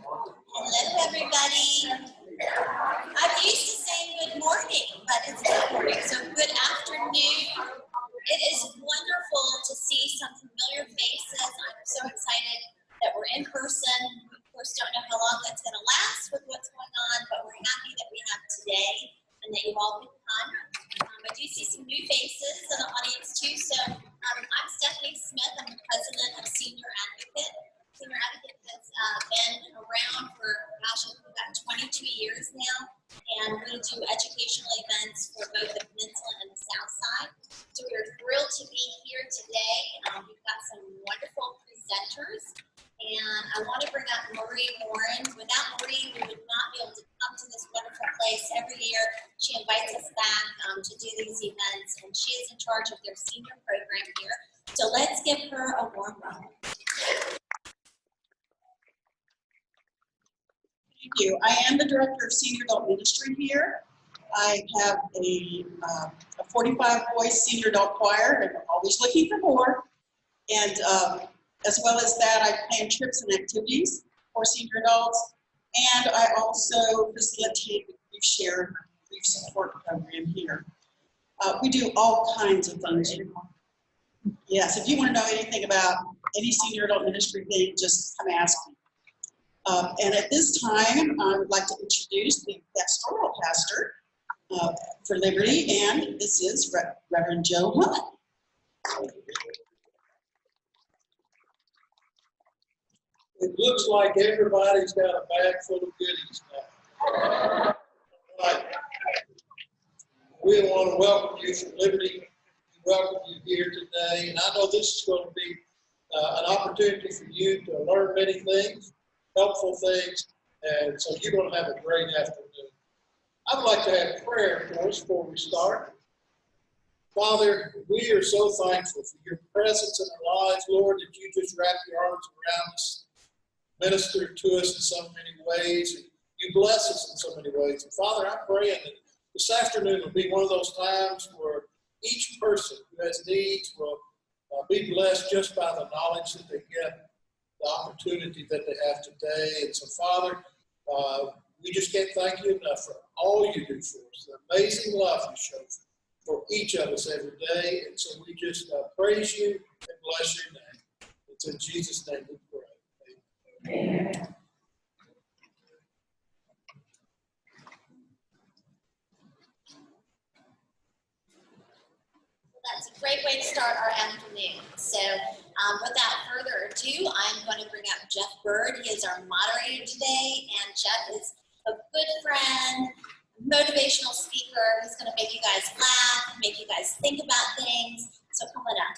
Hello, everybody. I'm used to saying good morning, but it's not morning, so good afternoon. It is wonderful to see some familiar faces. I'm so excited that we're in person. We, of course, don't know how long that's going to last with what's going on, but we're happy that we have today and that you all can come. I do see some new faces in the audience, too. So I'm Stephanie Smith. I'm the president of Senior Advocate. Senior Advocate has been around for, gosh, I think about 22 years now, and we do educational events for both the Peninsula and the South Side. So we're thrilled to be here today. We've got some wonderful presenters, and I want to bring up Marie Warren. Without Marie, we would not be able to come to this wonderful place every year. She invites us back to do these events, and she is in charge of their senior program here. So let's give her a warm welcome. Thank you. I am the Director of Senior Adult Ministry here. I have a 45-voice senior adult choir, and we're always looking for more. And as well as that, I plan trips and activities for senior adults. And I also facilitate the grief share, grief support program here. We do all kinds of things. Yes, if you want to know anything about any senior adult ministry thing, just come ask me. And at this time, I would like to introduce the pastoral pastor for Liberty, and this is Reverend Joe Hunt. It looks like everybody's got a bag full of goodies now. Right. We want to welcome you from Liberty. We welcome you here today, and I know this is going to be an opportunity for you to learn many things, helpful things, and so you're going to have a great afternoon. I would like to have prayer for us before we start. Father, we are so thankful for your presence in our lives, Lord, that you just wrap your arms around us, minister to us in so many ways, and you bless us in so many ways. And Father, I'm praying that this afternoon will be one of those times where each person who has needs will be blessed just by the knowledge that they get, the opportunity that they have today. And so, Father, we just can't thank you enough for all you do for us, the amazing love you show for each of us every day. And so we just praise you and bless your name. It's in Jesus' name we pray. Amen. That's a great way to start our afternoon. So without further ado, I'm going to bring up Jeff Bird. He is our moderator today, and Jeff is a good friend, motivational speaker. He's going to make you guys laugh, make you guys think about things. So come on up,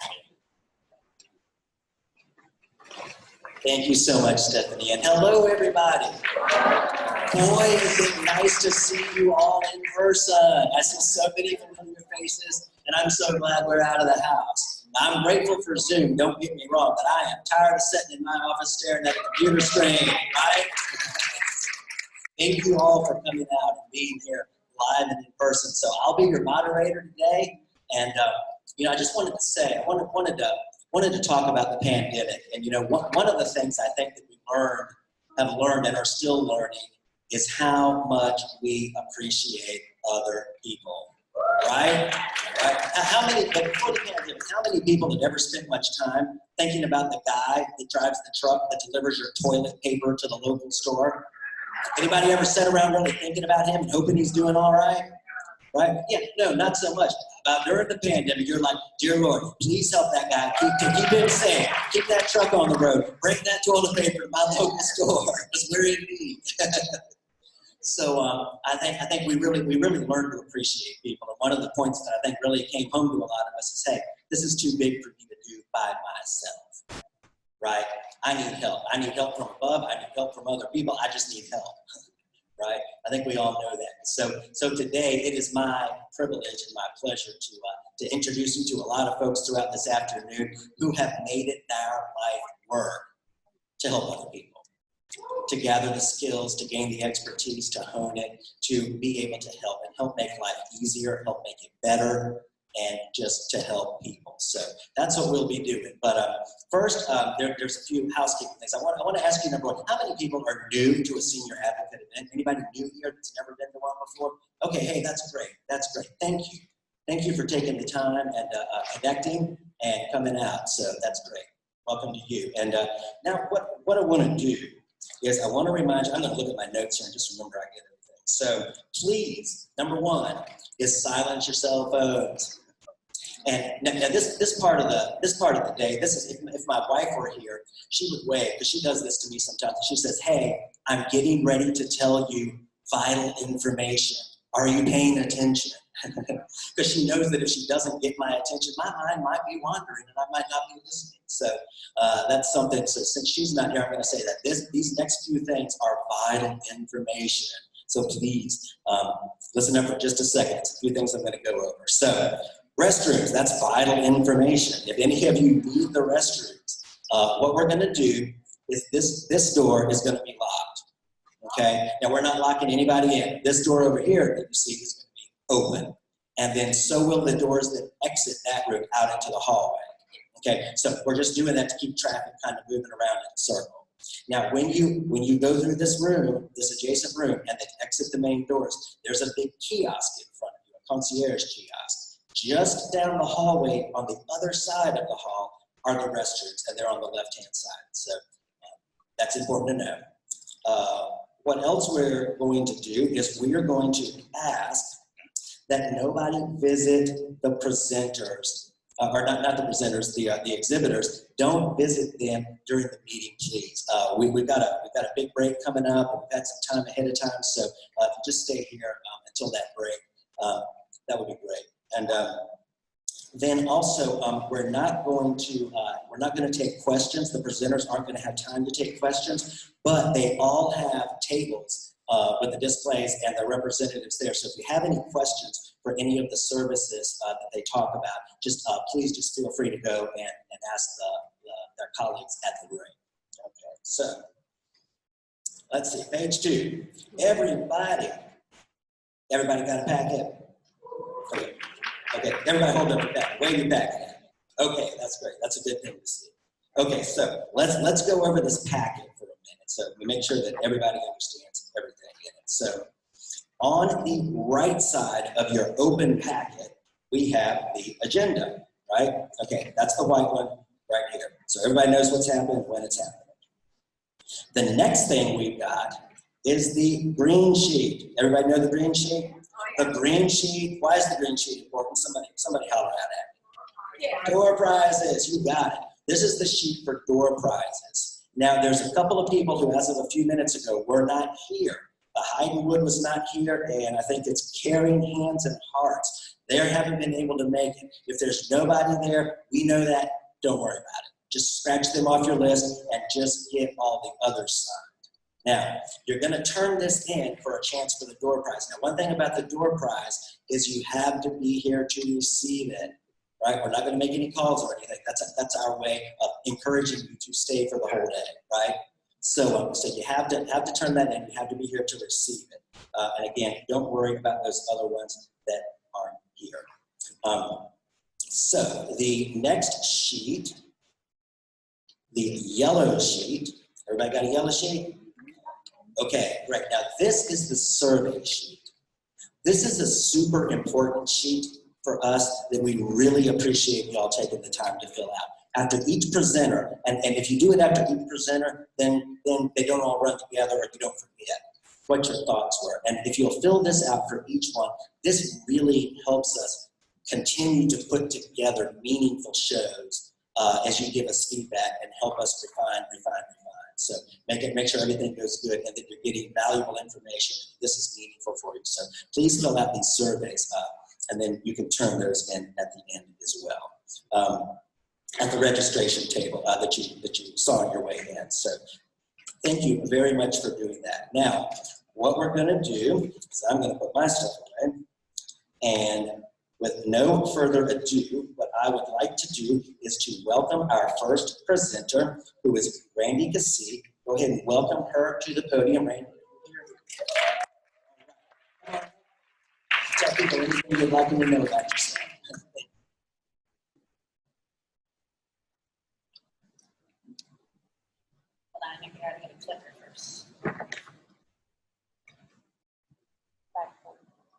buddy. Thank you so much, Stephanie, and hello, everybody. Boy, is it nice to see you all in person. I see so many familiar faces, and I'm so glad we're out of the house. I'm grateful for Zoom, don't get me wrong, but I am tired of sitting in my office staring at a computer screen, right? Thank you all for coming out and being here live and in person. So I'll be your moderator today, and I just wanted to say, I wanted to talk about the pandemic. And one of the things I think that we have learned and are still learning is how much we appreciate other people, right? How many people have ever spent much time thinking about the guy that drives the truck that delivers your toilet paper to the local store? Anybody ever sat around really thinking about him and hoping he's doing all right? Right? Yeah, no, not so much. During the pandemic, you're like, dear Lord, please help that guy. Keep him safe. Keep that truck on the road. Bring that toilet paper to my local store because we're in need. So I think we really learned to appreciate people. And one of the points that I think really came home to a lot of us is, hey, this is too big for me to do by myself. Right? I need help. I need help from above. I need help from other people. I just need help. Right? I think we all know that. So today it is my privilege and my pleasure to introduce you to a lot of folks throughout this afternoon who have made it their life work to help other people, to gather the skills, to gain the expertise, to hone it, to be able to help and help make life easier, help make it better, and just to help people. So that's what we'll be doing. But first, there's a few housekeeping things. I want to ask you, number one, how many people are new to a senior advocate event? Anybody new here that's never been to one before? Okay, hey, that's great. That's great. Thank you. Thank you for taking the time and connecting and coming out. So that's great. Welcome to you. And now what I want to do is I want to remind you, I'm going to look at my notes here and just remember I get everything. So please, number one is silence your cell phones. And now this part of the day, this is if my wife were here, she would wave, because she does this to me sometimes. She says, "Hey, I'm getting ready to tell you vital information. Are you paying attention?" Because she knows that if she doesn't get my attention, my mind might be wandering and I might not be listening. So that's something. So since she's not here, I'm going to say that these next few things are vital information. So please listen up for just a second. It's a few things I'm going to go over. So restrooms, that's vital information. If any of you need the restrooms, what we're going to do is this door is going to be locked. Okay? Now we're not locking anybody in. This door over here that you see is going to be open. And then so will the doors that exit that room out into the hallway. Okay? So we're just doing that to keep traffic kind of moving around in a circle. Now when you go through this room, this adjacent room, and then exit the main doors, there's a big kiosk in front of you, a concierge kiosk. Just down the hallway on the other side of the hall are the restrooms, and they're on the left-hand side. So that's important to know. What else we're going to do is we are going to ask that nobody visit the presenters, or not the presenters, the exhibitors. Don't visit them during the meeting, please. We've got a big break coming up, and we've got some time ahead of time. So if you just stay here until that break, that would be great. And then also, we're not going to take questions. The presenters aren't going to have time to take questions, but they all have tables with the displays and the representatives there. So if you have any questions for any of the services that they talk about, just please just feel free to go and ask their colleagues at the room. Okay, so let's see, page 2. Everybody got a packet? Okay, everybody hold up your packet. Wave your packet. Okay, that's great. That's a good thing to see. Okay, so let's go over this packet for a minute so we make sure that everybody understands everything in it. So on the right side of your open packet, we have the agenda, right? Okay, that's the white one right here. So everybody knows what's happening when it's happening. The next thing we've got is the green sheet. Everybody know the green sheet? The green sheet, why is the green sheet important? Somebody holler at it. Yeah. Door prizes, you got it. This is the sheet for door prizes. Now there's a couple of people who, as of a few minutes ago, were not here. The Heidenwood was not here, and I think it's Caring Hands and Hearts. They haven't been able to make it. If there's nobody there, we know that, don't worry about it. Just scratch them off your list and just get all the other side. Now, you're going to turn this in for a chance for the door prize. Now, one thing about the door prize is you have to be here to receive it, right? We're not going to make any calls or anything. That's our way of encouraging you to stay for the whole day, right? So you have to turn that in. You have to be here to receive it. And again, don't worry about those other ones that aren't here. So the next sheet, the yellow sheet. Everybody got a yellow sheet? Okay, right. Now this is the survey sheet. This is a super important sheet for us that we really appreciate y'all taking the time to fill out. After each presenter, and if you do it after each presenter, then they don't all run together or you don't forget what your thoughts were. And if you'll fill this out for each one, this really helps us continue to put together meaningful shows as you give us feedback and help us refine. So make sure everything goes good and that you're getting valuable information. This is meaningful for you. So please fill out these surveys and then you can turn those in at the end as well. At the registration table that you saw on your way in. So thank you very much for doing that. Now, what we're going to do is I'm going to put my stuff away, and with no further ado, what I would like to do is to welcome our first presenter, who is Randi Keesee. Go ahead and welcome her to the podium, Randi. Tell people anything you'd like them to know about yourself. I think I gotta get a clicker first.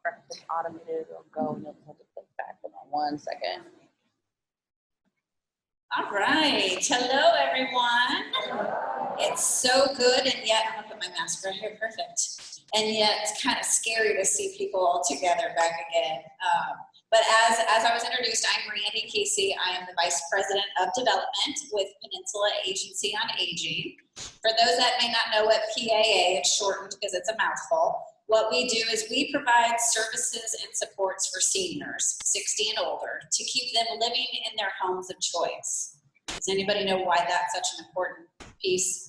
Breakfast automated will go and you'll have to click back. Hold on 1 second. All right, hello everyone. It's so good, and yet, I'm gonna put my mask right here, perfect. And yet, it's kind of scary to see people all together back again. But as I was introduced, I'm Randi, Keesee. I am the Vice President of Development with Peninsula Agency on Aging. For those that may not know what PAA, it's shortened because it's a mouthful. What we do is we provide services and supports for seniors, 60 and older, to keep them living in their homes of choice. Does anybody know why that's such an important piece?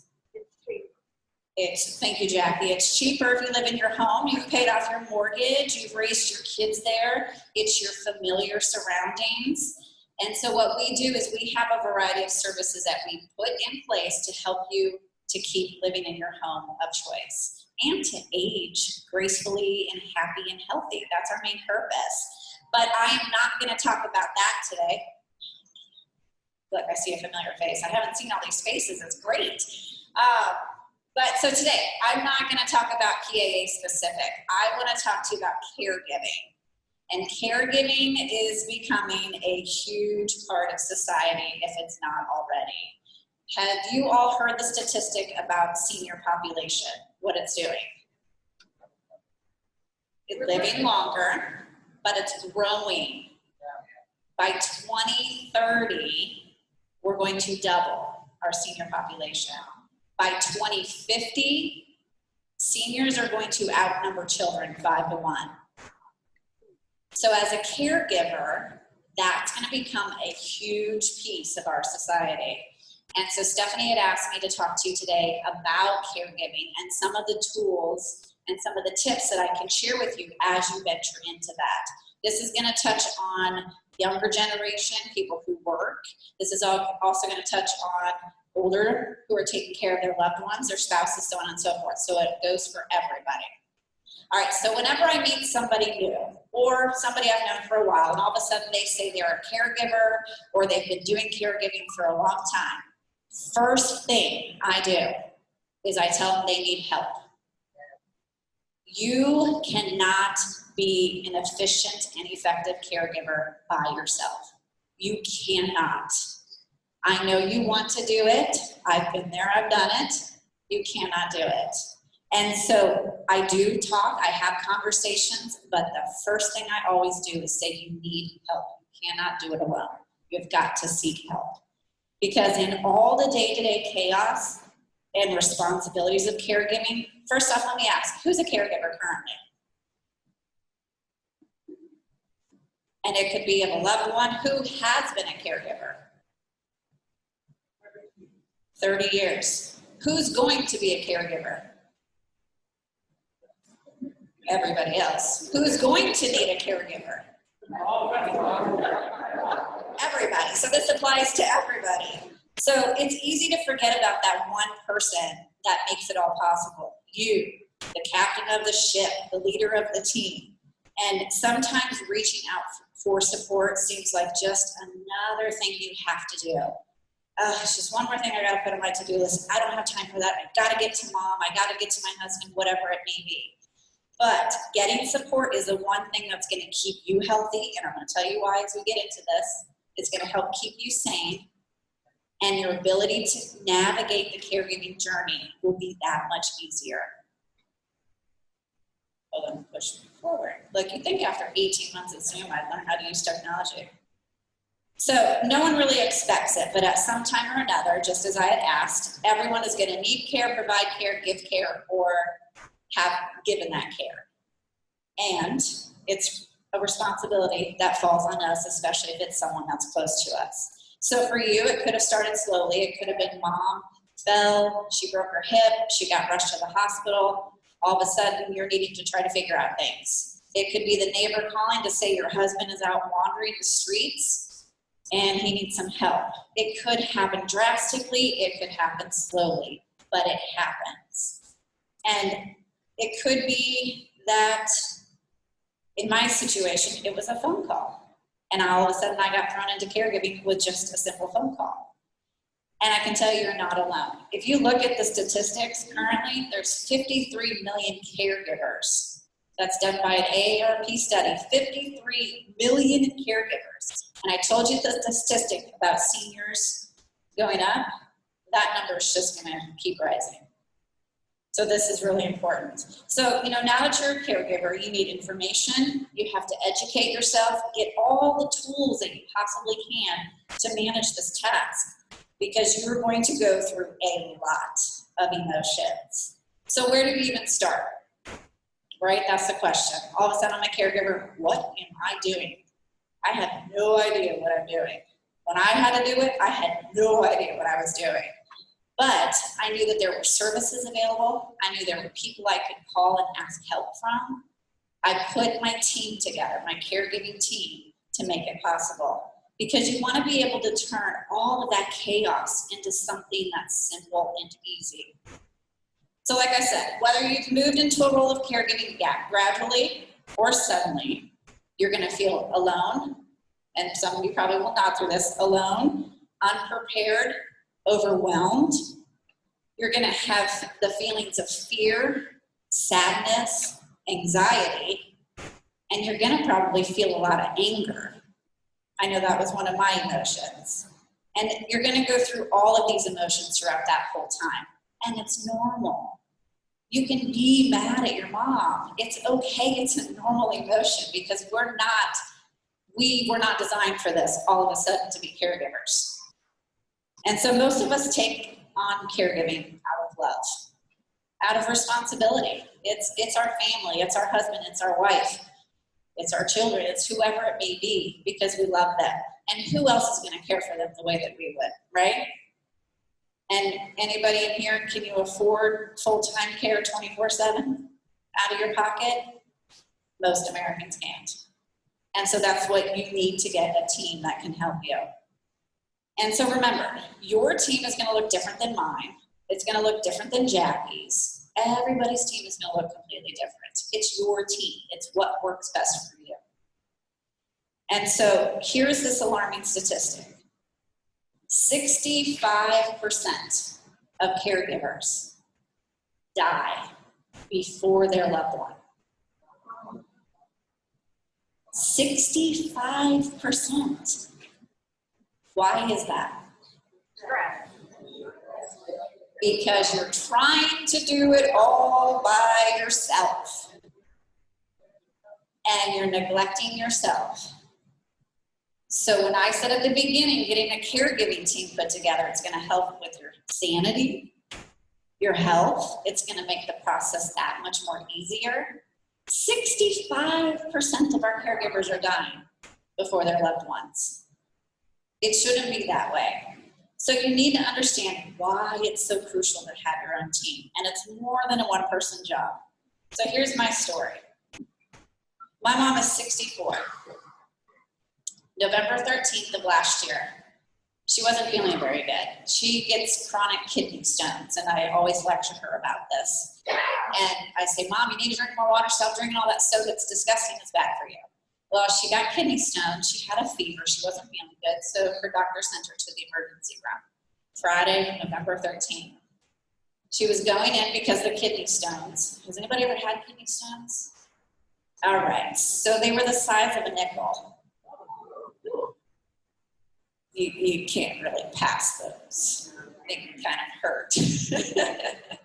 Thank you, Jackie. It's cheaper if you live in your home. You've paid off your mortgage. You've raised your kids there. It's your familiar surroundings. And so what we do is we have a variety of services that we put in place to help you to keep living in your home of choice and to age gracefully and happy and healthy. That's our main purpose. But I am not going to talk about that today. Look, I see a familiar face. I haven't seen all these faces. It's great. But so today, I'm not going to talk about PAA specific. I want to talk to you about caregiving. And caregiving is becoming a huge part of society if it's not already. Have you all heard the statistic about senior population, what it's doing? It's living longer, but it's growing. By 2030, we're going to double our senior population. By 2050, seniors are going to outnumber children 5 to 1. So as a caregiver, that's going to become a huge piece of our society. And so Stephanie had asked me to talk to you today about caregiving and some of the tools and some of the tips that I can share with you as you venture into that. This is going to touch on younger generation, people who work. This is also going to touch on older who are taking care of their loved ones, their spouses, so on and so forth. So it goes for everybody. All right, so whenever I meet somebody new or somebody I've known for a while and all of a sudden they say they're a caregiver or they've been doing caregiving for a long time, first thing I do is I tell them they need help. You cannot be an efficient and effective caregiver by yourself. You cannot. I know you want to do it. I've been there, I've done it. You cannot do it. And so I do talk, I have conversations, but the first thing I always do is say you need help. You cannot do it alone. You've got to seek help. Because in all the day-to-day chaos and responsibilities of caregiving, first off, let me ask, who's a caregiver currently? And it could be of a loved one who has been a caregiver. 30 years. Who's going to be a caregiver? Everybody else. Who's going to need a caregiver? Everybody. So this applies to everybody. So it's easy to forget about that one person that makes it all possible. You, the captain of the ship, the leader of the team. And sometimes reaching out for support seems like just another thing you have to do. It's just one more thing I gotta put on my to-do list. I don't have time for that. I gotta get to mom, I gotta get to my husband, whatever it may be. But getting support is the one thing that's gonna keep you healthy, and I'm gonna tell you why as we get into this. It's gonna help keep you sane, and your ability to navigate the caregiving journey will be that much easier. Oh, let me push forward. Like, you think after 18 months at Zoom, I'd learn how to use technology. So no one really expects it, but at some time or another, just as I had asked, everyone is going to need care, provide care, give care, or have given that care. And it's a responsibility that falls on us, especially if it's someone that's close to us. So for you, it could have started slowly. It could have been mom fell, she broke her hip, she got rushed to the hospital. All of a sudden, you're needing to try to figure out things. It could be the neighbor calling to say your husband is out wandering the streets and he needs some help. It could happen drastically, it could happen slowly, but it happens. And it could be that, in my situation, it was a phone call. And all of a sudden I got thrown into caregiving with just a simple phone call. And I can tell you, you're not alone. If you look at the statistics currently, there's 53 million caregivers. That's done by an AARP study, 53 million caregivers. And I told you the statistic about seniors going up, that number is just gonna keep rising. So this is really important. So, you know, now that you're a caregiver, you need information, you have to educate yourself, get all the tools that you possibly can to manage this task, because you're going to go through a lot of emotions. So where do we even start? Right, that's the question. All of a sudden I'm a caregiver, what am I doing? I have no idea what I'm doing. When I had to do it, I had no idea what I was doing. But I knew that there were services available. I knew there were people I could call and ask help from. I put my team together, my caregiving team, to make it possible. Because you want to be able to turn all of that chaos into something that's simple and easy. So like I said, whether you've moved into a role of caregiving gradually or suddenly, you're going to feel alone, and some of you probably will nod through this, alone, unprepared, overwhelmed. You're going to have the feelings of fear, sadness, anxiety, and you're going to probably feel a lot of anger. I know that was one of my emotions. And you're going to go through all of these emotions throughout that whole time. And it's normal. You can be mad at your mom. It's okay. It's a normal emotion, because we were not designed for this all of a sudden to be caregivers. And so most of us take on caregiving out of love, out of responsibility. It's our family, it's our husband, it's our wife, it's our children, it's whoever it may be, because we love them. And who else is going to care for them the way that we would, right? And anybody in here, can you afford full-time care 24/7 out of your pocket? Most Americans can't. And so that's what you need to get, a team that can help you. And so remember, your team is going to look different than mine. It's going to look different than Jackie's. Everybody's team is going to look completely different. It's your team. It's what works best for you. And so here's this alarming statistic. 65% of caregivers die before their loved one. 65%. Why is that? Because you're trying to do it all by yourself. And you're neglecting yourself. So when I said at the beginning, getting a caregiving team put together, it's going to help with your sanity, your health. It's going to make the process that much more easier. 65% of our caregivers are dying before their loved ones. It shouldn't be that way. So you need to understand why it's so crucial to have your own team. And it's more than a one-person job. So here's my story. My mom is 64. November 13th of last year, she wasn't feeling very good. She gets chronic kidney stones, and I always lecture her about this. And I say, Mom, you need to drink more water. Stop drinking all that soda. It's disgusting. It's bad for you. Well, she got kidney stones. She had a fever. She wasn't feeling good, so her doctor sent her to the emergency room. Friday, November 13th. She was going in because the kidney stones. Has anybody ever had kidney stones? All right. So they were the size of a nickel. You can't really pass those. They can kind of hurt.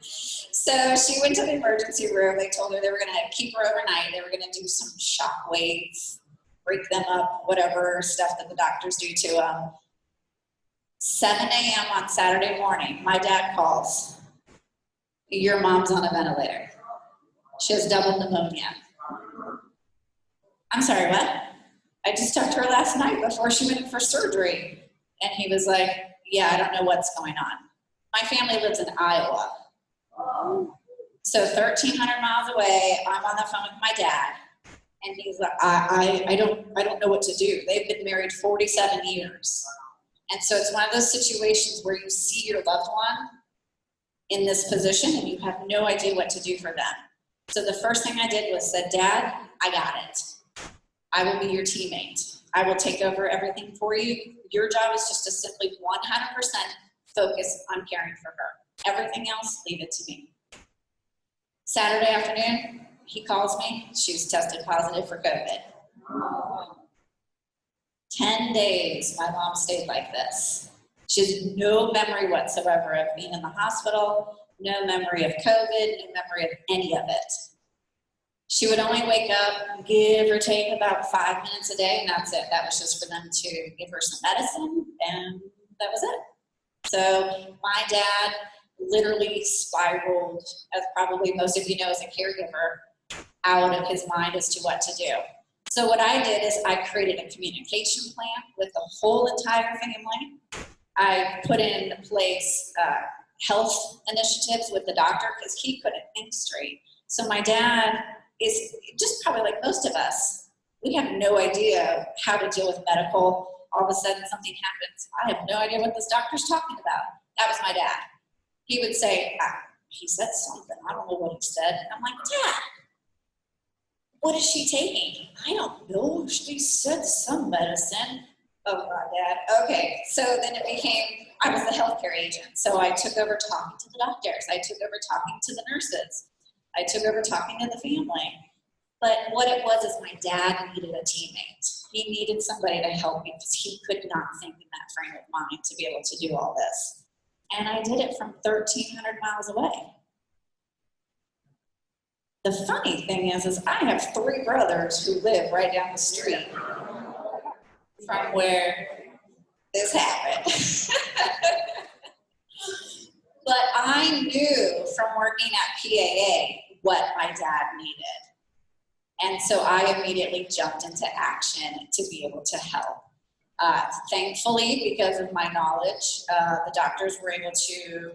So she went to the emergency room. They told her they were going to keep her overnight. They were going to do some shock waves, break them up, whatever stuff that the doctors do to them. 7 a.m. on Saturday morning, my dad calls. Your mom's on a ventilator. She has double pneumonia. I'm sorry, what? I just talked to her last night before she went in for surgery. And he was like, yeah, I don't know what's going on. My family lives in Iowa. So 1,300 miles away, I'm on the phone with my dad. And he's like, I don't know what to do. They've been married 47 years. And so it's one of those situations where you see your loved one in this position and you have no idea what to do for them. So the first thing I did was said, Dad, I got it. I will be your teammate. I will take over everything for you. Your job is just to simply 100% focus on caring for her. Everything else, leave it to me. Saturday afternoon, he calls me. She's tested positive for COVID. 10 days my mom stayed like this. She has no memory whatsoever of being in the hospital, no memory of COVID, no memory of any of it. She would only wake up, give or take about 5 minutes a day, and that's it. That was just for them to give her some medicine, and that was it. So my dad literally spiraled, as probably most of you know as a caregiver, out of his mind as to what to do. So what I did is I created a communication plan with the whole entire family. I put in place health initiatives with the doctor because he couldn't think straight. So my dad is just probably like most of us. We have no idea how to deal with medical. All of a sudden something happens. I have no idea what this doctor's talking about. That was my dad. He would say, he said something. I don't know what he said. And I'm like, Dad, what is she taking? I don't know. She said some medicine. Oh, God, Dad. Okay, so then it became, I was the healthcare agent. So I took over talking to the doctors. I took over talking to the nurses. I took over talking to the family. But what it was is my dad needed a teammate. He needed somebody to help me because he could not think in that frame of mind to be able to do all this. And I did it from 1,300 miles away. The funny thing is I have 3 brothers who live right down the street from where this happened. But I knew from working at PAA what my dad needed. And so I immediately jumped into action to be able to help. Thankfully, because of my knowledge, the doctors were able to,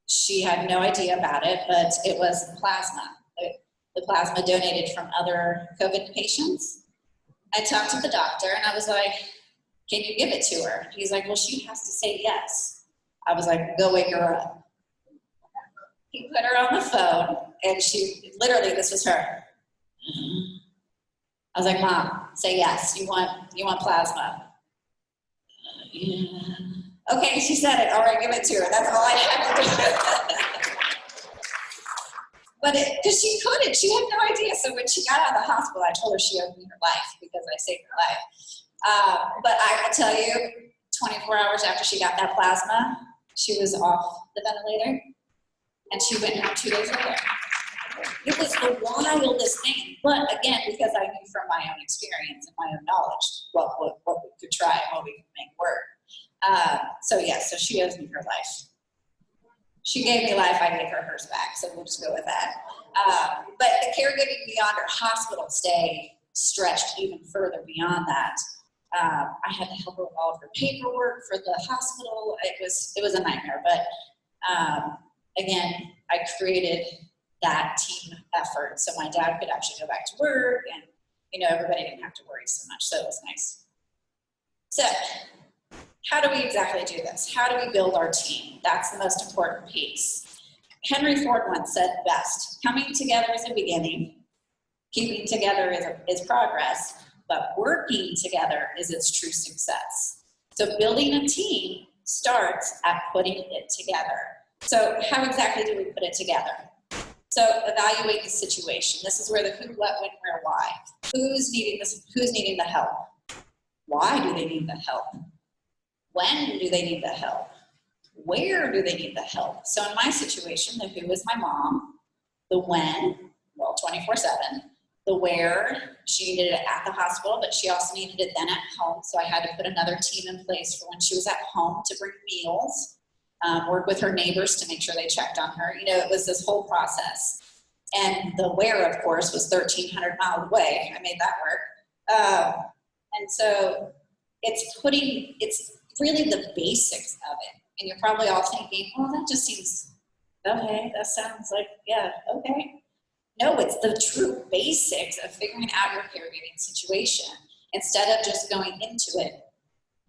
she had no idea about it, but it was plasma. The plasma donated from other COVID patients. I talked to the doctor and I was like, can you give it to her? He's like, well, she has to say yes. I was like, go wake her up. He put her on the phone and she, literally, this was her. I was like, Mom, say yes. You want plasma? Yeah. Okay, she said it. All right, give it to her. That's all I had to do. But because she couldn't, she had no idea. So when she got out of the hospital, I told her she owed me her life because I saved her life. But I will tell you, 24 hours after she got that plasma, she was off the ventilator, and she went home 2 days later. It was the wildest thing. But again, because I knew from my own experience and my own knowledge what we could try and what we could make work. So she owes me her life. She gave me life, I gave her hers back, so we'll just go with that. But the caregiving beyond her hospital stay stretched even further beyond that. I had to help her with all of her paperwork for the hospital. It was a nightmare, but again, I created that team effort so my dad could actually go back to work and everybody didn't have to worry so much, so it was nice. So how do we exactly do this? How do we build our team? That's the most important piece. Henry Ford once said best, coming together is a beginning, keeping together is progress, but working together is its true success. So building a team starts at putting it together. So how exactly do we put it together? So evaluate the situation. This is where the who, what, when, where, why. Who's needing this? Who's needing the help? Why do they need the help? When do they need the help? Where do they need the help? So in my situation, the who is my mom. The when, well, 24/7. The where, she needed it at the hospital, but she also needed it then at home. So I had to put another team in place for when she was at home to bring meals, work with her neighbors to make sure they checked on her. It was this whole process. And the where, of course, was 1,300 miles away. I made that work. And so it's really the basics of it. And you're probably all thinking, well, that just seems, okay, that sounds like, yeah, okay. No, it's the true basics of figuring out your caregiving situation. Instead of just going into it,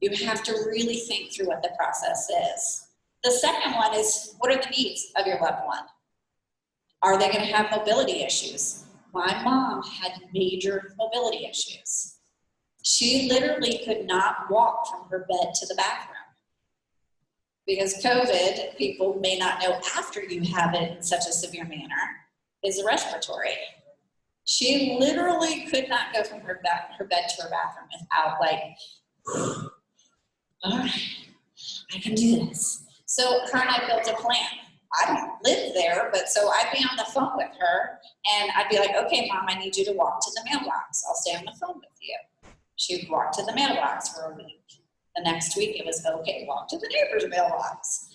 you have to really think through what the process is. The second one is, what are the needs of your loved one? Are they going to have mobility issues? My mom had major mobility issues. She literally could not walk from her bed to the bathroom. because COVID, people may not know after you have it in such a severe manner, is respiratory. She literally could not go from her bed to her bathroom without like, all right, I can do this. So her and I built a plan. I don't live there, but so I'd be on the phone with her and I'd be like, okay, Mom, I need you to walk to the mailbox. I'll stay on the phone with you. She'd walk to the mailbox for a week. The next week it was, okay, walk to the neighbor's mailbox.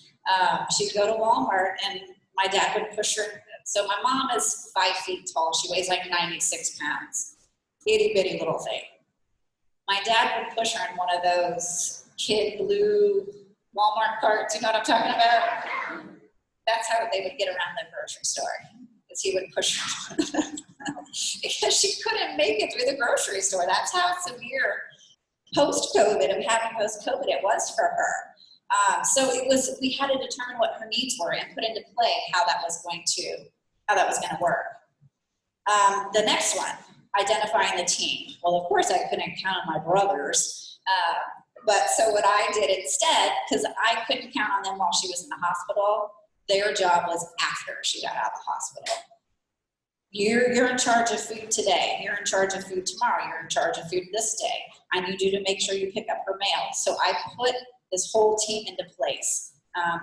She'd go to Walmart and my dad would push her. So my mom is 5 feet tall. She weighs like 96 pounds. Itty bitty little thing. My dad would push her in one of those kid blue Walmart carts. You know what I'm talking about? That's how they would get around the grocery store, because he would push her because she couldn't make it through the grocery store. That's how severe post-COVID, of having post-COVID, it was for her. So it was, we had to determine what her needs were and put into play how that was going to work. The next one, identifying the team. Well, of course I couldn't count on my brothers, but so what I did instead, because I couldn't count on them while she was in the hospital, their job was after she got out of the hospital. You're in charge of food today. You're in charge of food tomorrow. You're in charge of food this day. I need you to make sure you pick up her mail. So I put this whole team into place.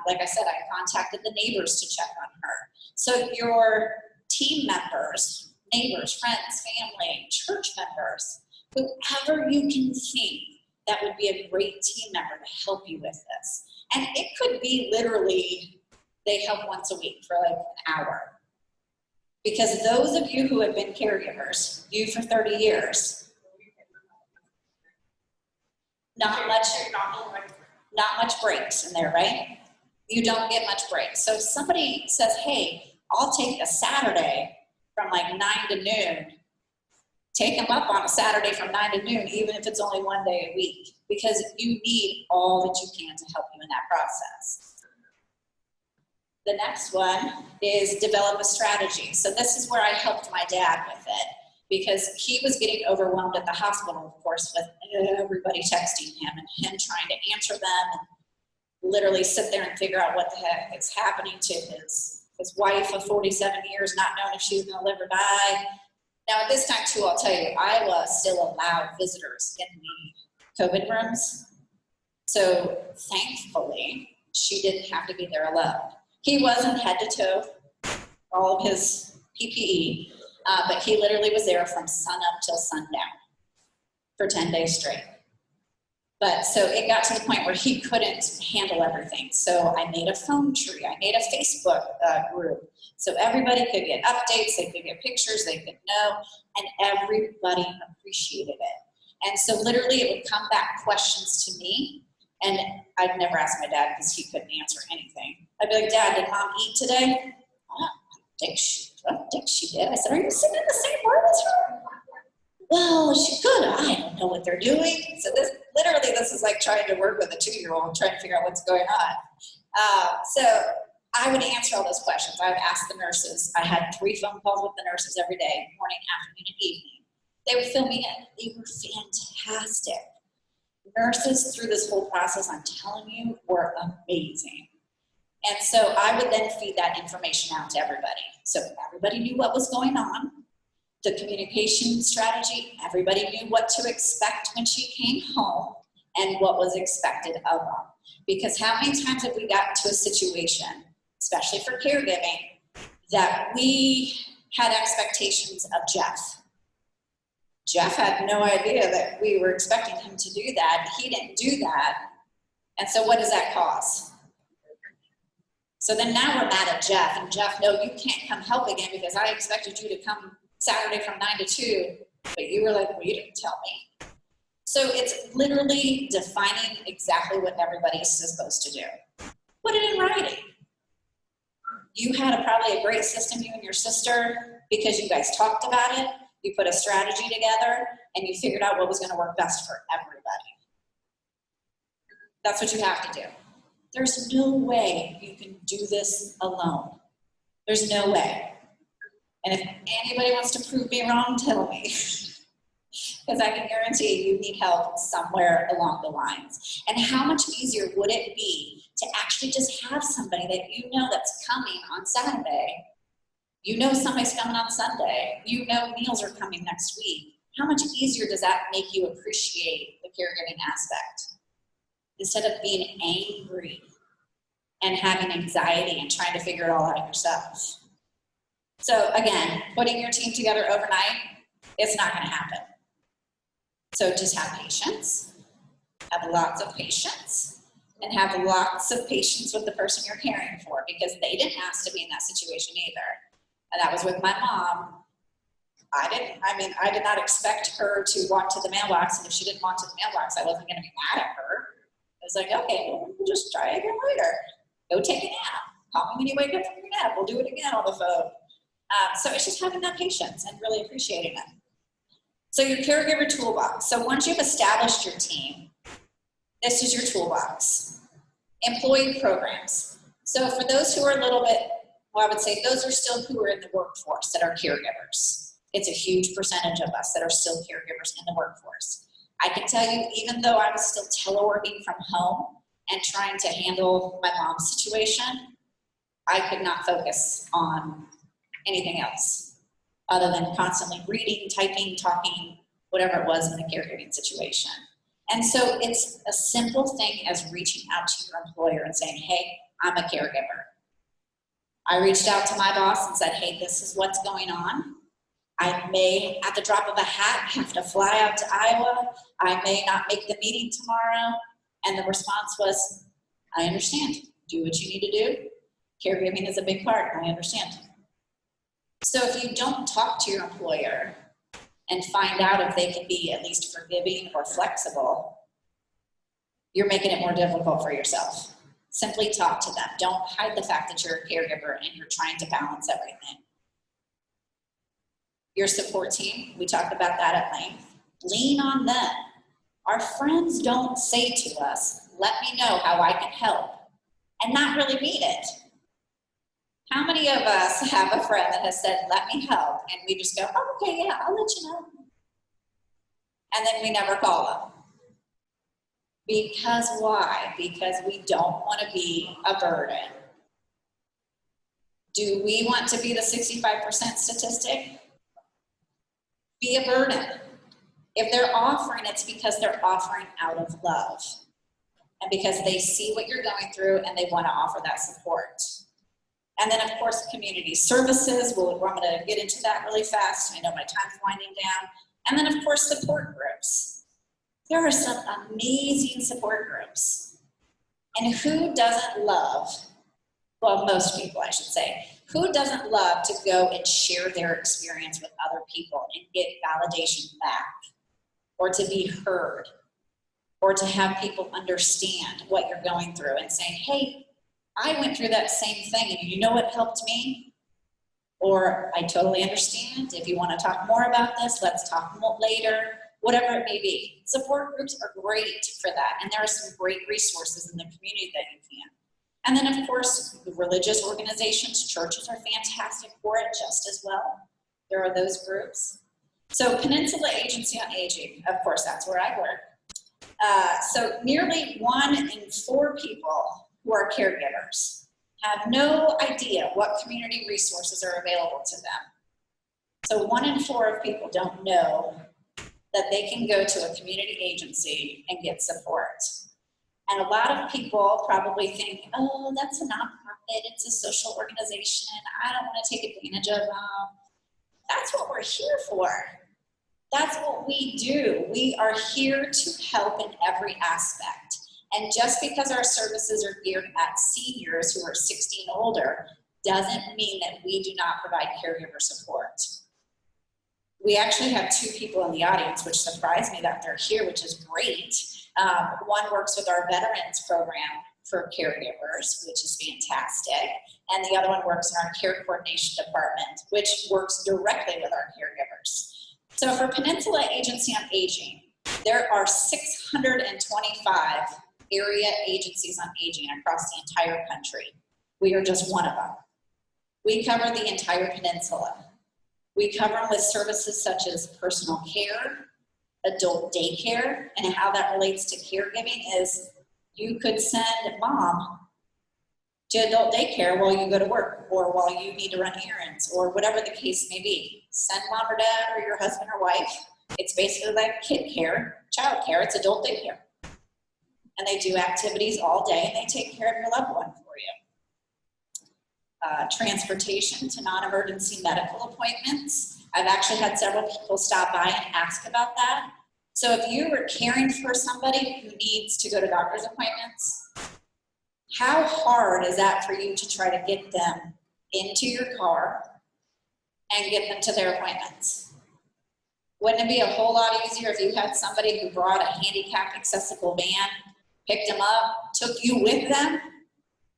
Like I said, I contacted the neighbors to check on her. So your team members, neighbors, friends, family, church members, whoever you can think that would be a great team member to help you with this. And it could be literally, they help once a week for like an hour. Because those of you who have been caregivers, you for 30 years, not much breaks in there, right? You don't get much breaks. So if somebody says, hey, I'll take a Saturday from like 9 to noon, take them up on a Saturday from 9 to noon, even if it's only one day a week, because you need all that you can to help you in that process. The next one is develop a strategy. So this is where I helped my dad with it, because he was getting overwhelmed at the hospital, of course, with everybody texting him and him trying to answer them and literally sit there and figure out what the heck is happening to his wife of 47 years, not knowing if she was going to live or die. Now at this time too, I'll tell you, Iowa still allowed visitors in the COVID rooms. So thankfully, she didn't have to be there alone. He wasn't head to toe, all of his PPE, but he literally was there from sun up till sundown for 10 days straight. But so it got to the point where he couldn't handle everything. So I made a phone tree. I made a Facebook group. So everybody could get updates, they could get pictures, they could know, and everybody appreciated it. And so literally it would come back questions to me, and I'd never ask my dad because he couldn't answer anything. I'd be like, Dad, did Mom eat today? I don't think she did. I said, are you sitting in the same room as her? Well, she could. I don't know what they're doing. So this is like trying to work with a 2-year-old, trying to figure out what's going on. So I would answer all those questions. I would ask the nurses. I had 3 phone calls with the nurses every day, morning, afternoon, and evening. They would fill me in. They were fantastic. Nurses through this whole process, I'm telling you, were amazing. And so I would then feed that information out to everybody. So everybody knew what was going on. The communication strategy, everybody knew what to expect when she came home and what was expected of them. Because how many times have we gotten to a situation, especially for caregiving, that we had expectations of Jeff? Jeff had no idea that we were expecting him to do that. He didn't do that. And so what does that cause? So then now we're mad at Jeff, and Jeff, no, you can't come help again because I expected you to come Saturday from 9 to 2, but you were like, well, you didn't tell me. So it's literally defining exactly what everybody is supposed to do. Put it in writing. You had probably a great system, you and your sister, because you guys talked about it. You put a strategy together, and you figured out what was going to work best for everybody. That's what you have to do. There's no way you can do this alone. There's no way. And if anybody wants to prove me wrong, tell me. Because I can guarantee you need help somewhere along the lines. And how much easier would it be to actually just have somebody that you know that's coming on Saturday. You know somebody's coming on Sunday. You know meals are coming next week. How much easier does that make you appreciate the caregiving aspect? Instead of being angry and having anxiety and trying to figure it all out yourself. So again, putting your team together overnight, it's not gonna happen. So just have patience, have lots of patience, and have lots of patience with the person you're caring for, because they didn't ask to be in that situation either. And that was with my mom. I did not expect her to walk to the mailbox, and if she didn't walk to the mailbox, I wasn't gonna be mad at her. I was like, okay, well, we'll just try again later. Go take a nap. Call me when you wake up from your nap. We'll do it again on the phone. So it's just having that patience and really appreciating it. So your caregiver toolbox. So once you've established your team, this is your toolbox. Employee programs. So for those who are a little bit, well, I would say those are still who are in the workforce that are caregivers. It's a huge percentage of us that are still caregivers in the workforce. I can tell you, even though I was still teleworking from home and trying to handle my mom's situation, I could not focus on anything else other than constantly reading, typing, talking, whatever it was in the caregiving situation. And so it's a simple thing as reaching out to your employer and saying, hey, I'm a caregiver. I reached out to my boss and said, hey, this is what's going on. I may, at the drop of a hat, have to fly out to Iowa. I may not make the meeting tomorrow. And the response was, I understand. Do what you need to do. Caregiving is a big part. I understand. So if you don't talk to your employer and find out if they can be at least forgiving or flexible, you're making it more difficult for yourself. Simply talk to them. Don't hide the fact that you're a caregiver and you're trying to balance everything. Your support team, we talked about that at length. Lean on them. Our friends don't say to us, let me know how I can help, and not really mean it. How many of us have a friend that has said, let me help, and we just go, oh, okay, yeah, I'll let you know. And then we never call them. Because why? Because we don't want to be a burden. Do we want to be the 65% statistic? Be a burden. If they're offering, it's because they're offering out of love. And because they see what you're going through and they want to offer that support. And then, of course, community services. I'm going to get into that really fast. I know my time's winding down. And then, of course, support groups. There are some amazing support groups. And who doesn't love, well, most people, I should say, who doesn't love to go and share their experience with other people and get validation back, or to be heard, or to have people understand what you're going through and saying, hey, I went through that same thing and you know what helped me? Or I totally understand. If you want to talk more about this, let's talk more later, whatever it may be. Support groups are great for that. And there are some great resources in the community that you can. And then, of course, religious organizations, churches are fantastic for it just as well. There are those groups. So Peninsula Agency on Aging, of course, that's where I work. So nearly 1 in 4 people who are caregivers have no idea what community resources are available to them. So 1 in 4 of people don't know that they can go to a community agency and get support. And a lot of people probably think, oh, that's a nonprofit, it's a social organization, I don't want to take advantage of them. That's what we're here for. That's what we do. We are here to help in every aspect. And just because our services are geared at seniors who are 60 and older doesn't mean that we do not provide caregiver support. We actually have 2 people in the audience, which surprised me that they're here, which is great. One works with our veterans program for caregivers, which is fantastic. And the other one works in our care coordination department, which works directly with our caregivers. So for Peninsula Agency on Aging, there are 625 area agencies on aging across the entire country. We are just one of them. We cover the entire peninsula. We cover them with services such as personal care, adult daycare, and how that relates to caregiving is you could send mom to adult daycare while you go to work, or while you need to run errands, or whatever the case may be. Send mom or dad or your husband or wife. It's basically like kid care, child care, it's adult daycare. And they do activities all day, and they take care of your loved one for you. Transportation to non-emergency medical appointments. I've actually had several people stop by and ask about that. So if you were caring for somebody who needs to go to doctor's appointments, how hard is that for you to try to get them into your car and get them to their appointments? Wouldn't it be a whole lot easier if you had somebody who brought a handicapped accessible van, picked them up, took you with them,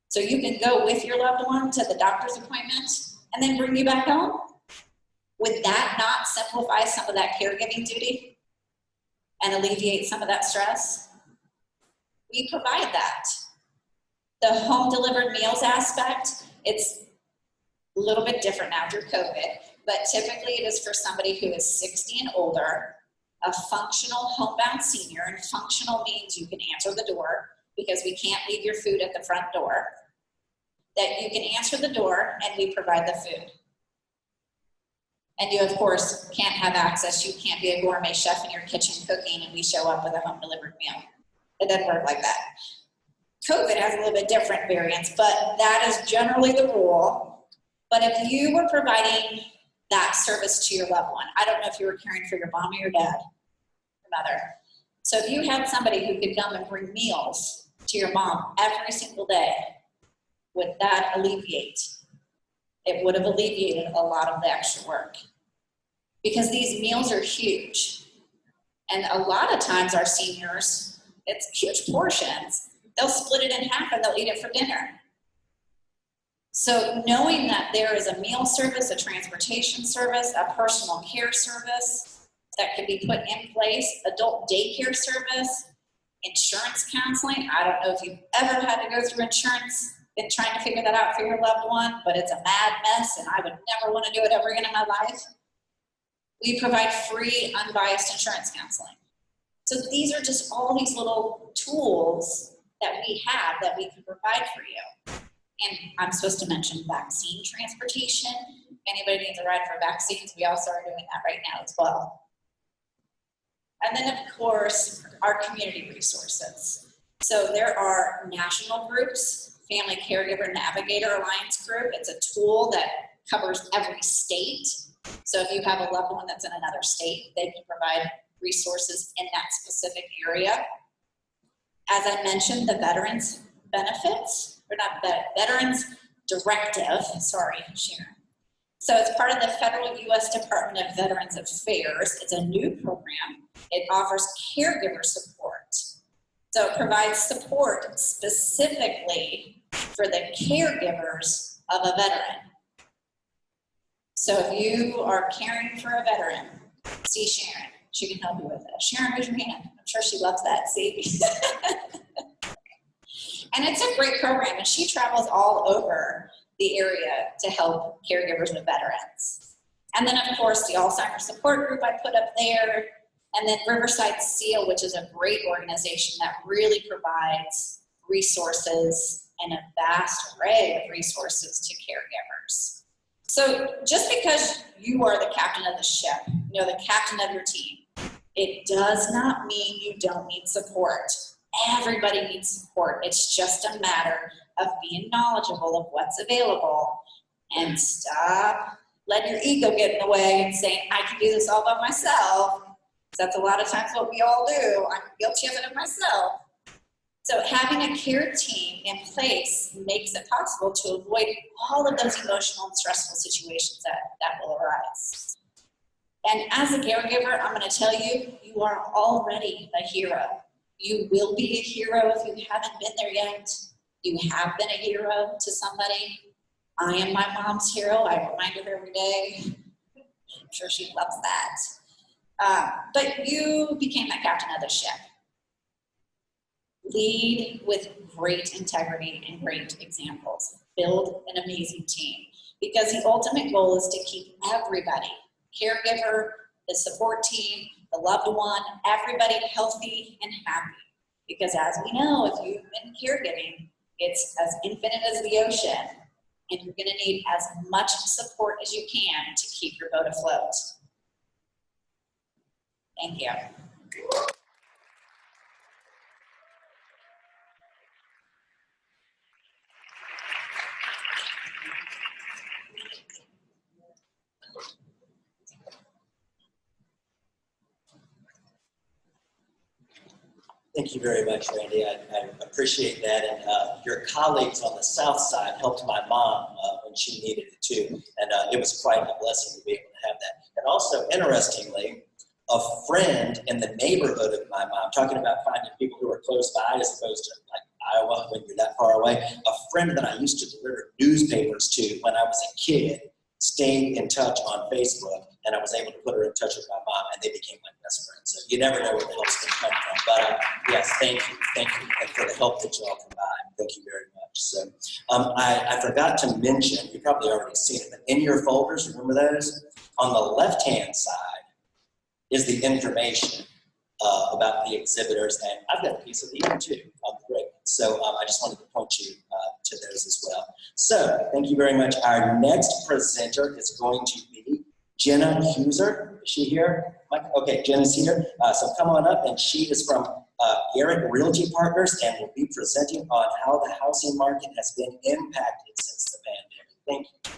so you can go with your loved one to the doctor's appointment and then bring you back home? Would that not simplify some of that caregiving duty and alleviate some of that stress? We provide that. The home delivered meals aspect, it's a little bit different now through COVID, but typically it is for somebody who is 60 and older, a functional homebound senior, and functional means you can answer the door because we can't leave your food at the front door, that you can answer the door and we provide the food. And you, of course, can't have access. You can't be a gourmet chef in your kitchen cooking and we show up with a home delivered meal. It doesn't work like that. COVID has a little bit different variants, but that is generally the rule. But if you were providing that service to your loved one, I don't know if you were caring for your mom or your dad, your mother. So if you had somebody who could come and bring meals to your mom every single day, would that alleviate? It would have alleviated a lot of the extra work. Because these meals are huge. And a lot of times our seniors, it's huge portions. They'll split it in half and they'll eat it for dinner. So knowing that there is a meal service, a transportation service, a personal care service that could be put in place, adult daycare service, insurance counseling. I don't know if you've ever had to go through insurance, been trying to figure that out for your loved one, but it's a mad mess and I would never want to do it ever again in my life. We provide free, unbiased insurance counseling. So these are just all these little tools that we have that we can provide for you. And I'm supposed to mention vaccine transportation. If anybody needs a ride for vaccines, we also are doing that right now as well. And then of course, our community resources. So there are national groups, Family Caregiver Navigator Alliance Group. It's a tool that covers every state. So if you have a loved one that's in another state, they can provide resources in that specific area. As I mentioned, the veterans benefits, or not veterans directive, sorry, Sharon. So it's part of the federal U.S. Department of Veterans Affairs. It's a new program. It offers caregiver support. So it provides support specifically for the caregivers of a veteran. So if you are caring for a veteran, see Sharon. She can help you with that. Sharon, raise your hand. I'm sure she loves that, see? And it's a great program, and she travels all over the area to help caregivers of veterans. And then, of course, the Alzheimer's support group I put up there, and then Riverside SEAL, which is a great organization that really provides resources and a vast array of resources to caregivers. So just because you are the captain of the ship, you know, the captain of your team, it does not mean you don't need support. Everybody needs support. It's just a matter of being knowledgeable of what's available and stop letting your ego get in the way and saying, I can do this all by myself. That's a lot of times what we all do. I'm guilty of it myself. So having a care team in place makes it possible to avoid all of those emotional and stressful situations that will arise. And as a caregiver, I'm going to tell you, you are already a hero. You will be a hero if you haven't been there yet. You have been a hero to somebody. I am my mom's hero. I remind her every day. I'm sure she loves that. But you became the captain of the ship. Lead with great integrity and great examples. Build an amazing team. Because the ultimate goal is to keep everybody, caregiver, the support team, the loved one, everybody healthy and happy. Because as we know, if you've been caregiving, It's as infinite as the ocean, and you're gonna need as much support as you can to keep your boat afloat. Thank you. Thank you very much, Randy. I appreciate that. And your colleagues on the South Side helped my mom when she needed it too. And it was quite a blessing to be able to have that. And also, interestingly, a friend in the neighborhood of my mom, talking about finding people who are close by as opposed to like Iowa when you're that far away, a friend that I used to deliver newspapers to when I was a kid stayed in touch on Facebook, and I was able to put her in touch with my mom, and they became my best friends. So you never know where the help's going to come from. But yes, thank you and for the help that you all provide. Thank you very much. So I forgot to mention, you've probably already seen it, but in your folders, remember those? On the left-hand side is the information about the exhibitors, and I've got a piece of these too. Great. So I just wanted to point you to those as well. So thank you very much. Our next presenter is going to be Jenna Heuser. Is she here? Okay, Jenna's here. So come on up, and she is from Garrett Realty Partners and will be presenting on how the housing market has been impacted since the pandemic. Thank you.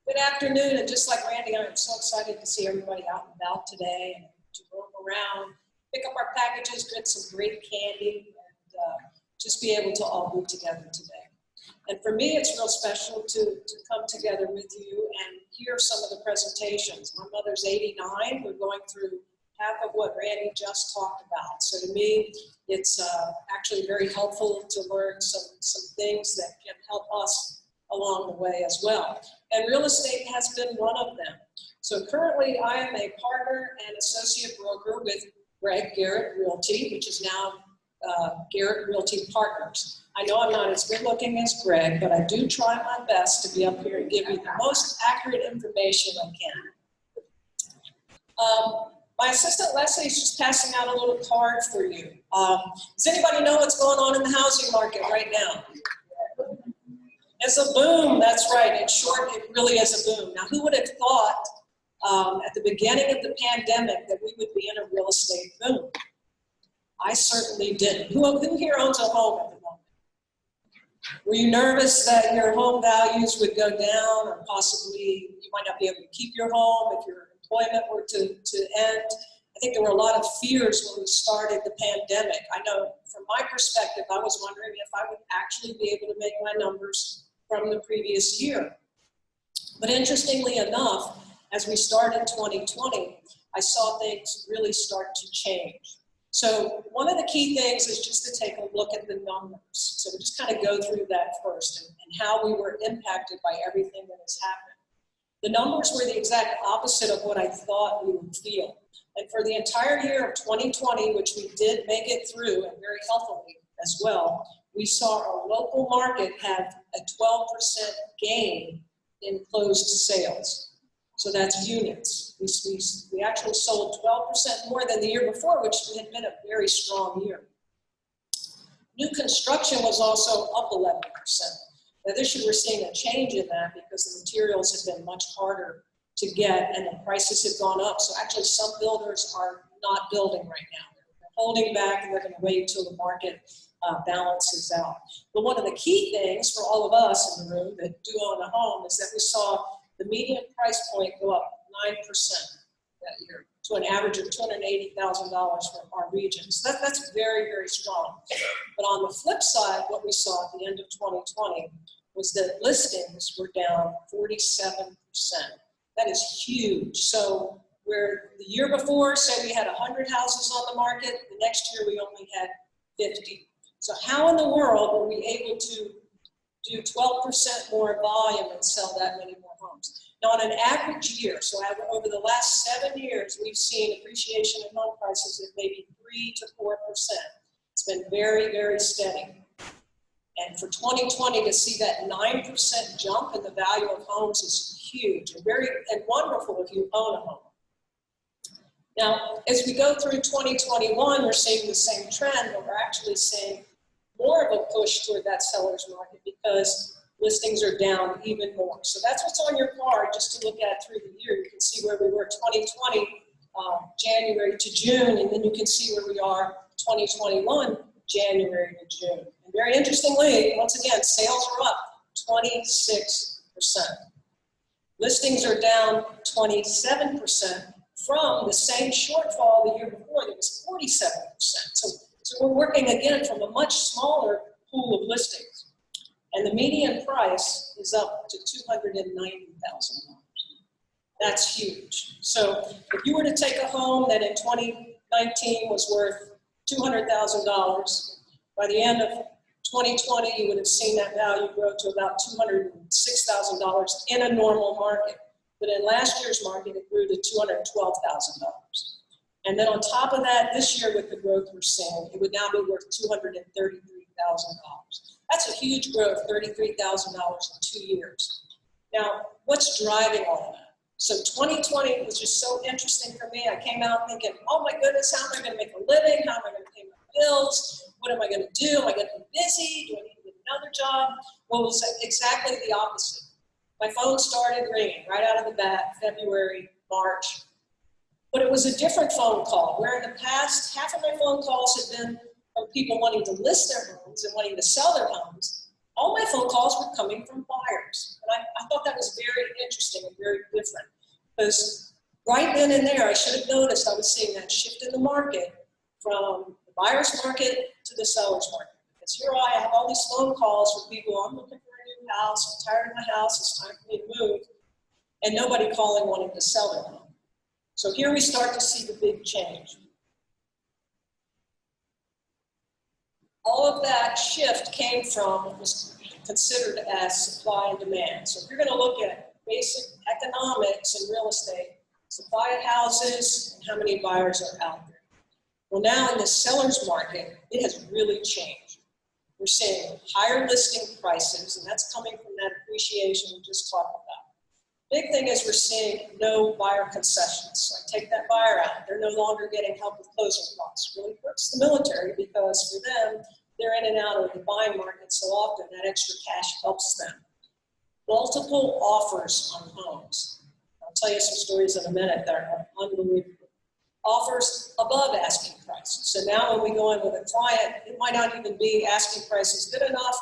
Good afternoon, and just like Randy, I'm so excited to see everybody out and about today and to roam around, pick up our packages, get some great candy, and just be able to all be together today. And for me, it's real special to come together with you and hear some of the presentations. My mother's 89. We're going through half of what Randy just talked about. So to me, it's actually very helpful to learn some things that can help us along the way as well. And real estate has been one of them. So currently I am a partner and associate broker with Garrett Realty, which is now Garrett Realty Partners. I know I'm not as good looking as Greg, but I do try my best to be up here and give you the most accurate information I can. My assistant Leslie is just passing out a little card for you. Does anybody know what's going on in the housing market right now? It's a boom, that's right. In short, it really is a boom. Now, who would have thought at the beginning of the pandemic that we would be in a real estate boom? I certainly didn't. Who here owns a home at the moment? Were you nervous that your home values would go down, or possibly you might not be able to keep your home if your employment were to end? I think there were a lot of fears when we started the pandemic. I know from my perspective, I was wondering if I would actually be able to make my numbers from the previous year. But interestingly enough, as we started 2020, I saw things really start to change. So one of the key things is just to take a look at the numbers. So we'll just kind of go through that first and how we were impacted by everything that has happened. The numbers were the exact opposite of what I thought we would feel. And for the entire year of 2020, which we did make it through and very healthily as well, we saw our local market have a 12% gain in closed sales. So that's units. We actually sold 12% more than the year before, which had been a very strong year. New construction was also up 11%. Now this year we're seeing a change in that because the materials have been much harder to get and the prices have gone up. So actually some builders are not building right now. They're holding back and they're going to wait till the market balances out. But one of the key things for all of us in the room that do own a home is that we saw the median price point go up 9% that year to an average of $280,000 for our region. So that's very, very strong. But on the flip side, what we saw at the end of 2020 was that listings were down 47%. That is huge. So where the year before, say we had 100 houses on the market, the next year we only had 50. So how in the world were we able to do 12% more volume and sell that many more homes? Now on an average year, so over the last 7 years, we've seen appreciation in home prices of maybe 3 to 4%. It's been very, very steady. And for 2020 to see that 9% jump in the value of homes is huge and and wonderful if you own a home. Now, as we go through 2021, we're seeing the same trend, but we're actually seeing more of a push toward that seller's market because listings are down even more. So that's what's on your card, just to look at through the year. You can see where we were 2020, January to June, and then you can see where we are 2021, January to June. And very interestingly, once again, sales are up 26%. Listings are down 27% from the same shortfall the year before that was 47%. So we're working again from a much smaller pool of listings. And the median price is up to $290,000. That's huge. So if you were to take a home that in 2019 was worth $200,000, by the end of 2020, you would have seen that value grow to about $206,000 in a normal market. But in last year's market, it grew to $212,000. And then on top of that, this year with the growth we're seeing, it would now be worth $233,000. That's a huge growth, $33,000 in 2 years. Now, what's driving all of that? So 2020 was just so interesting for me. I came out thinking, oh my goodness, how am I gonna make a living? How am I gonna pay my bills? What am I gonna do? Am I gonna be busy? Do I need to get another job? Well, it was exactly the opposite. My phone started ringing right out of the bat, February, March. But it was a different phone call, where in the past, half of my phone calls had been from people wanting to list their homes and wanting to sell their homes. All my phone calls were coming from buyers. And I thought that was very interesting and very different. Because right then and there, I should have noticed I was seeing that shift in the market from the buyer's market to the seller's market. Because here I have all these phone calls from people, I'm looking for a new house, I'm tired of my house, it's time for me to move. And nobody calling wanting to sell their home. So here we start to see the big change. All of that shift came from what was considered as supply and demand. So if you're going to look at basic economics in real estate, supply of houses and how many buyers are out there. Well, now in the seller's market, it has really changed. We're seeing higher listing prices, and that's coming from that appreciation we just talked about. Big thing is we're seeing no buyer concessions. So I take that buyer out. They're no longer getting help with closing costs. Really hurts the military because for them, they're in and out of the buying market so often that extra cash helps them. Multiple offers on homes. I'll tell you some stories in a minute that are unbelievable. Offers above asking prices. So now when we go in with a client, it might not even be asking prices good enough.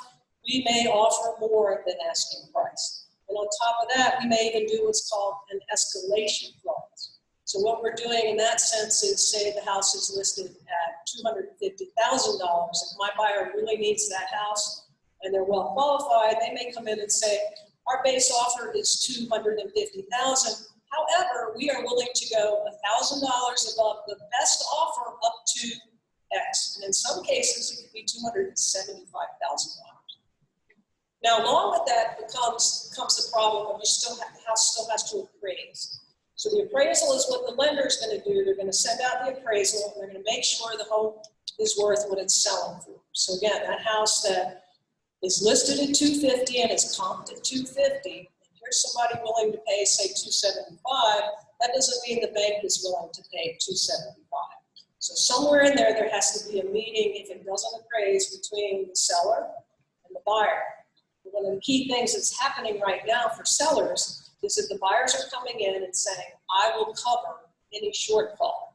We may offer more than asking price. And on top of that, we may even do what's called an escalation clause. So what we're doing in that sense is, say the house is listed at $250,000. If my buyer really needs that house and they're well qualified, they may come in and say, our base offer is $250,000. However, we are willing to go $1,000 above the best offer up to X. And in some cases, it could be $275,000. Now, along with that comes the problem of the house still has to appraise. So the appraisal is what the lender is going to do. They're going to send out the appraisal, and they're going to make sure the home is worth what it's selling for. So again, that house that is listed at $250 and is comped at $250, and here's somebody willing to pay, say, $275, that doesn't mean the bank is willing to pay $275. So somewhere in there, there has to be a meeting, if it doesn't appraise, between the seller and the buyer. One of the key things that's happening right now for sellers is that the buyers are coming in and saying, I will cover any shortfall.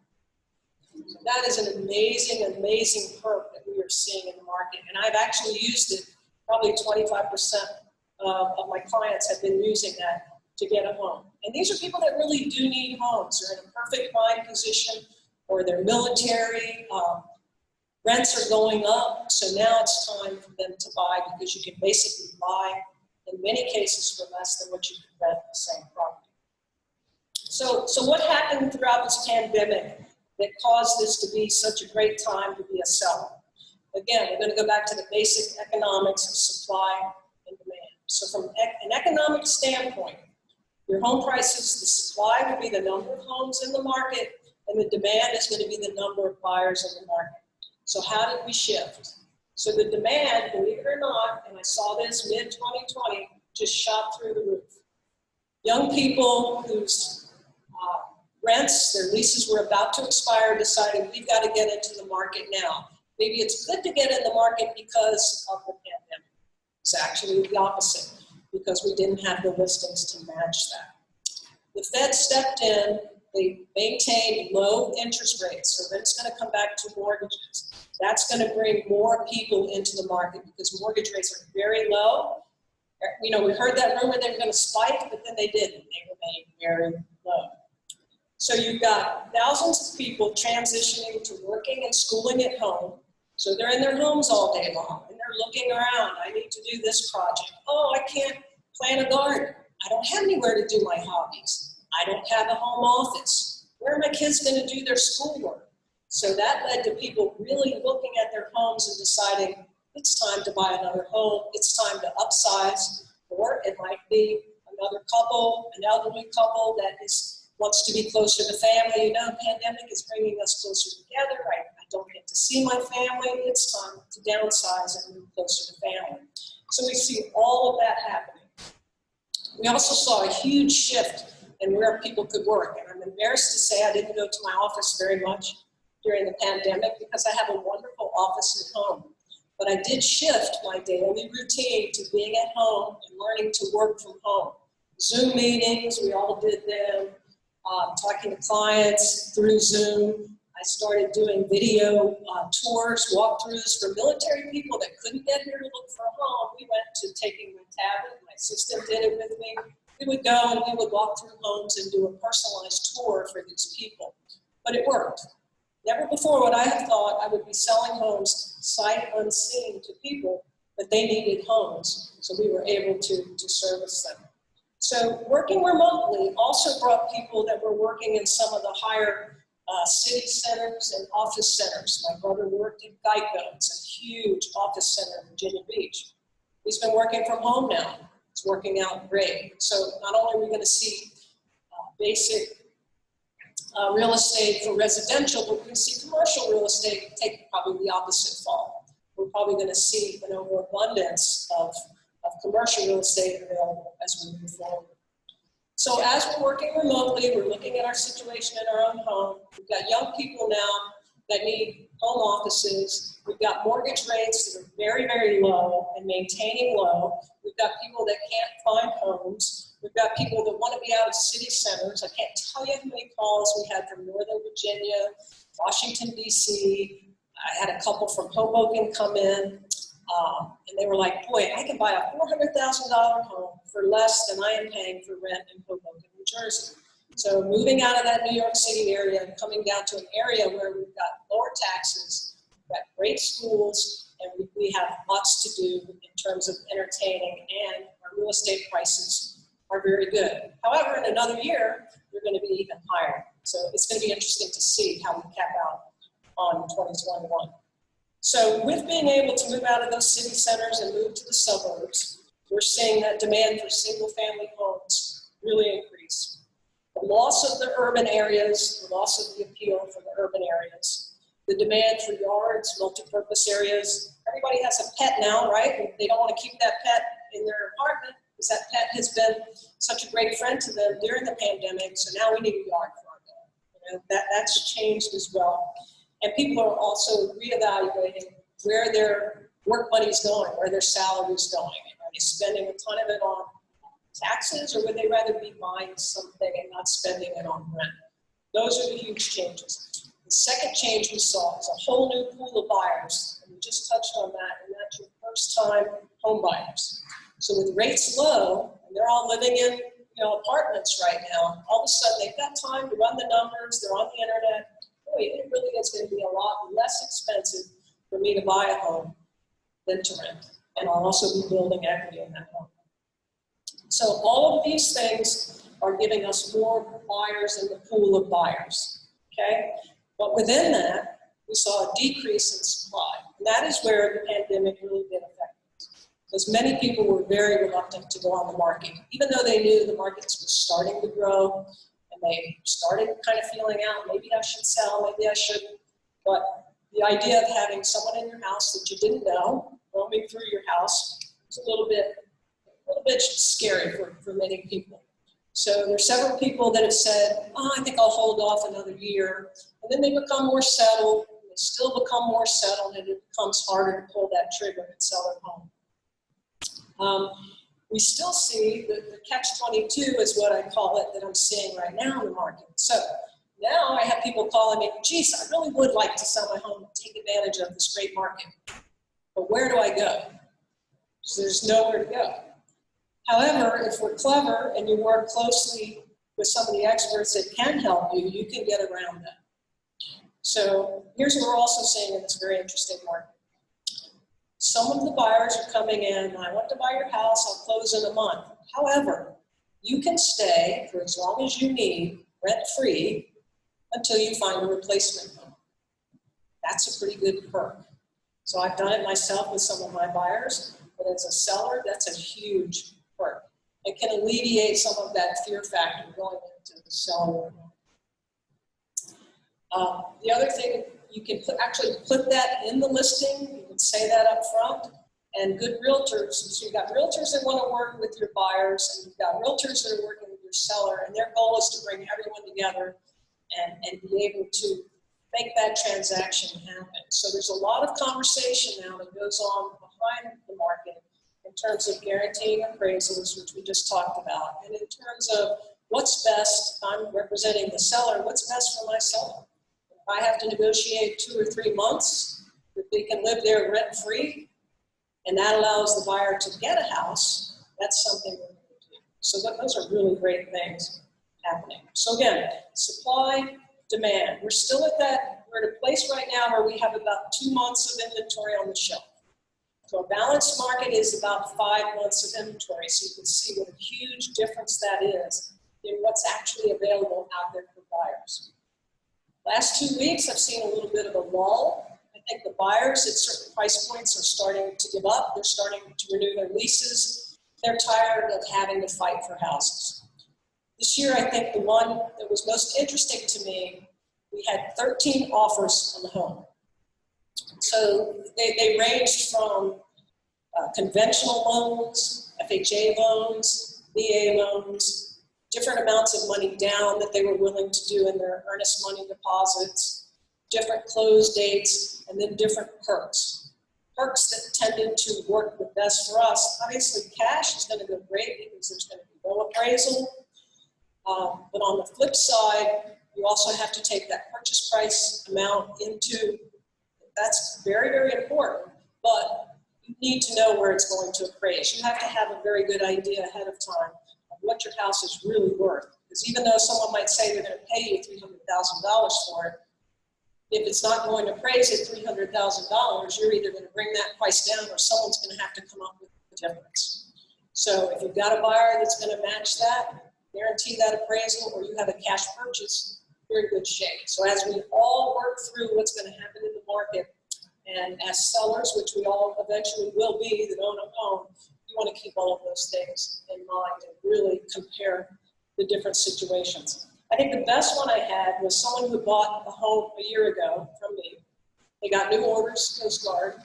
So that is an amazing, amazing perk that we are seeing in the market. And I've actually used it, probably 25% of my clients have been using that to get a home. And these are people that really do need homes. They're in a perfect buying position, or they're military. Rents are going up, so now it's time for them to buy, because you can basically buy, in many cases, for less than what you can rent the same property. So what happened throughout this pandemic that caused this to be such a great time to be a seller? Again, we're going to go back to the basic economics of supply and demand. So from an economic standpoint, your home prices, the supply will be the number of homes in the market, and the demand is going to be the number of buyers in the market. So how did we shift? So the demand, believe it or not, and I saw this mid-2020, just shot through the roof. Young people whose rents, their leases were about to expire, decided we've got to get into the market now. maybe it's good to get in the market because of the pandemic. It's actually the opposite, because we didn't have the listings to match that. The Fed stepped in, they maintained low interest rates, so then it's going to come back to mortgages. That's going to bring more people into the market because mortgage rates are very low. You know, we heard that rumor they were going to spike, but then they didn't. They remained very low. So you've got thousands of people transitioning to working and schooling at home. So they're in their homes all day long, and they're looking around. I need to do this project. Oh, I can't plant a garden. I don't have anywhere to do my hobbies. I don't have a home office. Where are my kids going to do their schoolwork? So that led to people really looking at their homes and deciding, it's time to buy another home. It's time to upsize. Or it might be another couple, an elderly couple that wants to be closer to family. You know, the pandemic is bringing us closer together. I don't get to see my family. It's time to downsize and move closer to family. So we see all of that happening. We also saw a huge shift in where people could work. And I'm embarrassed to say I didn't go to my office very much during the pandemic because I have a wonderful office at home. But I did shift my daily routine to being at home and learning to work from home. Zoom meetings, we all did them. Talking to clients through Zoom. I started doing video tours, walkthroughs for military people that couldn't get here to look for a home. We went to taking my tablet. My assistant did it with me. We would go and we would walk through homes and do a personalized tour for these people. But it worked. Never before would I have thought I would be selling homes sight unseen to people, but they needed homes, so we were able to service them. So working remotely also brought people that were working in some of the higher city centers and office centers. My brother worked at Geico. It's a huge office center in Virginia Beach. He's been working from home now. It's working out great. So not only are we going to see basic real estate for residential, but we're going to see commercial real estate take probably the opposite fall. We're probably going to see an overabundance of commercial real estate available as we move forward. So as we're working remotely, we're looking at our situation in our own home. We've got young people now that need home offices. We've got mortgage rates that are very, very low and maintaining low. We've got people that can't find homes. We've got people that want to be out of city centers. I can't tell you how many calls we had from Northern Virginia, Washington, D.C. I had a couple from Hoboken come in, and they were like, boy, I can buy a $400,000 home for less than I am paying for rent in Hoboken, New Jersey. So moving out of that New York City area and coming down to an area where we've got lower taxes, we've got great schools, and we have lots to do in terms of entertaining, and our real estate prices are very good. However, in another year, they're going to be even higher. So it's going to be interesting to see how we cap out on 2021. So with being able to move out of those city centers and move to the suburbs, we're seeing that demand for single-family homes really increase. The loss of the urban areas, the loss of the appeal for the urban areas, the demand for yards, multi-purpose areas. Everybody has a pet now, right? They don't want to keep that pet in their apartment because that pet has been such a great friend to them during the pandemic, so now we need a yard for our dog. You know, that's changed as well. And people are also reevaluating where their work money's going, where their salary's going. Are they spending a ton of it on taxes, or would they rather be buying something and not spending it on rent? Those are the huge changes. The second change we saw is a whole new pool of buyers, and we just touched on that, and that's your first-time home buyers. So with rates low, and they're all living in apartments right now, all of a sudden they've got time to run the numbers, they're on the internet. Boy, it really is going to be a lot less expensive for me to buy a home than to rent. And I'll also be building equity in that home. So all of these things are giving us more buyers in the pool of buyers, okay? But within that, we saw a decrease in supply. And that is where the pandemic really did affect us. Because many people were very reluctant to go on the market, even though they knew the markets were starting to grow, and they started kind of feeling out, maybe I should sell, maybe I shouldn't. But the idea of having someone in your house that you didn't know roaming through your house was a little bit scary for many people. So there's several people that have said, oh, I think I'll hold off another year. And then they become more settled, and They still become more settled, and it becomes harder to pull that trigger and sell their home. We still see the catch-22 is what I call it, that I'm seeing right now in the market. So now I have people calling me, geez, I really would like to sell my home and take advantage of this great market, but where do I go? So there's nowhere to go. However, if we're clever and you work closely with some of the experts that can help you, you can get around that. So here's what we're also seeing in this very interesting market. Some of the buyers are coming in, I want to buy your house, I'll close in a month. However, you can stay for as long as you need, rent-free, until you find a replacement home. That's a pretty good perk. So I've done it myself with some of my buyers, but as a seller, that's a huge perk. It can alleviate some of that fear factor going into the seller. The other thing, you can actually put that in the listing. You can say that up front. And good realtors, so you've got realtors that want to work with your buyers, and you've got realtors that are working with your seller, and their goal is to bring everyone together and be able to make that transaction happen. So there's a lot of conversation now that goes on behind the market in terms of guaranteeing appraisals, which we just talked about, and in terms of what's best. I'm representing the seller. What's best for my seller? If I have to negotiate 2 or 3 months, if they can live there rent-free, and that allows the buyer to get a house, that's something we're going to do. So those are really great things happening. So again, supply, demand. We're still we're at a place right now where we have about 2 months of inventory on the shelf. So a balanced market is about 5 months of inventory. So you can see what a huge difference that is in what's actually available out there for buyers. Last 2 weeks, I've seen a little bit of a lull. I think the buyers at certain price points are starting to give up. They're starting to renew their leases. They're tired of having to fight for houses. This year, I think the one that was most interesting to me, we had 13 offers on the home. So they ranged from conventional loans, FHA loans, VA loans, different amounts of money down that they were willing to do in their earnest money deposits, different close dates, and then different perks. Perks that tended to work the best for us. Obviously, cash is going to go great because there's going to be no appraisal. But on the flip side, you also have to take that purchase price amount into, that's very, very important, but you need to know where it's going to appraise. You have to have a very good idea ahead of time of what your house is really worth. Because even though someone might say they're going to pay you $300,000 for it, if it's not going to appraise at $300,000, you're either going to bring that price down or someone's going to have to come up with the difference. So if you've got a buyer that's going to match that, guarantee that appraisal, or you have a cash purchase, you're in good shape. So as we all work through what's going to happen in the market, and as sellers, which we all eventually will be that own a home, you want to keep all of those things in mind and really compare the different situations. I think the best one I had was someone who bought a home a year ago from me. They got new orders, Coast Guard,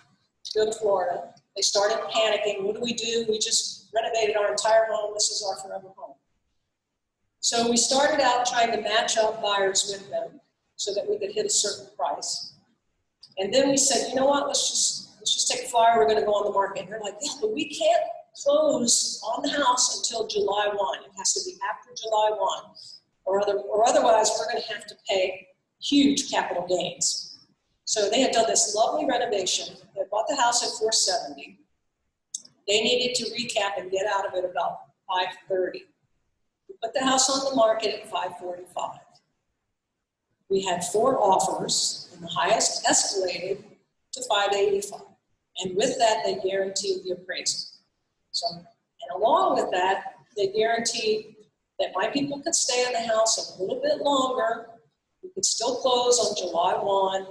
to go to Florida. They started panicking. What do? We just renovated our entire home. This is our forever home. So we started out trying to match up buyers with them so that we could hit a certain price. And then we said, you know what, let's just take a flyer, we're gonna go on the market. And they're like, yeah, but we can't close on the house until July 1. It has to be after July 1. Or otherwise we're gonna have to pay huge capital gains. So they had done this lovely renovation. They bought the house at $470. They needed to recap and get out of it about $530. We put the house on the market at $545. We had 4 offers, and the highest escalated to $585. And with that, they guaranteed the appraisal. So, and along with that, they guaranteed that my people could stay in the house a little bit longer. We could still close on July 1.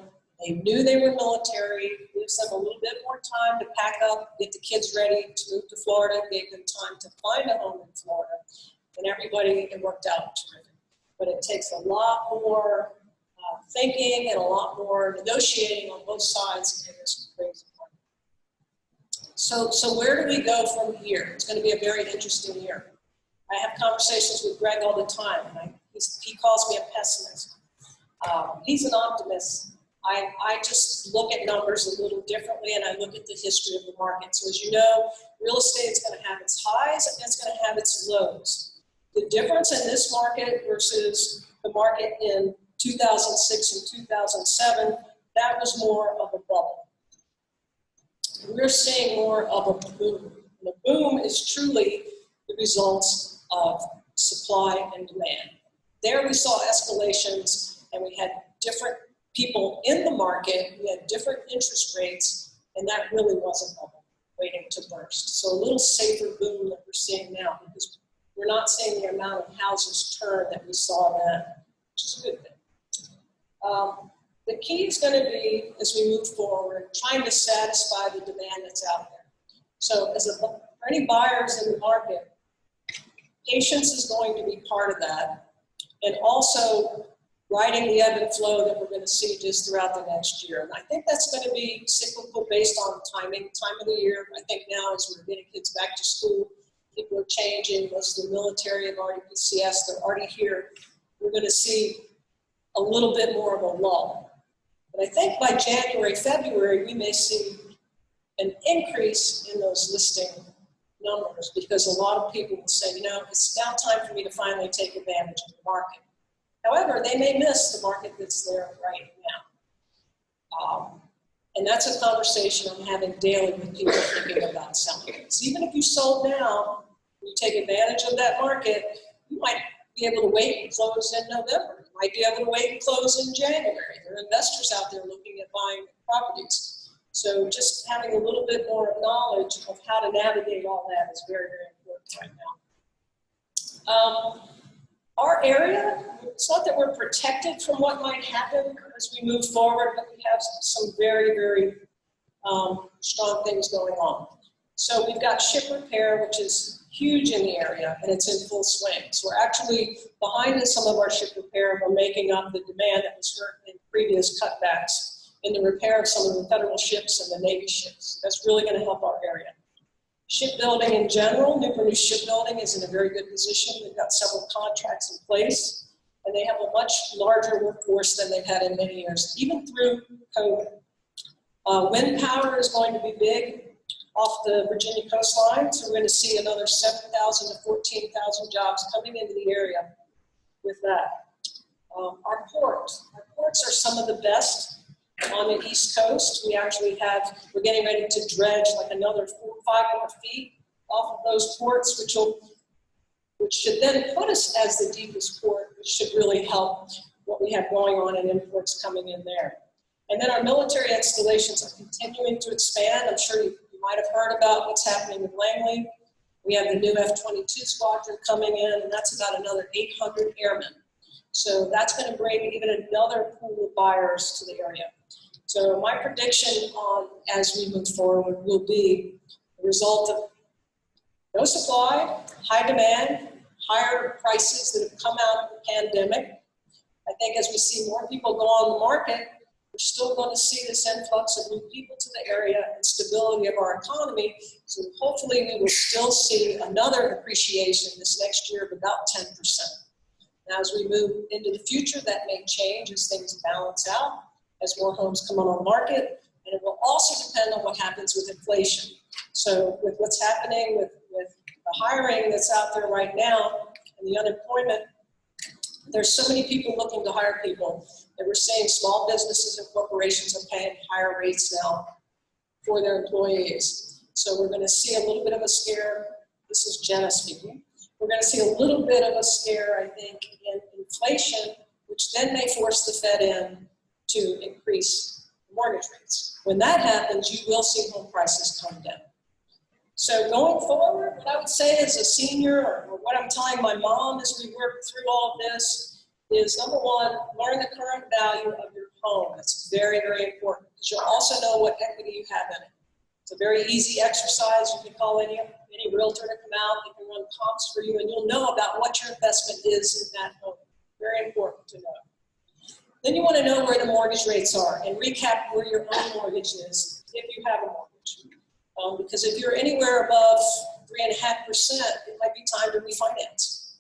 They knew they were military, gives them a little bit more time to pack up, get the kids ready to move to Florida, gave them time to find a home in Florida, and everybody, it worked out terrific. But it takes a lot more thinking and a lot more negotiating on both sides in this crazy market. So where do we go from here? It's going to be a very interesting year. I have conversations with Greg all the time, and he calls me a pessimist. He's an optimist. I just look at numbers a little differently, and I look at the history of the market. So as you know, real estate is going to have its highs and it's going to have its lows. The difference in this market versus the market in 2006 and 2007, that was more of a bubble. We're seeing more of a boom. And a boom is truly the results of supply and demand. There we saw escalations, and we had different people in the market, we had different interest rates, and that really was a bubble waiting to burst. So a little safer boom that we're seeing now, because we're not seeing the amount of houses turn that we saw then, which is a good thing. The key is going to be, as we move forward, trying to satisfy the demand that's out there. So for any buyers in the market, patience is going to be part of that, and also riding the ebb and flow that we're going to see just throughout the next year. And I think that's going to be cyclical based on time of the year. I think now as we're getting kids back to school, people are changing. Most of the military have already PCS, they're already here. We're going to see a little bit more of a lull. But I think by January, February, we may see an increase in those listing numbers, because a lot of people will say, you know, it's now time for me to finally take advantage of the market. However, they may miss the market that's there right now. And that's a conversation I'm having daily with people thinking about selling. Because even if you sold now, you take advantage of that market, you might be able to wait and close in November. You might be able to wait and close in January. There are investors out there looking at buying properties. So just having a little bit more knowledge of how to navigate all that is very, very important right now. Our area, it's not that we're protected from what might happen as we move forward, but we have some very, very strong things going on. So we've got ship repair, which is huge in the area, and it's in full swing. So we're actually behind in some of our ship repair, and we're making up the demand that was hurt in previous cutbacks in the repair of some of the federal ships and the Navy ships. That's really going to help our area. Shipbuilding in general, Newport News Shipbuilding is in a very good position. They've got several contracts in place, and they have a much larger workforce than they've had in many years, even through COVID. Wind power is going to be big off the Virginia coastline, so we're going to see another 7,000 to 14,000 jobs coming into the area with that. Our ports are some of the best on the East Coast. We're getting ready to dredge like another 4 or 5 more feet off of those ports, which should then put us as the deepest port, which should really help what we have going on in imports coming in there. And then our military installations are continuing to expand. I'm sure you might have heard about what's happening with Langley. We have the new F-22 squadron coming in, and that's about another 800 airmen. So that's going to bring even another pool of buyers to the area. So my prediction on as we move forward will be the result of no supply, high demand, higher prices that have come out of the pandemic. I think as we see more people go on the market, we're still going to see this influx of new people to the area and stability of our economy. So hopefully we will still see another appreciation this next year of about 10%. Now, as we move into the future, that may change as things balance out, as more homes come on the market, and it will also depend on what happens with inflation. So with what's happening with the hiring that's out there right now and the unemployment, there's so many people looking to hire people that we're seeing small businesses and corporations are paying higher rates now for their employees. So we're going to see a little bit of a scare. This is Jenna speaking. We're going to see a little bit of a scare, I think, in inflation, which then may force the Fed in to increase mortgage rates. When that happens, you will see home prices come down. So going forward, what I would say as a senior, or what I'm telling my mom as we work through all of this, is number one, learn the current value of your home. That's very, very important, because you'll also know what equity you have in it. It's a very easy exercise. You can call any realtor to come out, they can run comps for you, and you'll know about what your investment is in that home. Very important to know. Then you want to know where the mortgage rates are and recap where your own mortgage is, if you have a mortgage. Because if you're anywhere above 3.5%, it might be time to refinance.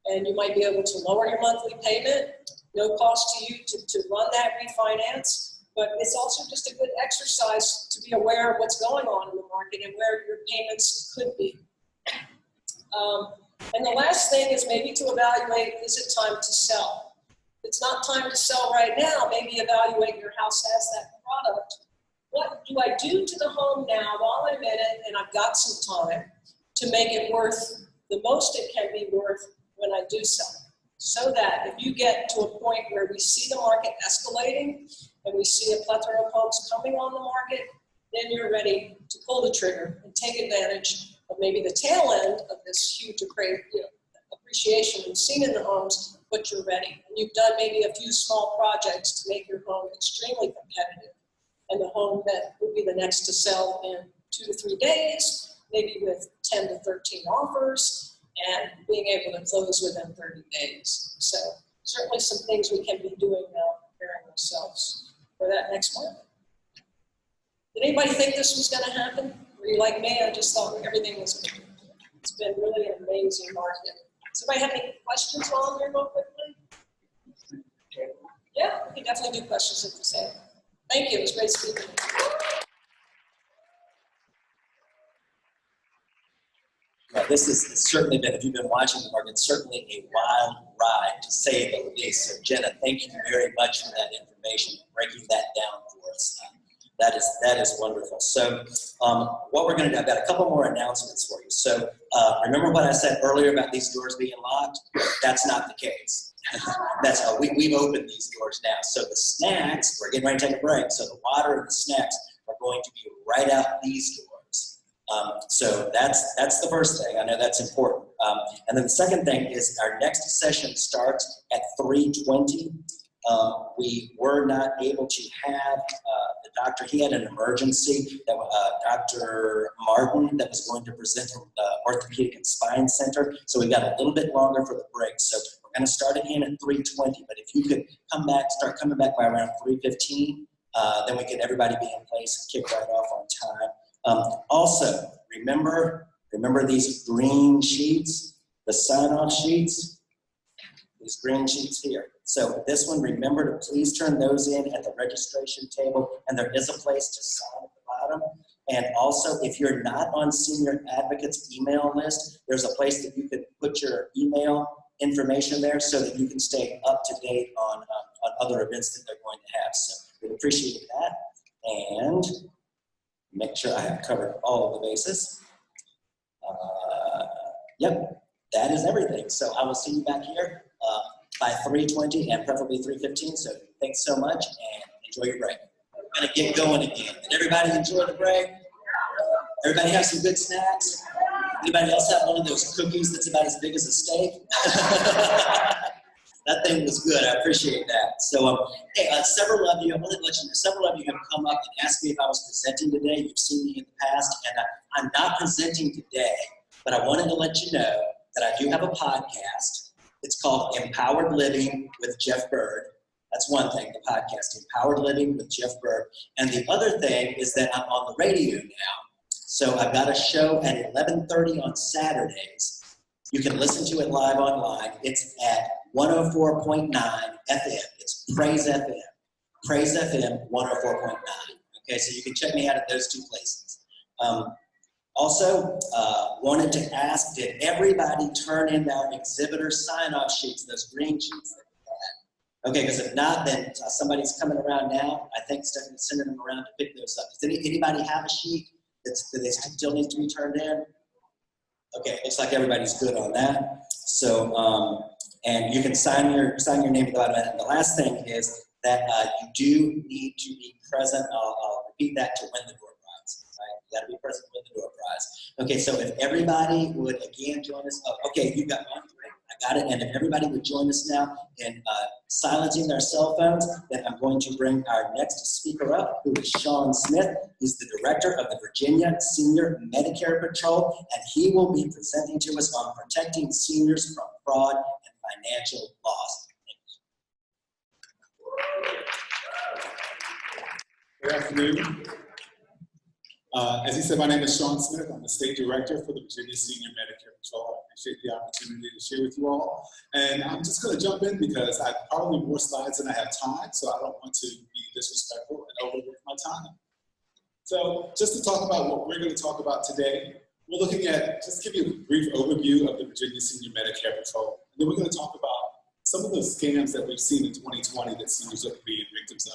And you might be able to lower your monthly payment, no cost to you to run that refinance, but it's also just a good exercise to be aware of what's going on in the market and where your payments could be. And the last thing is maybe to evaluate, is it time to sell? If it's not time to sell right now, maybe evaluate your house as that product. What do I do to the home now while I'm in it and I've got some time to make it worth the most it can be worth when I do sell? So that if you get to a point where we see the market escalating and we see a plethora of homes coming on the market, then you're ready to pull the trigger and take advantage of maybe the tail end of this huge appreciation we've seen in the homes, but you're ready. And you've done maybe a few small projects to make your home extremely competitive, and the home that will be the next to sell in 2 to 3 days, maybe with 10 to 13 offers, and being able to close within 30 days. So certainly some things we can be doing now, preparing ourselves for that next market. Did anybody think this was going to happen? Were you like me? I just thought everything was good. It's been really an amazing market. Does anybody have any questions while I'm here real quickly? Yeah, we can definitely do questions if you say. Thank you. It was great speaking. Yeah, this has certainly been, if you've been watching the market, certainly a wild ride, to say the least. So Jenna, thank you very much for that information, breaking that down for us. That is wonderful. So what we're going to do, I've got a couple more announcements for you. So remember what I said earlier about these doors being locked? That's not the case. That's how we've opened these doors now. So the snacks, we're getting ready to take a break. So the water and the snacks are going to be right out these doors. So that's the first thing. I know that's important. And then the second thing is our next session starts at 3:20. We were not able to have the doctor. He had an emergency. That Dr. Martin that was going to present from the Orthopedic and Spine Center. So we got a little bit longer for the break. So we're going to start again at 3:20. But if you could start coming back by around 3:15, then we can everybody be in place and kick right off on time. Also, remember these green sheets, the sign-off sheets. These green sheets here. So this one, remember to please turn those in at the registration table, and there is a place to sign at the bottom. And also, if you're not on Senior Advocate's email list, there's a place that you can put your email information there so that you can stay up to date on other events that they're going to have. So we appreciate that. And make sure I have covered all of the bases. Yep, that is everything. So I will see you back here by 3:20 and preferably 3:15. So thanks so much and enjoy your break. We're gonna get going again. Did everybody enjoy the break? Everybody have some good snacks? Anybody else have one of those cookies that's about as big as a steak? That thing was good. I appreciate that. So hey, several of you, I wanted to let you know, several of you have come up and asked me if I was presenting today. You've seen me in the past, and I'm not presenting today, but I wanted to let you know that I do have a podcast. It's called Empowered Living with Jeff Bird. That's one thing, the podcast, Empowered Living with Jeff Bird. And the other thing is that I'm on the radio now. So I've got a show at 11:30 on Saturdays. You can listen to it live online. It's at 104.9 FM. It's Praise FM. Praise FM 104.9. Okay, so you can check me out at those two places. Also, wanted to ask, did everybody turn in our exhibitor sign-off sheets, those green sheets that we had? Okay, because if not, then somebody's coming around now. I think Stephanie's sending them around to pick those up. Does anybody have a sheet that still needs to be turned in? Okay, looks like everybody's good on that. So, and you can sign your name at the bottom. And the last thing is that you do need to be present. I'll repeat that, to win the door prize. Right? You got to be present to win the door prize. Okay, so if everybody would again join us. Oh, okay, you got one. Great. I got it. And if everybody would join us now in silencing their cell phones, then I'm going to bring our next speaker up, who is Shawn Smith. He's the director of the Virginia Senior Medicare Patrol, and he will be presenting to us on protecting seniors from fraud and financial loss. Good afternoon. As he said, my name is Shawn Smith. I'm the State Director for the Virginia Senior Medicare Patrol. I appreciate the opportunity to share with you all. And I'm just going to jump in because I have probably more slides than I have time, so I don't want to be disrespectful and overwork my time. So just to talk about what we're going to talk about today, we're looking at, just give you a brief overview of the Virginia Senior Medicare Patrol. And then we're going to talk about some of those scams that we've seen in 2020 that seniors are being victims of.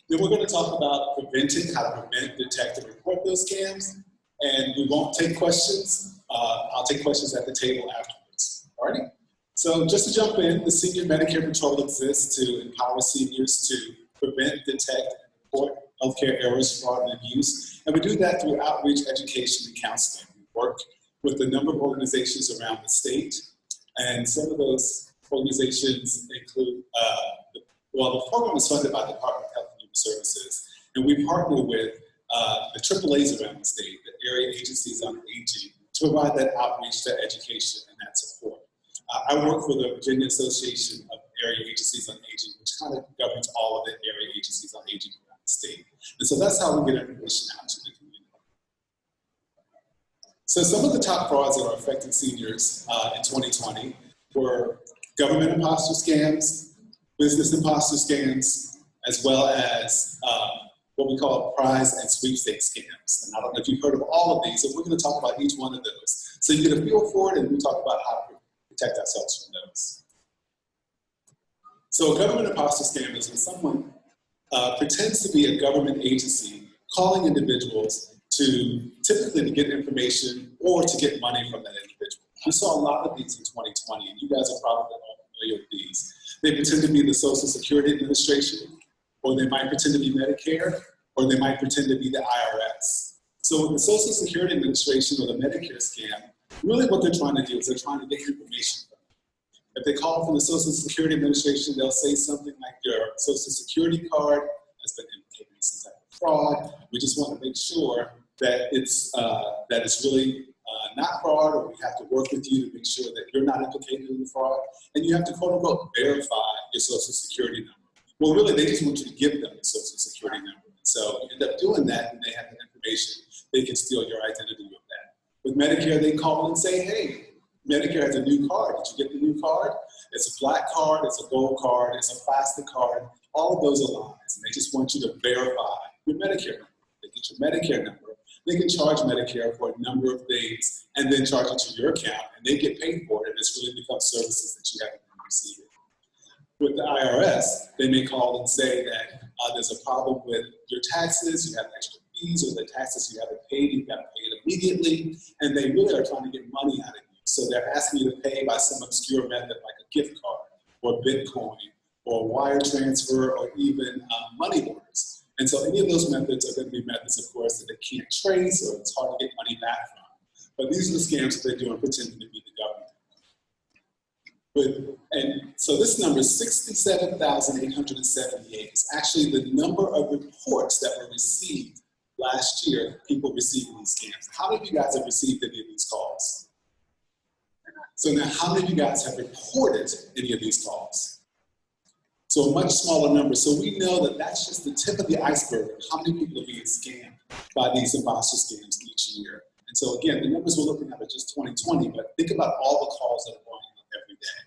Then we're going to talk about preventing, how to prevent, detect, and report those scams. And we won't take questions. I'll take questions at the table afterwards. All righty? So just to jump in, the Senior Medicare Patrol exists to empower seniors to prevent, detect, and report healthcare errors, fraud, and abuse. And we do that through outreach, education, and counseling. We work with a number of organizations around the state. And some of those organizations include, the program is funded by the Department of Health and Human Services, and we partner with the AAAs around the state, the area agencies on aging, to provide that outreach, that education, and that support. I work for the Virginia Association of Area Agencies on Aging, which kind of governs all of the area agencies on aging around the state. And so that's how we get information out to the community. So some of the top frauds that are affecting seniors in 2020 were government imposter scams, business imposter scams, as well as what we call prize and sweepstakes scams. And I don't know if you've heard of all of these, so we're going to talk about each one of those. So you get a feel for it, and we talk about how to protect ourselves from those. So a government imposter scam is when someone pretends to be a government agency calling individuals to typically to get information or to get money from that individual. We saw a lot of these in 2020, and you guys are probably all familiar with these. They pretend to be the Social Security Administration, or they might pretend to be Medicare, or they might pretend to be the IRS. So with the Social Security Administration or the Medicare scam, really what they're trying to do is they're trying to get information from you. If they call from the Social Security Administration, they'll say something like your Social Security card has been implicated in some type of fraud. We just want to make sure that it's really not fraud, or we have to work with you to make sure that you're not implicated in the fraud. And you have to, quote unquote, verify your Social Security number. Well, really, they just want you to give them the Social Security number. So you end up doing that, and they have the information. They can steal your identity with that. With Medicare, they call and say, hey, Medicare has a new card. Did you get the new card? It's a black card, it's a gold card, it's a plastic card. All of those are lies, and they just want you to verify your Medicare number. They get your Medicare number. They can charge Medicare for a number of things and then charge it to your account, and they get paid for it, and it's really become services that you haven't been receiving. With the IRS, they may call and say that there's a problem with your taxes, you have extra fees, or the taxes you haven't paid, you've got to pay it immediately, and they really are trying to get money out of you. So they're asking you to pay by some obscure method like a gift card, or Bitcoin, or wire transfer, or even money orders. And so any of those methods are going to be methods, of course, that they can't trace, or it's hard to get money back from. But these are the scams that they're doing, pretending to be the government. And so this number is 67,878. It's actually the number of reports that were received last year, people receiving these scams. How many of you guys have received any of these calls? So now, how many of you guys have reported any of these calls? So a much smaller number. So we know that that's just the tip of the iceberg of how many people are being scammed by these imposter scams each year. And so again, the numbers we're looking at are just 2020, but think about all the calls that are going on every day.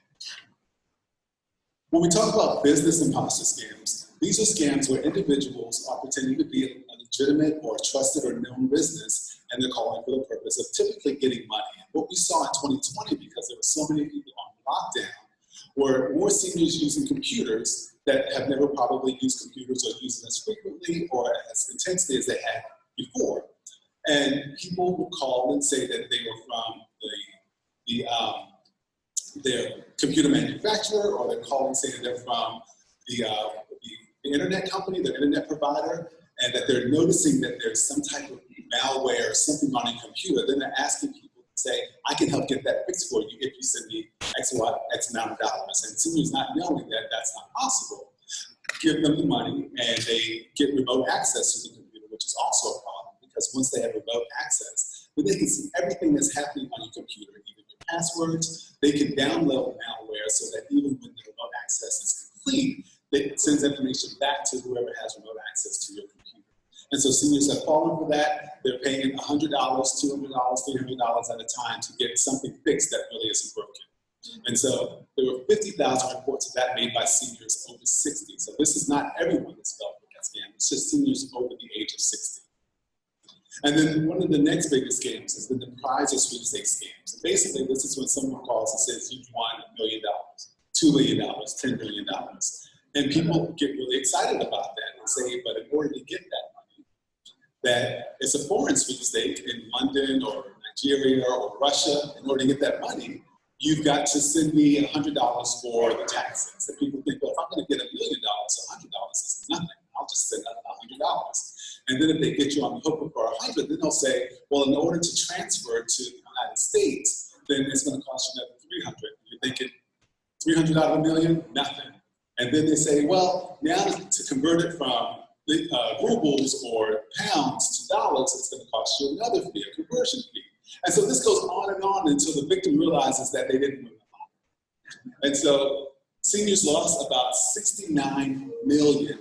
When we talk about business imposter scams, these are scams where individuals are pretending to be a legitimate or trusted or known business, and they're calling for the purpose of typically getting money. And what we saw in 2020, because there were so many people on lockdown, were more seniors using computers that have never probably used computers or used them as frequently or as intensely as they had before. And people would call and say that they were from their computer manufacturer, or they're calling saying they're from the internet company, the internet provider, and that they're noticing that there's some type of malware or something on a computer. Then they're asking people to say, I can help get that fixed for you if you send me X amount of dollars. And seniors not knowing that that's not possible, give them the money, and they get remote access to the computer, which is also a problem, because once they have remote access, then they can see everything that's happening on your computer, even your passwords. They can download malware so that even when the remote access is complete, it sends information back to whoever has remote access to your computer. And And so seniors have fallen for that. They're paying $100, $200, $300 at a time to get something fixed that really isn't broken. And so there were 50,000 reports of that made by seniors over 60. So this is not everyone that's fell for that scam. It's just seniors over the age of 60. And then one of the next biggest scams has been the prize or sweepstakes scams. And basically, this is when someone calls and says, you've won $1 million, $2 million, $10 million. And people get really excited about that and say, but in order to get that money, that it's a foreign sweepstake in London or Nigeria or Russia. In order to get that money, you've got to send me $100 for the taxes. And people think, well, if I'm going to get $1 million, $100 is nothing. I'll just send $100. And then if they get you on the hook for 100, then they'll say, well, in order to transfer to the United States, then it's going to cost you another 300. You're thinking, 300 out of $1 million? Nothing. And then they say, well, now to convert it from rubles or pounds to dollars, it's going to cost you another fee, a conversion fee. And so this goes on until the victim realizes that they didn't win the lottery. And so seniors lost about $69 million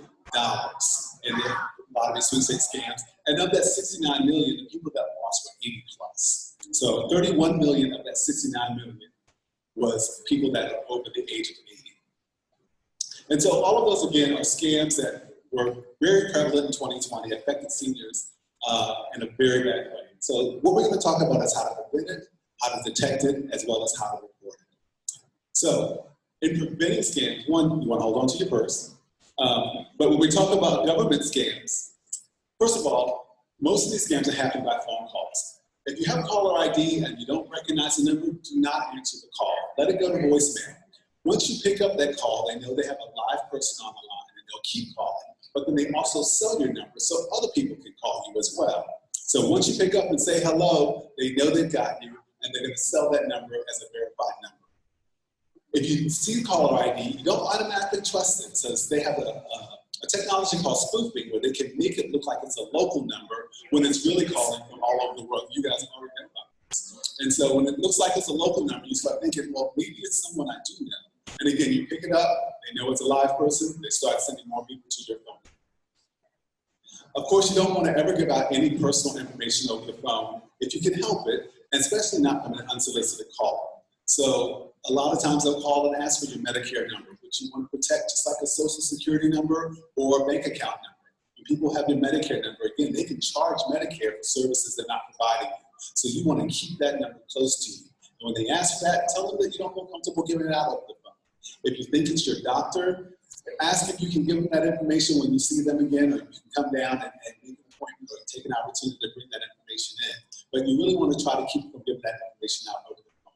in the lottery sweepstakes scams. And of that $69 million, the people that lost were 80 plus. So 31 million of that 69 million was people that are over the age of 80. And so all of those, again, are scams that were very prevalent in 2020, affected seniors in a very bad way. So what we're going to talk about is how to prevent it, how to detect it, as well as how to report it. So in preventing scams, one, you want to hold on to your purse. But when we talk about government scams, first of all, most of these scams are happening by phone calls. If you have caller ID and you don't recognize the number, do not answer the call. Let it go to voicemail. Once you pick up that call, they know they have a live person on the line and they'll keep calling. But then they also sell your number so other people can call you as well. So once you pick up and say hello, they know they've got you and they're going to sell that number as a verified number. If you see caller ID, you don't automatically trust it. So they have a technology called spoofing where they can make it look like it's a local number when it's really calling from all over the world. You guys already know about this. And so when it looks like it's a local number, you start thinking, well, maybe it's someone I do know. And again, you pick it up, they know it's a live person, they start sending more people to your phone. Of course, you don't want to ever give out any personal information over the phone if you can help it, and especially not from an unsolicited call. So a lot of times they'll call and ask for your Medicare number, which you want to protect just like a social security number or a bank account number. When people have your Medicare number, again, they can charge Medicare for services they're not providing you. So you want to keep that number close to you. And when they ask for that, tell them that you don't feel comfortable giving it out over the phone. If you think it's your doctor, ask if you can give them that information when you see them again, or you can come down and make an appointment or take an opportunity to bring that information in. But you really want to try to keep from giving that information out over the phone.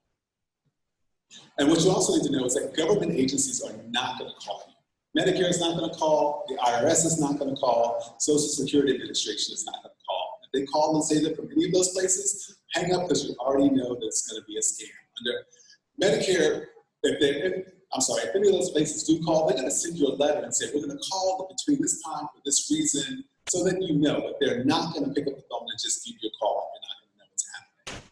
And what you also need to know is that government agencies are not going to call you. Medicare is not going to call, the IRS is not going to call, Social Security Administration is not going to call. If they call and say they're from any of those places, hang up because you already know that it's going to be a scam. Under Medicare, if any of those places do call, they're going to send you a letter and say, we're going to call between this time for this reason, so that you know. But they're not going to pick up the phone and just give you a call. You're not going to know what's happening.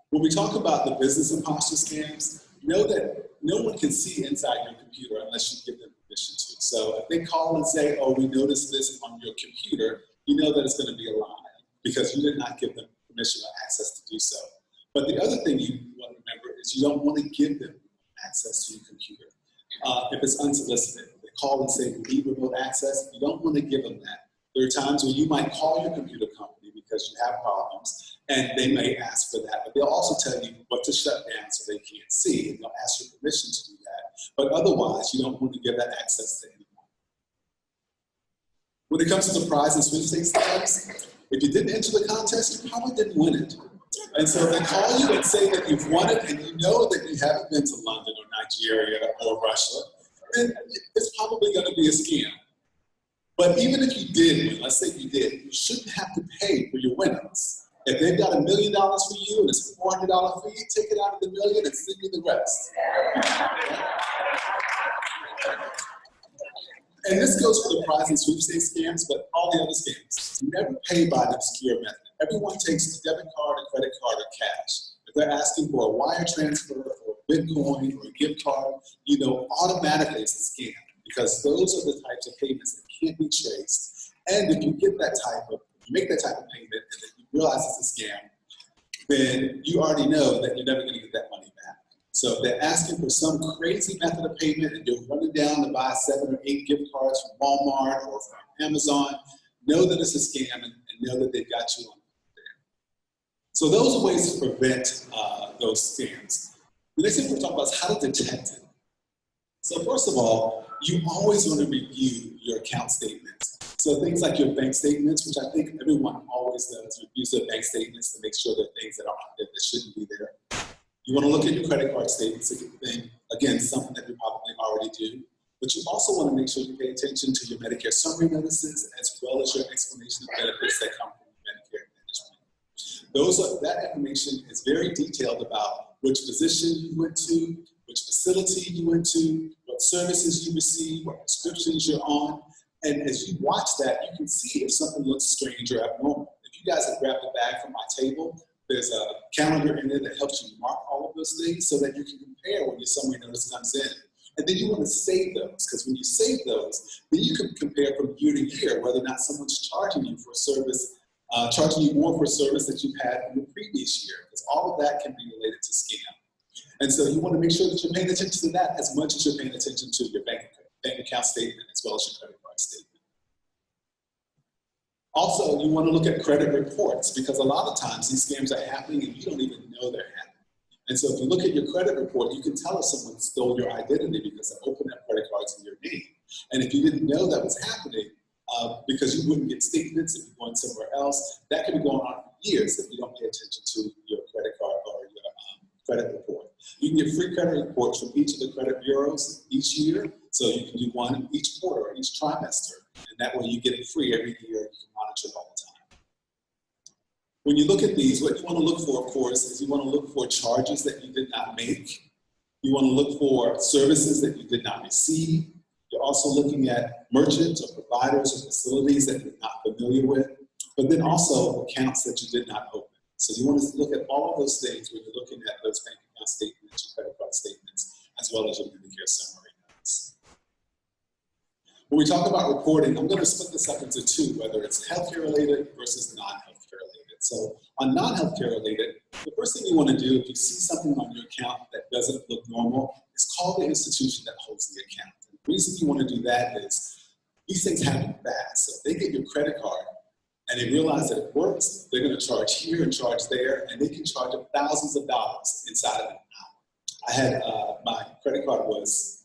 When we talk about the business imposter scams, know that no one can see inside your computer unless you give them permission to. So if they call and say, oh, we noticed this on your computer, you know that it's going to be a lie because you did not give them permission or access to do so. But the other thing you want to remember is you don't want to give them access to your computer. If it's unsolicited, they call and say, we need remote access. You don't want to give them that. There are times when you might call your computer company because you have problems, and they may ask for that. But they'll also tell you what to shut down so they can't see, and they'll ask for permission to do that. But otherwise, you don't want to give that access to anyone. When it comes to the prize and sweepstakes scams, if you didn't enter the contest, you probably didn't win it. And so they call you and say that you've won it, and you know that you haven't been to London or Nigeria or Russia, then it's probably going to be a scam. But even if you did win, let's say you did, you shouldn't have to pay for your winnings. If they've got $1 million for you and it's a $400 fee, take it out of the million and send me the rest. And this goes for the prize and sweepstakes scams, but all the other scams. Never pay by the obscure method. Everyone takes a debit card, a credit card, or cash. If they're asking for a wire transfer or Bitcoin or a gift card, you know automatically it's a scam because those are the types of payments that can't be traced And if you get that type of, you make that type of payment and then you realize it's a scam, then you already know that you're never going to get that money back. So if they're asking for some crazy method of payment and you're running down to buy 7 or 8 gift cards from Walmart or from Amazon, know that it's a scam and know that they've got you on there. So those are ways to prevent those scams. The next thing we're talking about is how to detect it. So first of all, you always want to review your account statements. So things like your bank statements, which I think everyone always does, reviews their bank statements to make sure there are things that aren't there that shouldn't be there. You want to look at your credit card statements, again, something that you probably already do. But you also want to make sure you pay attention to your Medicare summary notices as well as your explanation of benefits that come from Medicare management. That information is very detailed about which physician you went to, which facility you went to, what services you received, what prescriptions you're on. And as you watch that, you can see if something looks strange or abnormal. If you guys have grabbed a bag from my table, there's a calendar in there that helps you mark all of those things so that you can compare when your summary notice comes in. And then you want to save those, because when you save those, then you can compare from year to year whether or not someone's charging you for a service, charging you more for a service that you've had in the previous year, because all of that can be related to scam. And so you want to make sure that you're paying attention to that as much as you're paying attention to your bank account statement as well as your credit card statement. Also, you want to look at credit reports, because a lot of times these scams are happening and you don't even know they're happening. And so if you look at your credit report, you can tell if someone stole your identity because they opened up credit cards in your name. And if you didn't know that was happening, because you wouldn't get statements if you're going somewhere else, that could be going on for years if you don't pay attention to your credit card or your credit report. You can get free credit reports from each of the credit bureaus each year. So you can do one each quarter or each trimester. And that way you get it free every year. You can monitor it all the time. When you look at these, what you want to look for, of course, is you want to look for charges that you did not make. You want to look for services that you did not receive. You're also looking at merchants or providers or facilities that you're not familiar with, but then also accounts that you did not open. So you want to look at all of those things when you're looking at those bank account statements, your credit card statements, as well as your Medicare summary notes. When we talk about reporting, I'm going to split this up into two, whether it's healthcare related versus non-healthcare related. So on non-healthcare related, the first thing you want to do if you see something on your account that doesn't look normal is call the institution that holds the account. And the reason you want to do that is these things happen fast. So if they get your credit card and they realize that it works, they're going to charge here and charge there, and they can charge up thousands of dollars inside of an hour. I had my credit card was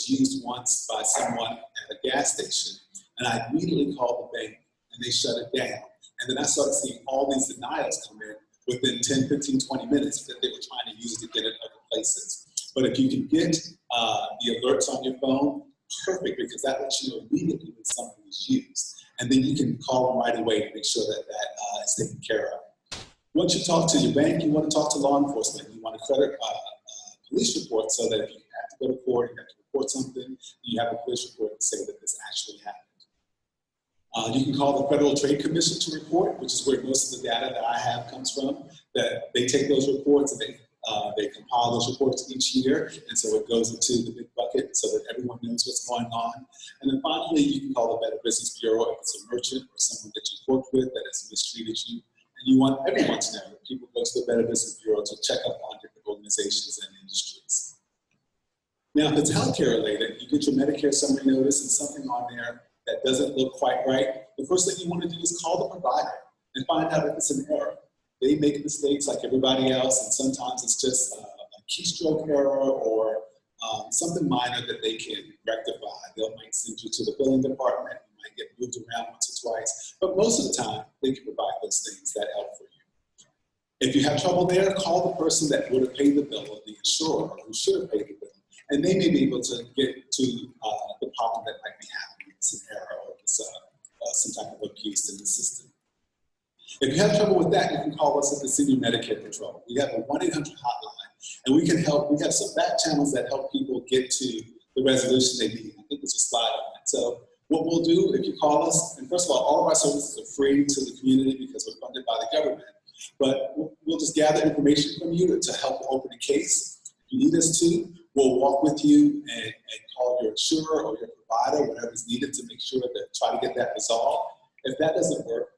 used once by someone at a gas station, and I immediately called the bank and they shut it down. And then I started seeing all these denials come in within 10, 15, 20 minutes that they were trying to use to get it other places. But if you can get the alerts on your phone, perfect, because that lets you know immediately when something is used. And then you can call them right away to make sure that that is taken care of. Once you talk to your bank, you want to talk to law enforcement. You want a credit police report so that if you have to go to court, you have to report something, you have a police report to say that this actually happened. You can call the Federal Trade Commission to report, which is where most of the data that I have comes from, that they take those reports and they compile those reports each year, and so it goes into the big bucket so that everyone knows what's going on. And then finally, you can call the Better Business Bureau if it's a merchant or someone that you've worked with that has mistreated you. And you want everyone to know that people go to the Better Business Bureau to check up on different organizations and industries. Now, if it's healthcare related, you get your Medicare summary notice and something on there that doesn't look quite right. The first thing you want to do is call the provider and find out if it's an error. They make mistakes like everybody else, and sometimes it's just a keystroke error or something minor that they can rectify. They might send you to the billing department, you might get moved around once or twice, but most of the time they can provide those things that help for you. If you have trouble there, call the person that would have paid the bill, or the insurer who should have paid the bill, and they may be able to get to the problem that might be happening. It's an error or it's some type of abuse in the system. If you have trouble with that, you can call us at the Senior Medicare Patrol. We have a 1-800 hotline, and we can help. We have some back channels that help people get to the resolution they need. I think there's a slide on that. So what we'll do if you call us, and first of all of our services are free to the community because we're funded by the government, but we'll just gather information from you to help open a case. If you need us to, we'll walk with you and call your insurer or your provider, whatever is needed to make sure that try to get that resolved. If that doesn't work,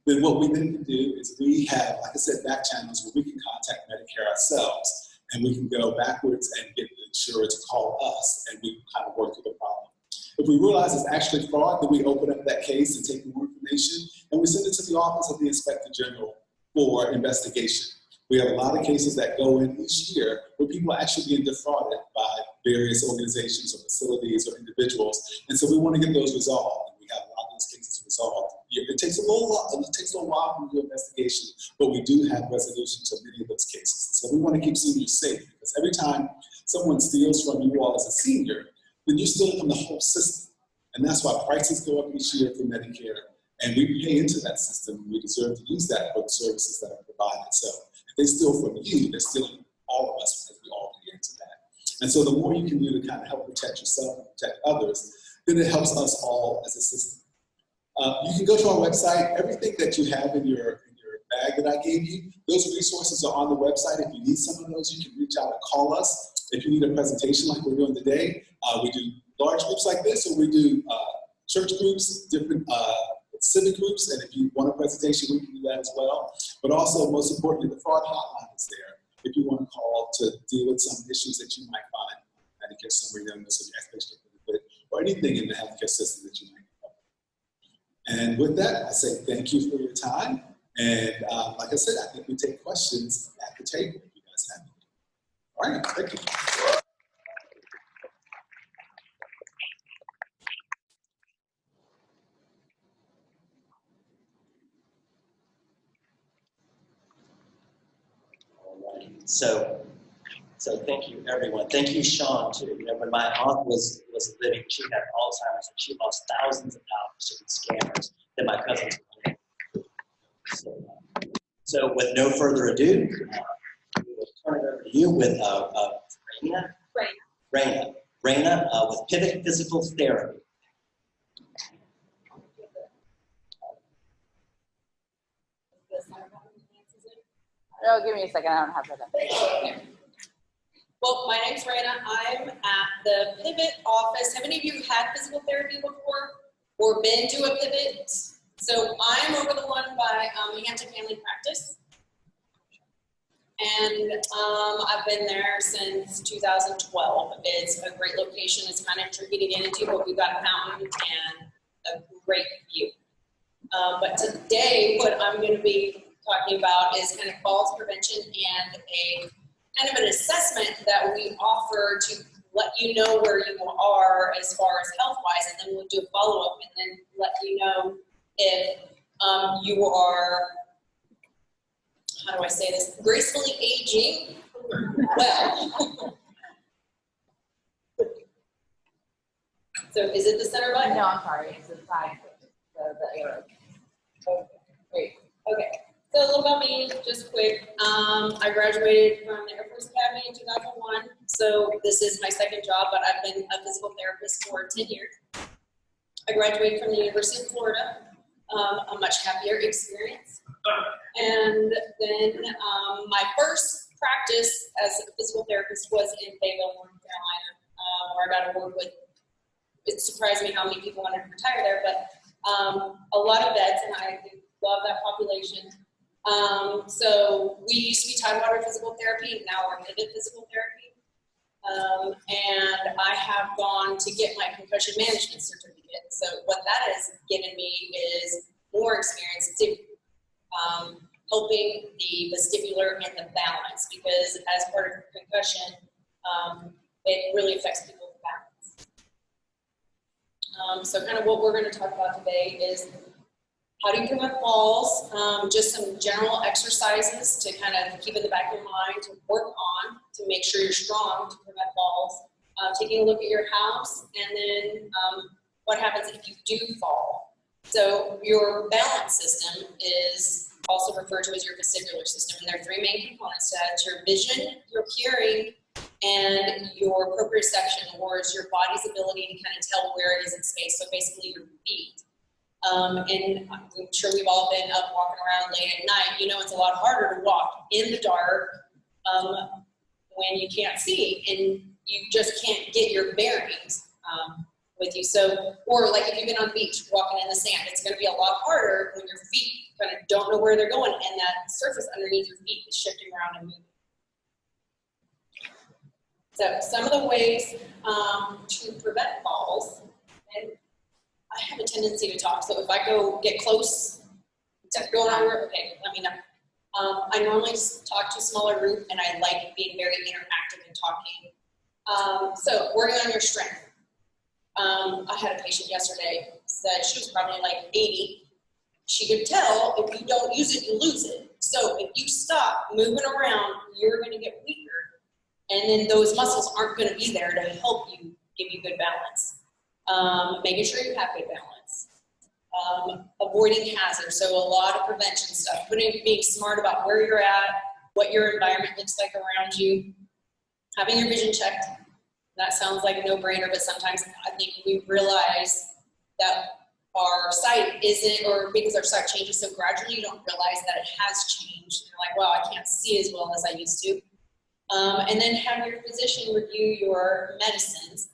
then what we then can do is we have, like I said, back channels where we can contact Medicare ourselves, and we can go backwards and get the insurer to call us, and we kind of work through the problem. If we realize it's actually fraud, then we open up that case and take more information, and we send it to the Office of the Inspector General for investigation. We have a lot of cases that go in each year where people are actually being defrauded by various organizations or facilities or individuals, and so we want to get those resolved. And we have a lot of those cases resolved. It takes a little while to do investigation, but we do have resolution to many of those cases. So we want to keep seniors safe, because every time someone steals from you all as a senior, then you're stealing from the whole system. And that's why prices go up each year for Medicare, and we pay into that system, and we deserve to use that for the services that are provided. So if they steal from you, they're stealing all of us, because we all pay into that. And so the more you can do to kind of help protect yourself and protect others, then it helps us all as a system. You can go to our website. Everything that you have in your bag that I gave you, those resources are on the website. If you need some of those, you can reach out and call us. If you need a presentation like we're doing today, we do large groups like this, or we do church groups, different civic groups, and if you want a presentation, we can do that as well. But also, most importantly, the fraud hotline is there if you want to call to deal with some issues that you might find, Medicare summary illness or the expectation benefit, or anything in the healthcare system that you might cover. And with that, I say thank you for your time. And like I said, I think we take questions at the table if you guys have any. All right, thank you. So thank you, everyone. Thank you, Shawn, too. You know, when my aunt was living, she had Alzheimer's, and she lost thousands of dollars to scammers that my cousins were doing. So with no further ado, we will turn it over to you with Reina with Pivot Physical Therapy. Oh, give me a second. I don't have that. Well, my name's Reina. I'm at the Pivot office. Have any of you had physical therapy before or been to a Pivot? So I'm over the one by Hampton Family Practice. And I've been there since 2012. It's a great location. It's kind of tricky to get into, but we've got a mountain and a great view. But today, what I'm going to be talking about is kind of falls prevention and a kind of an assessment that we offer to let you know where you are as far as health-wise, and then we'll do a follow-up and then let you know if you are, how do I say this, gracefully aging well. So is it the center button? No, I'm sorry. It's the side. The arrow. Okay, great. Okay. So a little about me, just quick. I graduated from the Air Force Academy in 2001. So this is my second job, but I've been a physical therapist for 10 years. I graduated from the University of Florida, a much happier experience. And then my first practice as a physical therapist was in Fayetteville, North Carolina, where I got to work with, it surprised me how many people wanted to retire there, but a lot of vets, and I love that population. So we used to be Tidewater Physical Therapy, now we're Pivot Physical Therapy. And I have gone to get my concussion management certificate. So what that has given me is more experience to helping the vestibular and the balance, because as part of concussion, it really affects people's balance. So kind of what we're going to talk about today is how do you prevent falls, just some general exercises to kind of keep in the back of your mind, to work on, to make sure you're strong to prevent falls, taking a look at your house, and then what happens if you do fall. So your balance system is also referred to as your vestibular system, and there are three main components to that. It's your vision, your hearing, and your proprioception, or it's your body's ability to kind of tell where it is in space, so basically your feet. And I'm sure we've all been up walking around late at night. You know, it's a lot harder to walk in the dark when you can't see, and you just can't get your bearings with you. So, or like if you've been on the beach, walking in the sand, it's gonna be a lot harder when your feet kind of don't know where they're going and that surface underneath your feet is shifting around and moving. So some of the ways to prevent falls, and I have a tendency to talk, so if I go get close to going over, okay, let me know. I normally talk to a smaller group and I like being very interactive and talking. So working on your strength. I had a patient yesterday said she was probably like 80. She could tell if you don't use it, you lose it. So if you stop moving around, you're gonna get weaker. And then those muscles aren't gonna be there to help you, give you good balance. Making sure you have good balance. Avoiding hazards, so a lot of prevention stuff. Being smart about where you're at, what your environment looks like around you. Having your vision checked. That sounds like a no-brainer, but sometimes I think we realize that our sight isn't, or because our sight changes so gradually, you don't realize that it has changed. You're like, wow, I can't see as well as I used to. And then have your physician review your medicines.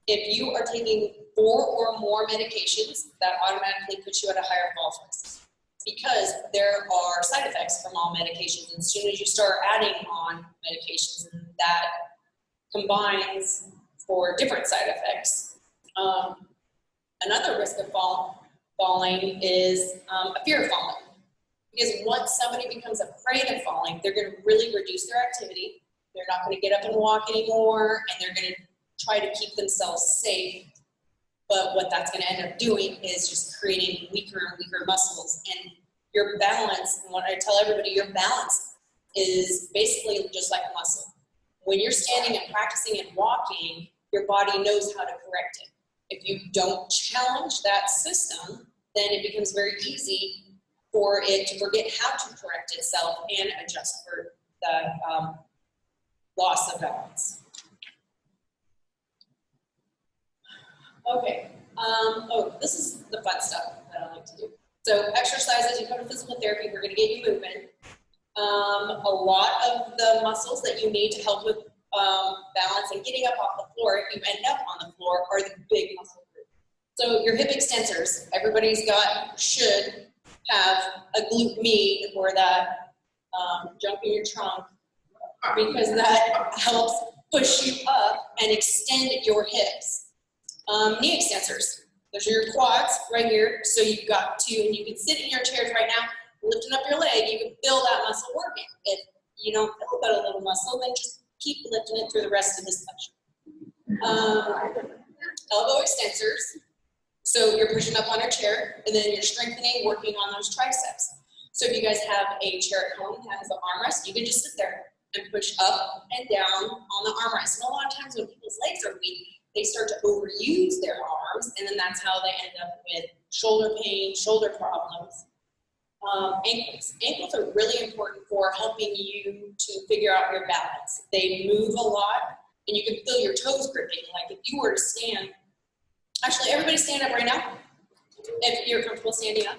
If you are taking 4 or more medications, that automatically puts you at a higher falls risk because there are side effects from all medications. And as soon as you start adding on medications, and that combines for different side effects. Another risk of falling is a fear of falling. Because once somebody becomes afraid of falling, they're going to really reduce their activity. They're not going to get up and walk anymore, and they're going to try to keep themselves safe. But what that's going to end up doing is just creating weaker and weaker muscles. And your balance, and what I tell everybody, your balance is basically just like a muscle. When you're standing and practicing and walking, your body knows how to correct it. If you don't challenge that system, then it becomes very easy for it to forget how to correct itself and adjust for the loss of balance. Okay, this is the fun stuff that I like to do. So exercises, you come to physical therapy, we're gonna get you moving. A lot of the muscles that you need to help with balance and getting up off the floor, if you end up on the floor, are the big muscle groups. So your hip extensors, everybody's should have a glute med or that jump in your trunk, because that helps push you up and extend your hips. Knee extensors, those are your quads right here. So you've got to, and you can sit in your chairs right now, lifting up your leg, you can feel that muscle working. If you don't feel but a little muscle, then just keep lifting it through the rest of this section. Elbow extensors. So you're pushing up on your chair, and then you're strengthening, working on those triceps. So if you guys have a chair at home that has an armrest, you can just sit there and push up and down on the armrest. And a lot of times when people's legs are weak, they start to overuse their arms, and then that's how they end up with shoulder pain, shoulder problems. Ankles. Ankles are really important for helping you to figure out your balance. They move a lot, and you can feel your toes gripping. Like if you were to stand, actually everybody stand up right now, if you're comfortable standing up.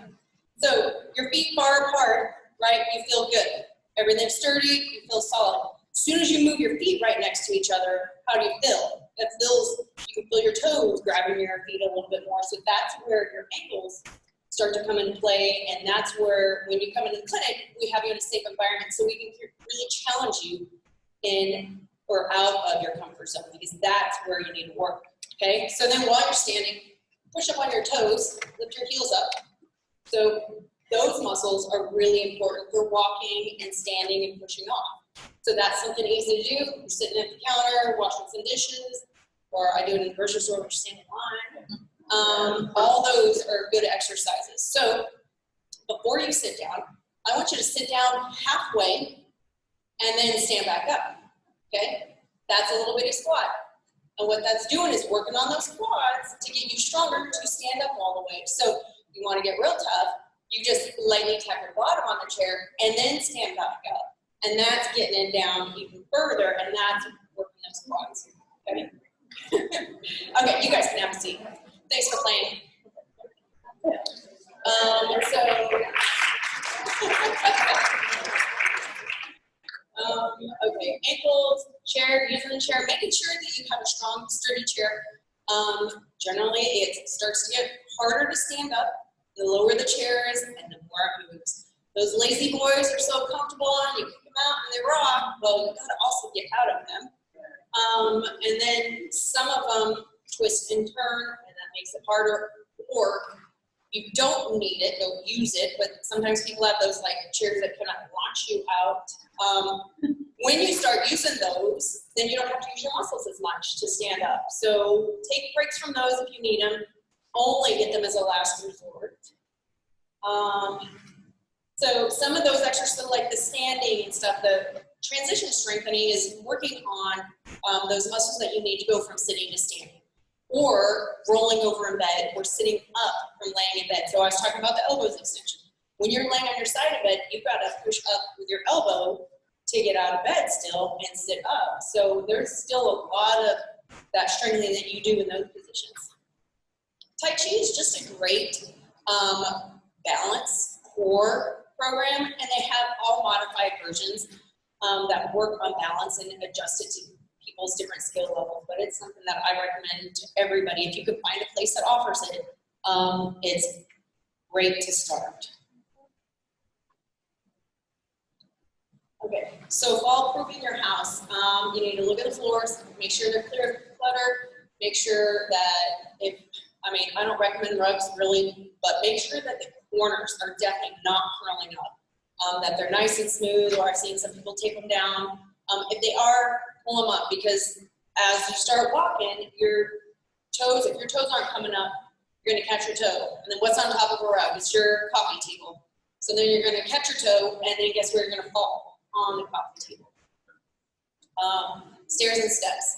So your feet far apart, right, you feel good. Everything's sturdy, you feel solid. As soon as you move your feet right next to each other, how do you feel? It feels, you can feel your toes grabbing your feet a little bit more. So that's where your ankles start to come into play, and that's where, when you come into the clinic, we have you in a safe environment so we can really challenge you in or out of your comfort zone, because that's where you need to work, okay? So then while you're standing, push up on your toes, lift your heels up. So those muscles are really important for walking and standing and pushing off. So that's something easy to do. You're sitting at the counter, washing some dishes, or I do it in the grocery store, which is standing in line. All those are good exercises. So before you sit down, I want you to sit down halfway and then stand back up, okay? That's a little bitty squat. And what that's doing is working on those quads to get you stronger to stand up all the way. So if you want to get real tough, you just lightly tap your bottom on the chair and then stand back up. And that's getting it down even further, and that's working those quads, okay? Okay, you guys can have a seat. Thanks for playing. Okay, ankles, chair, using the chair, making sure that you have a strong, sturdy chair. Generally it starts to get harder to stand up, the lower the chair is and the more it moves. Those lazy boys are so comfortable and you kick them out and they rock. Well, you gotta also get out of them. And then some of them twist and turn and that makes it harder, or you don't need it, don't use it, but sometimes people have those like chairs that kind of launch you out. When you start using those, then you don't have to use your muscles as much to stand up. So take breaks from those if you need them. Only get them as a last resort. So some of those exercises like the standing and stuff, the transition strengthening is working on those muscles that you need to go from sitting to standing, or rolling over in bed, or sitting up from laying in bed. So I was talking about the elbows extension. When you're laying on your side of bed, you've got to push up with your elbow to get out of bed still and sit up. So there's still a lot of that strengthening that you do in those positions. Tai Chi is just a great balance core program, and they have all modified versions that work on balance and adjust it to people's different skill levels, but it's something that I recommend to everybody. If you can find a place that offers it, it's great to start. Okay, so fall-proofing your house, you need to look at the floors, make sure they're clear of clutter, make sure that I don't recommend rugs really, but make sure that the corners are definitely not curling up, that they're nice and smooth, or I've seen some people take them down. If they are, pull them up, because as you start walking, your toes, if your toes aren't coming up, you're gonna catch your toe. And then what's on top of a rug? It's your coffee table. So then you're gonna catch your toe, and then guess where you're gonna fall? On the coffee table. Stairs and steps.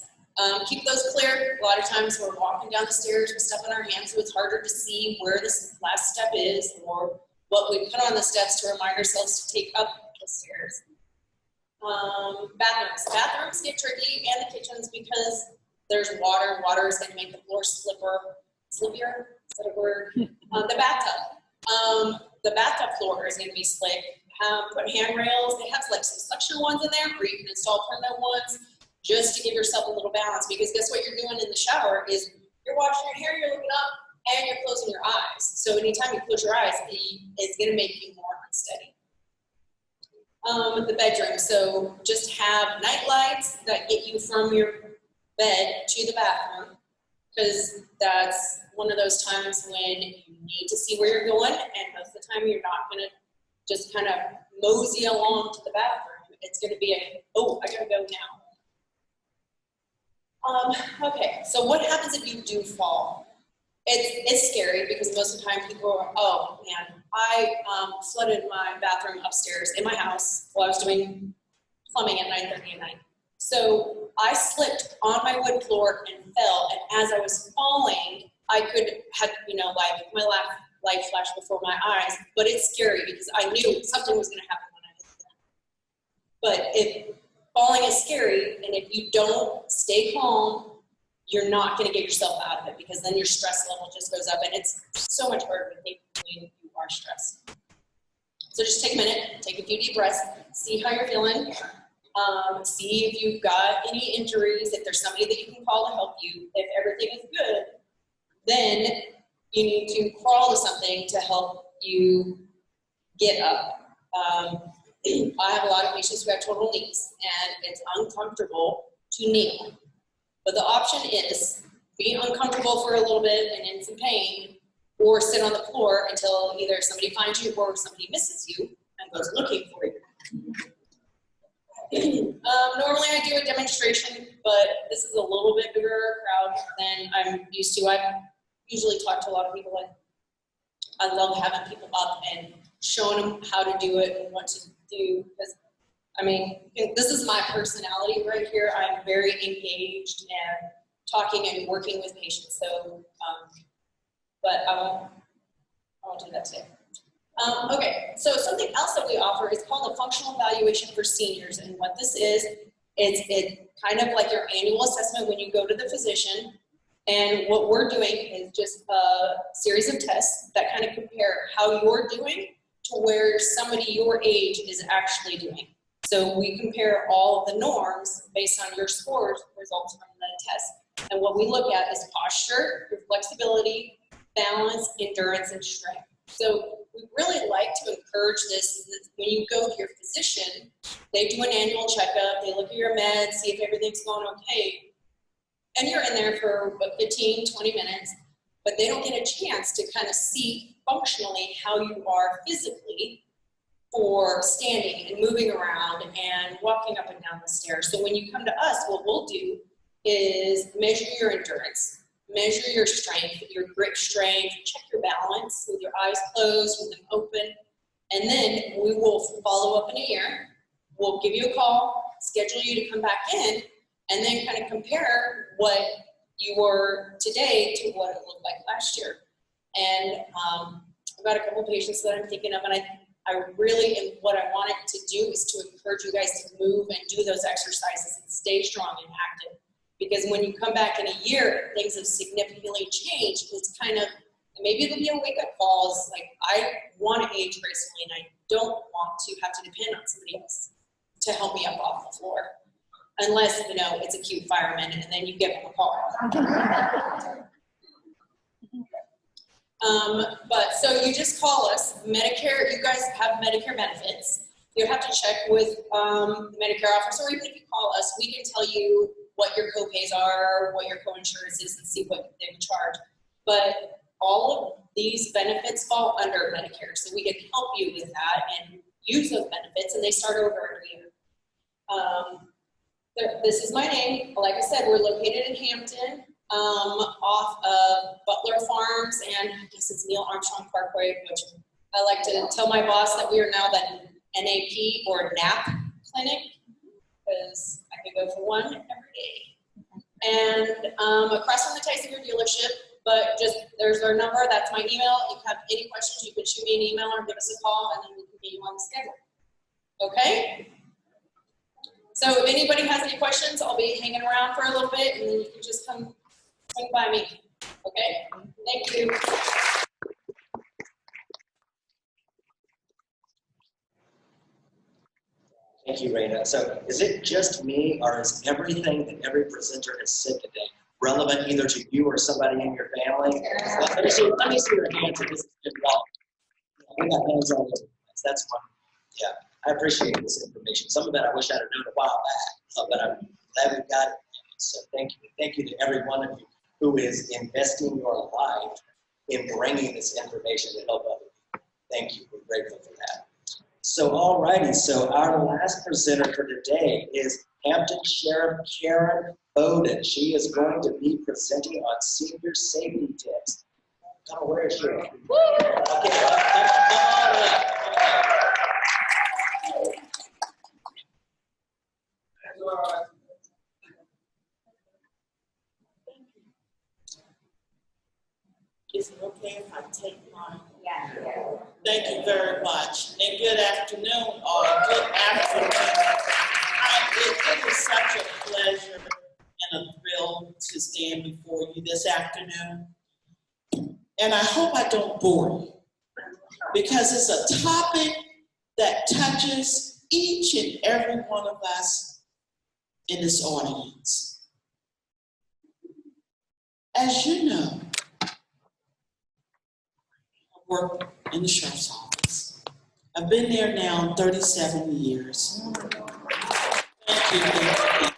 Keep those clear. A lot of times we're walking down the stairs with stuff in our hands, so it's harder to see where this last step is, or what we put on the steps to remind ourselves to take up the stairs. Bathrooms. Bathrooms get tricky, and the kitchens, because there's water. Water is going to make the floor slippier, is that a word? The bathtub. The bathtub floor is going to be slick. Put handrails. They have like some suction ones in there where you can install permanent ones just to give yourself a little balance, because guess what you're doing in the shower is you're washing your hair, you're looking up, and you're closing your eyes. So anytime you close your eyes, it's going to make you more unsteady. The bedroom. So just have night lights that get you from your bed to the bathroom, because that's one of those times when you need to see where you're going, and most of the time you're not going to just kind of mosey along to the bathroom. It's going to be oh, I got to go now. Okay, so what happens if you do fall? It's scary, because most of the time people are, oh man, I flooded my bathroom upstairs in my house while I was doing plumbing at 9:30 at night. So I slipped on my wood floor and fell, and as I was falling, I could have, like my light flashed before my eyes, but it's scary because I knew something was going to happen when I hit that. But if falling is scary, and if you don't stay calm, you're not going to get yourself out of it, because then your stress level just goes up, and it's so much harder to think when you are stressed. So just take a minute, take a few deep breaths, see how you're feeling, see if you've got any injuries, if there's somebody that you can call to help you. If everything is good, then you need to crawl to something to help you get up. I have a lot of patients who have total knees, and it's uncomfortable to kneel. But the option is be uncomfortable for a little bit and in some pain, or sit on the floor until either somebody finds you or somebody misses you and goes looking for you. Normally I do a demonstration, but this is a little bit bigger crowd than I'm used to. I usually talk to a lot of people, and I love having people up and showing them how to do it and what to do, because this is my personality right here. I'm very engaged and talking and working with patients. So, but I won't do that today. Okay, so something else that we offer is called a functional evaluation for seniors. And what this is, it's kind of like your annual assessment when you go to the physician. And what we're doing is just a series of tests that kind of compare how you're doing to where somebody your age is actually doing. So we compare all of the norms based on your scores results from the test, And what we look at is posture, your flexibility, balance, endurance, and strength. So we really like to encourage this when you go to your physician, they do an annual checkup, they look at your meds, see if everything's going okay. And you're in there for about 15, 20 minutes, but they don't get a chance to kind of see functionally how you are physically for standing and moving around and walking up and down the stairs. So when you come to us, what we'll do is measure your endurance, measure your strength, your grip strength, check your balance with your eyes closed, with them open, and then we will follow up in a year. We'll give you a call, schedule you to come back in, and then kind of compare what you were today to what it looked like last year. And I've got a couple of patients that I'm thinking of, and I really, and what I wanted to do is to encourage you guys to move and do those exercises and stay strong and active. Because when you come back in a year, things have significantly changed. It's kind of, maybe it'll be a wake-up call. It's like, I want to age gracefully, and I don't want to have to depend on somebody else to help me up off the floor. Unless, you know, it's a cute fireman, and then you give them a call. But so you just call us. Medicare, you guys have Medicare benefits. You have to check with the Medicare office, or even if you call us, we can tell you what your co-pays are, what your co-insurance is, and see what they would charge. But all of these benefits fall under Medicare, so we can help you with that and use those benefits, and they start over every year. This is my name. Like I said, we're located in Hampton, off of Butler Farms, and I guess it's Neil Armstrong Parkway, which I like to tell my boss that we are now the NAP or NAP clinic, because I could go for one every day. And across from the Tyson dealership, but just, there's our number, that's my email. If you have any questions, you can shoot me an email or give us a call, and then we can get you on the schedule. Okay? So if anybody has any questions, I'll be hanging around for a little bit, and then you can just come swing by me. Okay? Thank you. Thank you, Reina. So is it just me, or is everything that every presenter has said today relevant either to you or somebody in your family? Let me see your hands. This is good. We got hands all over the place. That's one. Yeah, I appreciate this information. Some of it I wish I'd have known a while back, but I'm glad we got it. So thank you. Thank you to every one of you who is investing your life in bringing this information to help other people. Thank you. We're grateful for that. So, all righty. So our last presenter for today is Hampton Sheriff Karen Bowden. She is going to be presenting on senior safety tips. Come on, where is she? Okay, come on up. Is it okay if I take mine? Yeah. Thank you very much. And good afternoon, or good afternoon. It is such a pleasure and a thrill to stand before you this afternoon. And I hope I don't bore you, because it's a topic that touches each and every one of us in this audience. As you know, work in the sheriff's office. I've been there now 37 years. Thank you.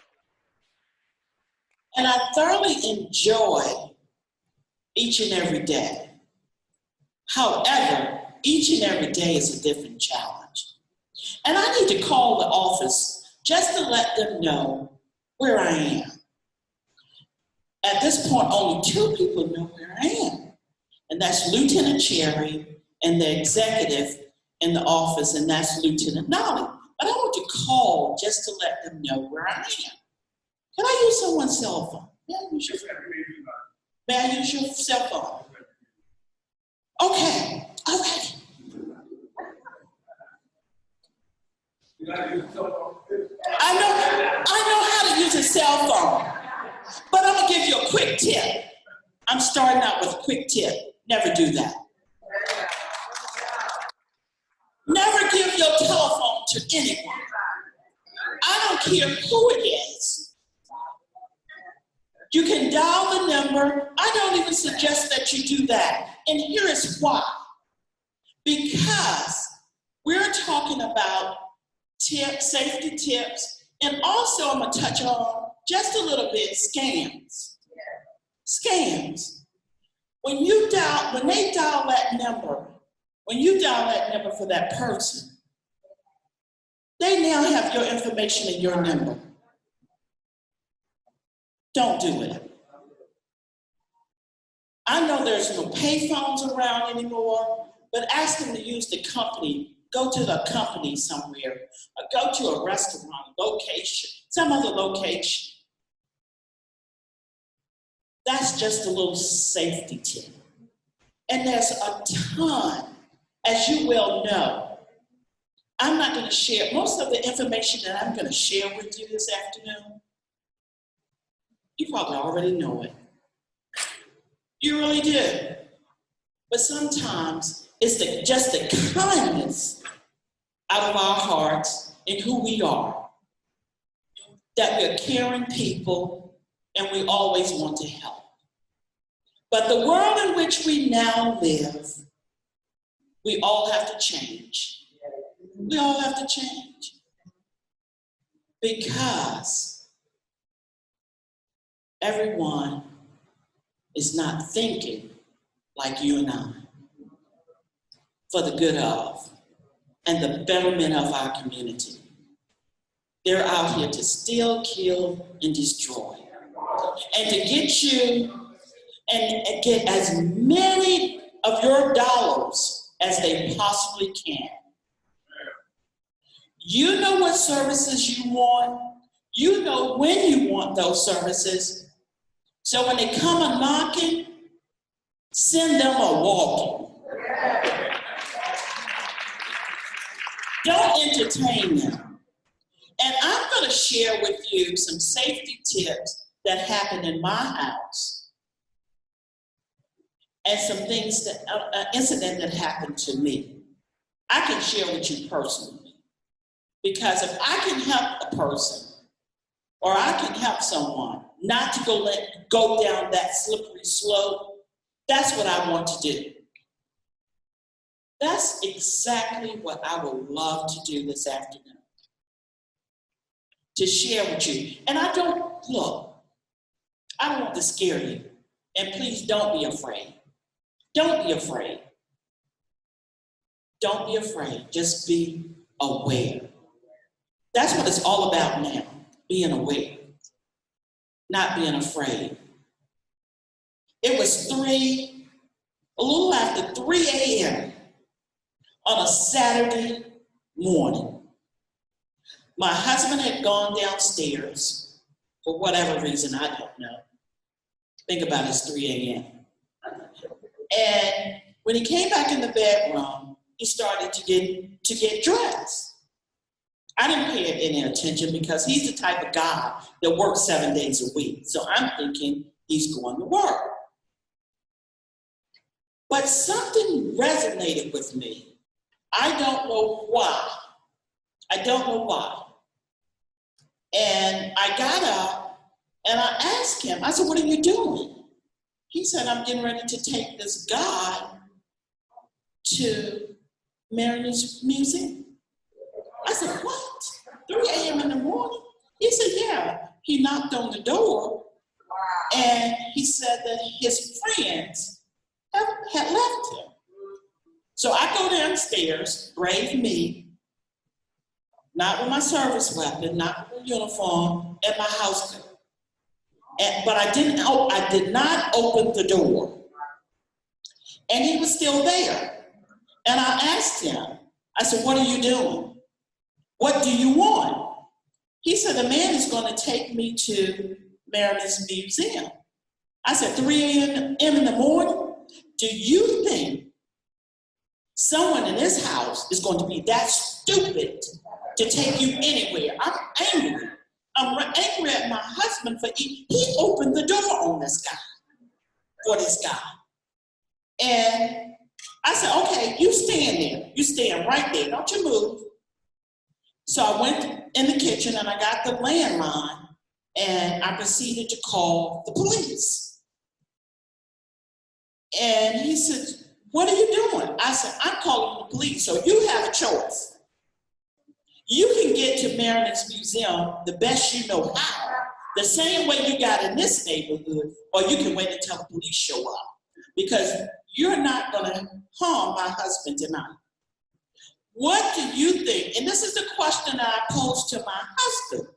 And I thoroughly enjoy each and every day. However, each and every day is a different challenge. And I need to call the office just to let them know where I am. At this point, only 2 people know where I am. And that's Lieutenant Cherry and the executive in the office, and that's Lieutenant Nolly. But I want to call just to let them know where I am. Can I use someone's cell phone? May I use your cell phone? Okay. I know how to use a cell phone, but I'm gonna give you a quick tip. I'm starting out with a quick tip. Never do that. Never give your telephone to anyone. I don't care who it is. You can dial the number. I don't even suggest that you do that. And here is why. Because we're talking about tips, safety tips, and also I'm gonna touch on just a little bit scams. Scams. When they dial that number, when you dial that number for that person, they now have your information and your number. Don't do it. I know there's no pay phones around anymore, but ask them to use the company. Go to the company somewhere, or go to a restaurant, location, some other location. That's just a little safety tip. And there's a ton, as you well know. I'm not going to share, most of the information that I'm going to share with you this afternoon, you probably already know it. You really do. But sometimes it's just the kindness out of our hearts and who we are, that we're caring people and we always want to help. But the world in which we now live, we all have to change. We all have to change. Because everyone is not thinking like you and I for the good of and the betterment of our community. They're out here to steal, kill, and destroy. And to get you and get as many of your dollars as they possibly can. You know what services you want. You know when you want those services. So when they come a knocking, send them a walking. Don't entertain them. And I'm going to share with you some safety tips that happened in my house. And some things that, an incident that happened to me. I can share with you personally. Because if I can help a person, or I can help someone not to go down that slippery slope, that's what I want to do. That's exactly what I would love to do this afternoon. To share with you. And I don't want to scare you. And please don't be afraid. Don't be afraid. Don't be afraid. Just be aware. That's what it's all about now, being aware, not being afraid. It was a little after 3 a.m. on a Saturday morning. My husband had gone downstairs for whatever reason, I don't know. Think about it, it's 3 a.m. And when he came back in the bedroom, he started to get dressed. I didn't pay any attention because he's the type of guy that works 7 days a week. So I'm thinking he's going to work. But something resonated with me. I don't know why. And I got up and I asked him, I said, what are you doing? He said, I'm getting ready to take this guy to Mariners Museum. I said, what? 3 a.m. in the morning? He said, yeah. He knocked on the door and he said that his friends had left him. So I go downstairs, brave me, not with my service weapon, not with a uniform, and my house coat. But I did not open the door. And he was still there. And I asked him, I said, what are you doing? What do you want? He said, the man is going to take me to Mariners Museum. I said, 3 a.m. in the morning? Do you think someone in this house is going to be that stupid to take you anywhere? I'm angry. I'm angry at my husband for he opened the door on this guy, for this guy. And I said, okay, you stand there. You stand right there. Don't you move. So I went in the kitchen and I got the landline And I proceeded to call the police. And he said, "What are you doing?" I said, "I'm calling the police, so you have a choice. You can get to Mariners Museum the best you know how, the same way you got in this neighborhood, or you can wait until the police show up, because you're not gonna harm my husband tonight. What do you think?" And this is the question I posed to my husband.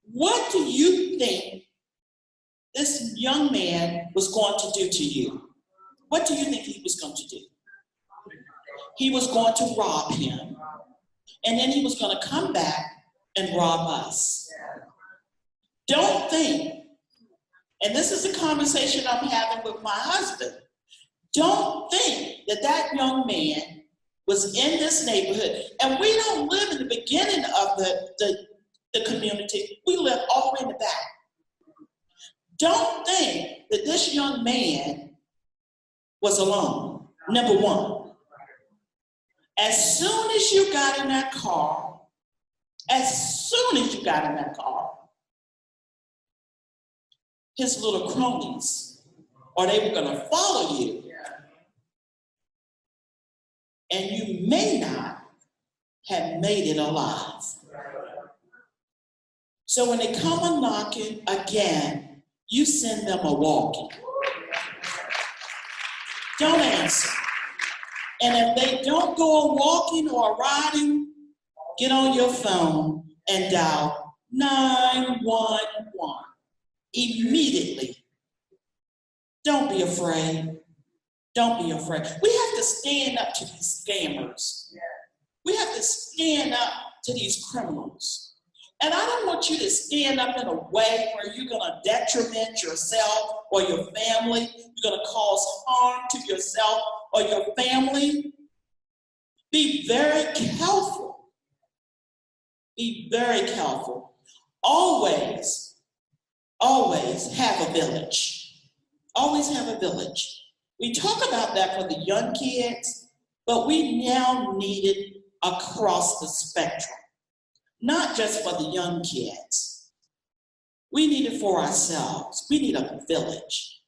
"What do you think this young man was going to do to you? What do you think he was going to do?" He was going to rob him, and then he was going to come back and rob us. Don't think, and this is the conversation I'm having with my husband, don't think that that young man was in this neighborhood. And we don't live in the beginning of the community. We live all the way in the back. Don't think that this young man was alone, number one. As soon as you got in that car, his little cronies, or they were gonna follow you. And you may not have made it alive. So when they come a knocking again, you send them a walking. Don't answer. And if they don't go a walking or a riding, get on your phone and dial 911 immediately. Don't be afraid. Don't be afraid. We have to stand up to these scammers. We have to stand up to these criminals. And I don't want you to stand up in a way where you're gonna detriment yourself or your family. You're gonna cause harm to yourself or your family. Be very careful. Be very careful. Always have a village. Always have a village. We talk about that for the young kids, but we now need it across the spectrum. Not just for the young kids. We need it for ourselves. We need a village.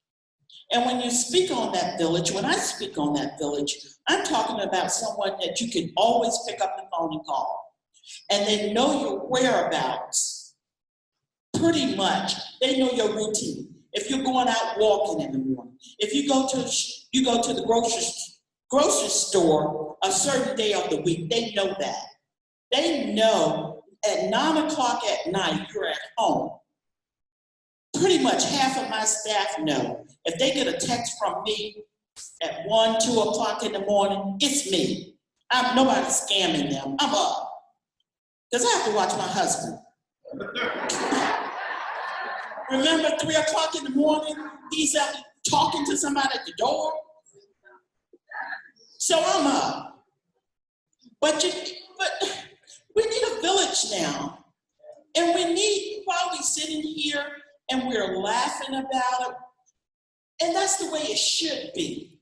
And when you speak on that village, when I speak on that village, I'm talking about someone that you can always pick up the phone and call. And they know your whereabouts. Pretty much, they know your routine. If you're going out walking in the morning, if you go to the grocery store a certain day of the week, they know that. They know at 9 o'clock at night, you're at home. Pretty much half of my staff know. If they get a text from me at 1, 2 o'clock in the morning, it's me. Nobody's scamming them. I'm up. Because I have to watch my husband. Remember 3 o'clock in the morning, he's out talking to somebody at the door? So I'm up. But we need a village now. And we need, while we're sitting here and we're laughing about it, and that's the way it should be.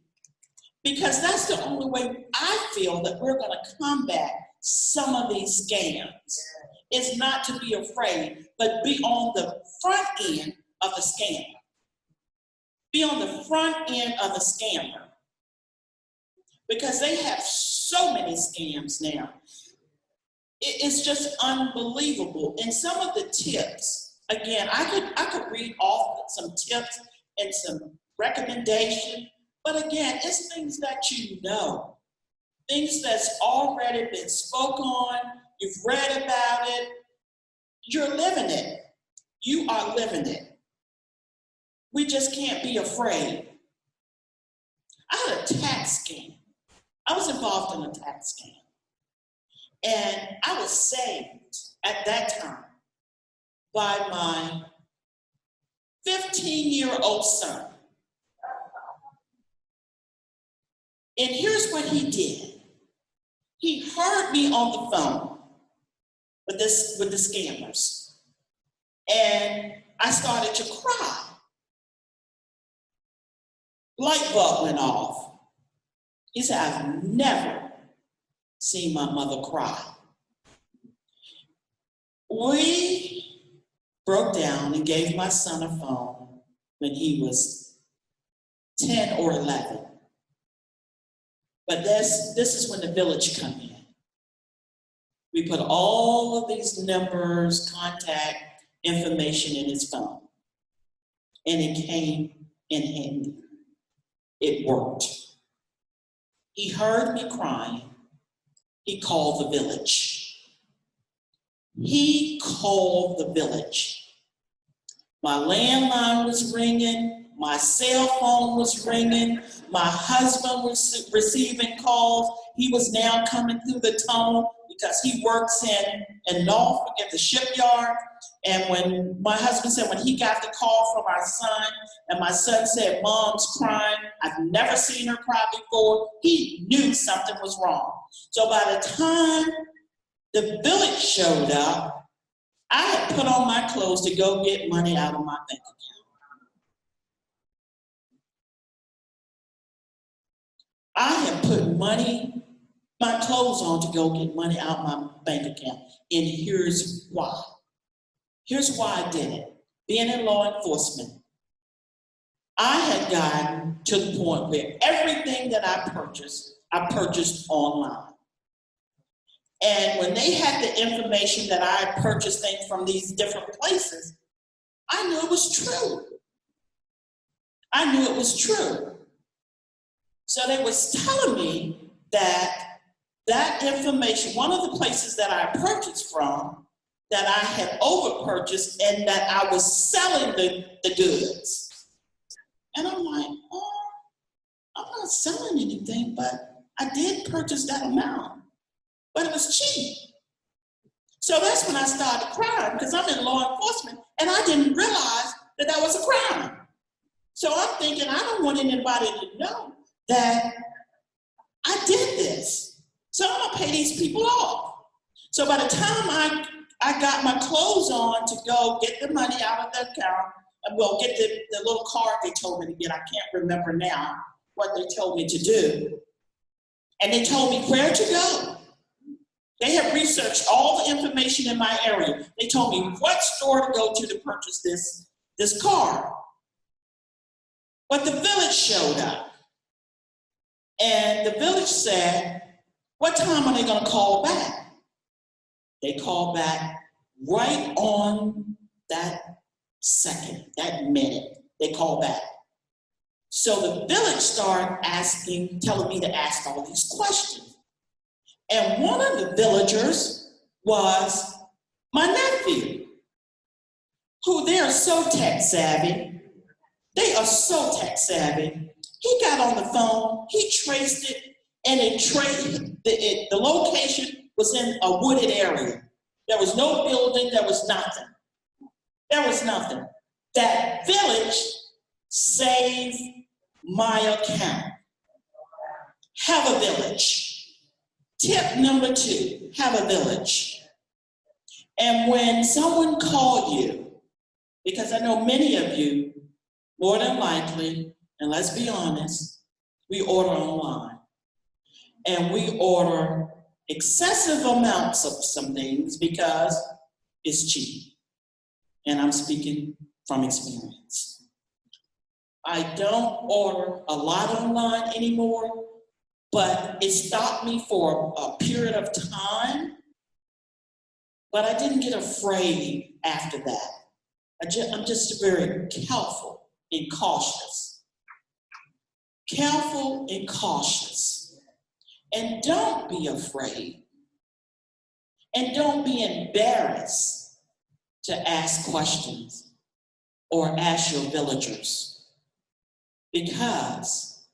Because that's the only way I feel that we're gonna combat some of these scams. Is not to be afraid, but be on the front end of the scam. Be on the front end of the scammer. Because they have so many scams now. It's just unbelievable. And some of the tips, again, I could read off some tips and some recommendations, but again, it's things that you know. Things that's already been spoken on, you've read about it, you're living it. You are living it. We just can't be afraid. I had a tax scam. I was involved in a tax scam. And I was saved at that time by my 15-year-old son. And here's what he did. He heard me on the phone with the scammers. And I started to cry. Light bulb went off. He said, I've never seen my mother cry. We broke down and gave my son a phone when he was 10 or 11. But this is when the village come in. We put all of these numbers, contact information in his phone. And it came in handy. It worked. He heard me crying. He called the village. He called the village. My landline was ringing. My cell phone was ringing. My husband was receiving calls. He was now coming through the tunnel because he works in Norfolk at the shipyard. And when my husband said, when he got the call from our son, and my son said, Mom's crying, I've never seen her cry before, he knew something was wrong. So by the time the village showed up, I had put on my clothes to go get money out of my bank account. I had put my clothes on to go get money out of my bank account. And here's why. Here's why I did it. Being in law enforcement, I had gotten to the point where everything that I purchased online. And when they had the information that I purchased things from these different places, I knew it was true. I knew it was true. So they was telling me that information, one of the places that I purchased from, that I had over-purchased and that I was selling the goods. And I'm like, oh, I'm not selling anything, but I did purchase that amount. But it was cheap. So that's when I started crying, because I'm in law enforcement and I didn't realize that that was a crime. So I'm thinking, I don't want anybody to know that I did this. So I'm gonna pay these people off. So by the time I got my clothes on to go get the money out of the account, and well, get the little card they told me to get, I can't remember now what they told me to do. And they told me where to go. They had researched all the information in my area. They told me what store to go to purchase this card. But the village showed up. And the village said, what time are they gonna call back? They called back right on that second, that minute, they called back. So the village started telling me to ask all these questions. And one of the villagers was my nephew, who they are so tech savvy. They are so tech savvy. He got on the phone, he traced it, and the location was in a wooded area. There was no building, there was nothing. There was nothing. That village saved my account. Have a village. Tip number 2, have a village. And when someone called you, because I know many of you, more than likely, and let's be honest, we order online. And we order excessive amounts of some things because it's cheap. And I'm speaking from experience. I don't order a lot online anymore, but it stopped me for a period of time. But I didn't get afraid after that. I'm just very careful and cautious. Careful and cautious. And don't be afraid. And don't be embarrassed to ask questions or ask your villagers, because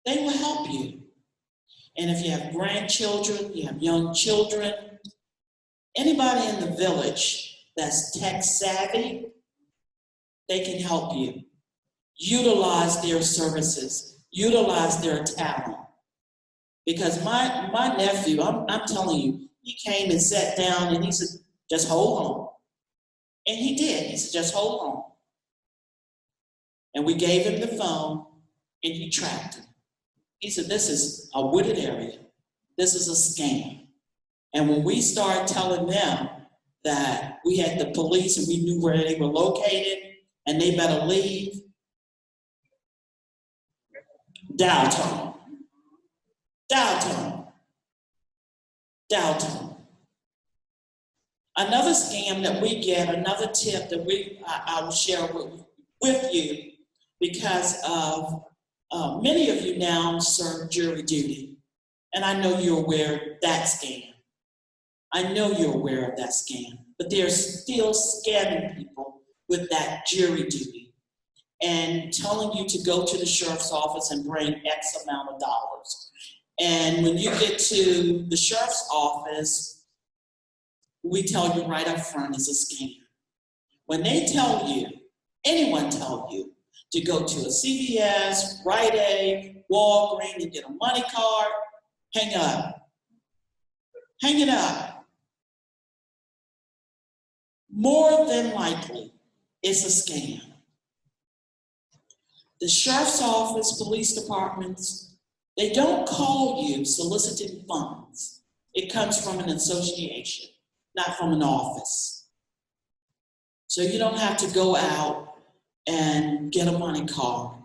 they will help you. And if you have grandchildren, you have young children, anybody in the village that's tech savvy, they can help you. Utilize their services, utilize their talent. Because my nephew, I'm telling you, he came and sat down and he said, just hold on. And he did, he said, just hold on. And we gave him the phone and he tracked him. He said, this is a wooded area. This is a scam. And when we started telling them that we had the police and we knew where they were located and they better leave, dial tone. Dial tone. Dial tone. Another scam that we get, another tip that I will share with you, because of many of you now serve jury duty, and I know you're aware of that scam. I know you're aware of that scam, but they're still scamming people with that jury duty and telling you to go to the sheriff's office and bring X amount of dollars. And when you get to the sheriff's office, we tell you right up front it's a scam. When they tell you, anyone tell you, to go to a CVS, Rite Aid, Walgreens and get a money card, hang up. Hang it up. More than likely, it's a scam. The sheriff's office, police departments, they don't call you soliciting funds. It comes from an association, not from an office. So you don't have to go out and get a money card.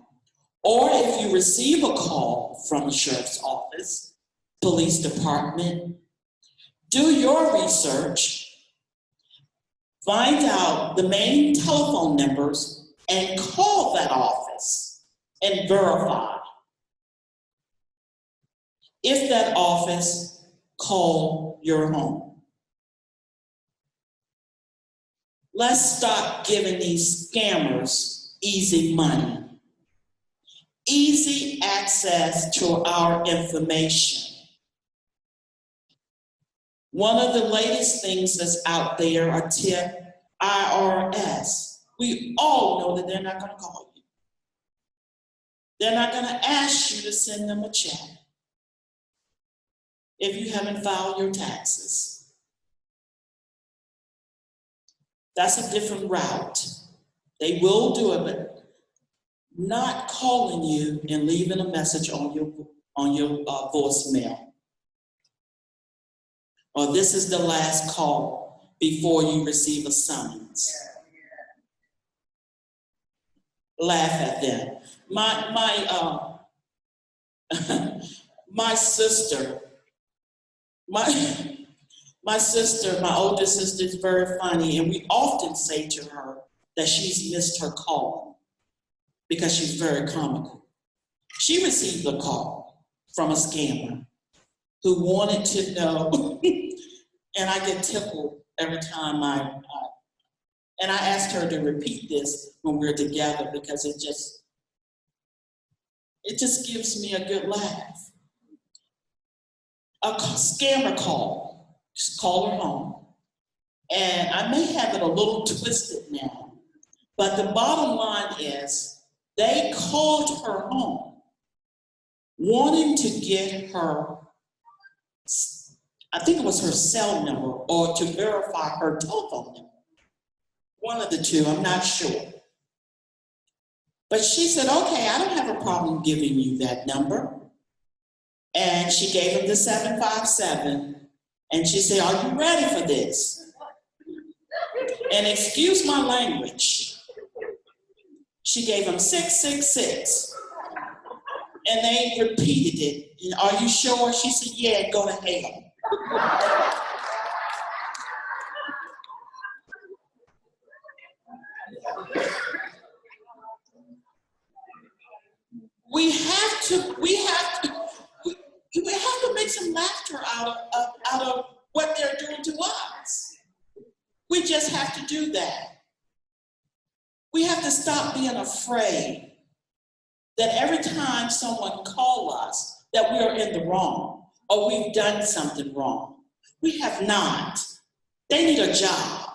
Or if you receive a call from the sheriff's office, police department, do your research, find out the main telephone numbers and call that office and verify. If that office call your home. Let's stop giving these scammers easy money. Easy access to our information. One of the latest things that's out there are tip IRS. We all know that they're not going to call you. They're not going to ask you to send them a check if you haven't filed your taxes. That's a different route. They will do it, but not calling you and leaving a message on your voicemail. Or this is the last call before you receive a summons. Laugh at them. My sister, my older sister is very funny, and we often say to her that she's missed her call because she's very comical. She received a call from a scammer who wanted to know, and I get tickled every time and I asked her to repeat this when we're together because it just gives me a good laugh. A scammer call, just call her home. And I may have it a little twisted now, but the bottom line is they called her home wanting to get her, I think it was her cell number or to verify her telephone number. One of the two, I'm not sure. But she said, okay, I don't have a problem giving you that number. And she gave him the 757, and she said, are you ready for this? And excuse my language, she gave him 666. And they repeated it. And, are you sure? She said, yeah, go to hell. We have to make some laughter out of what they're doing to us. We just have to do that. We have to stop being afraid that every time someone calls us that we are in the wrong or we've done something wrong. We have not. They need a job.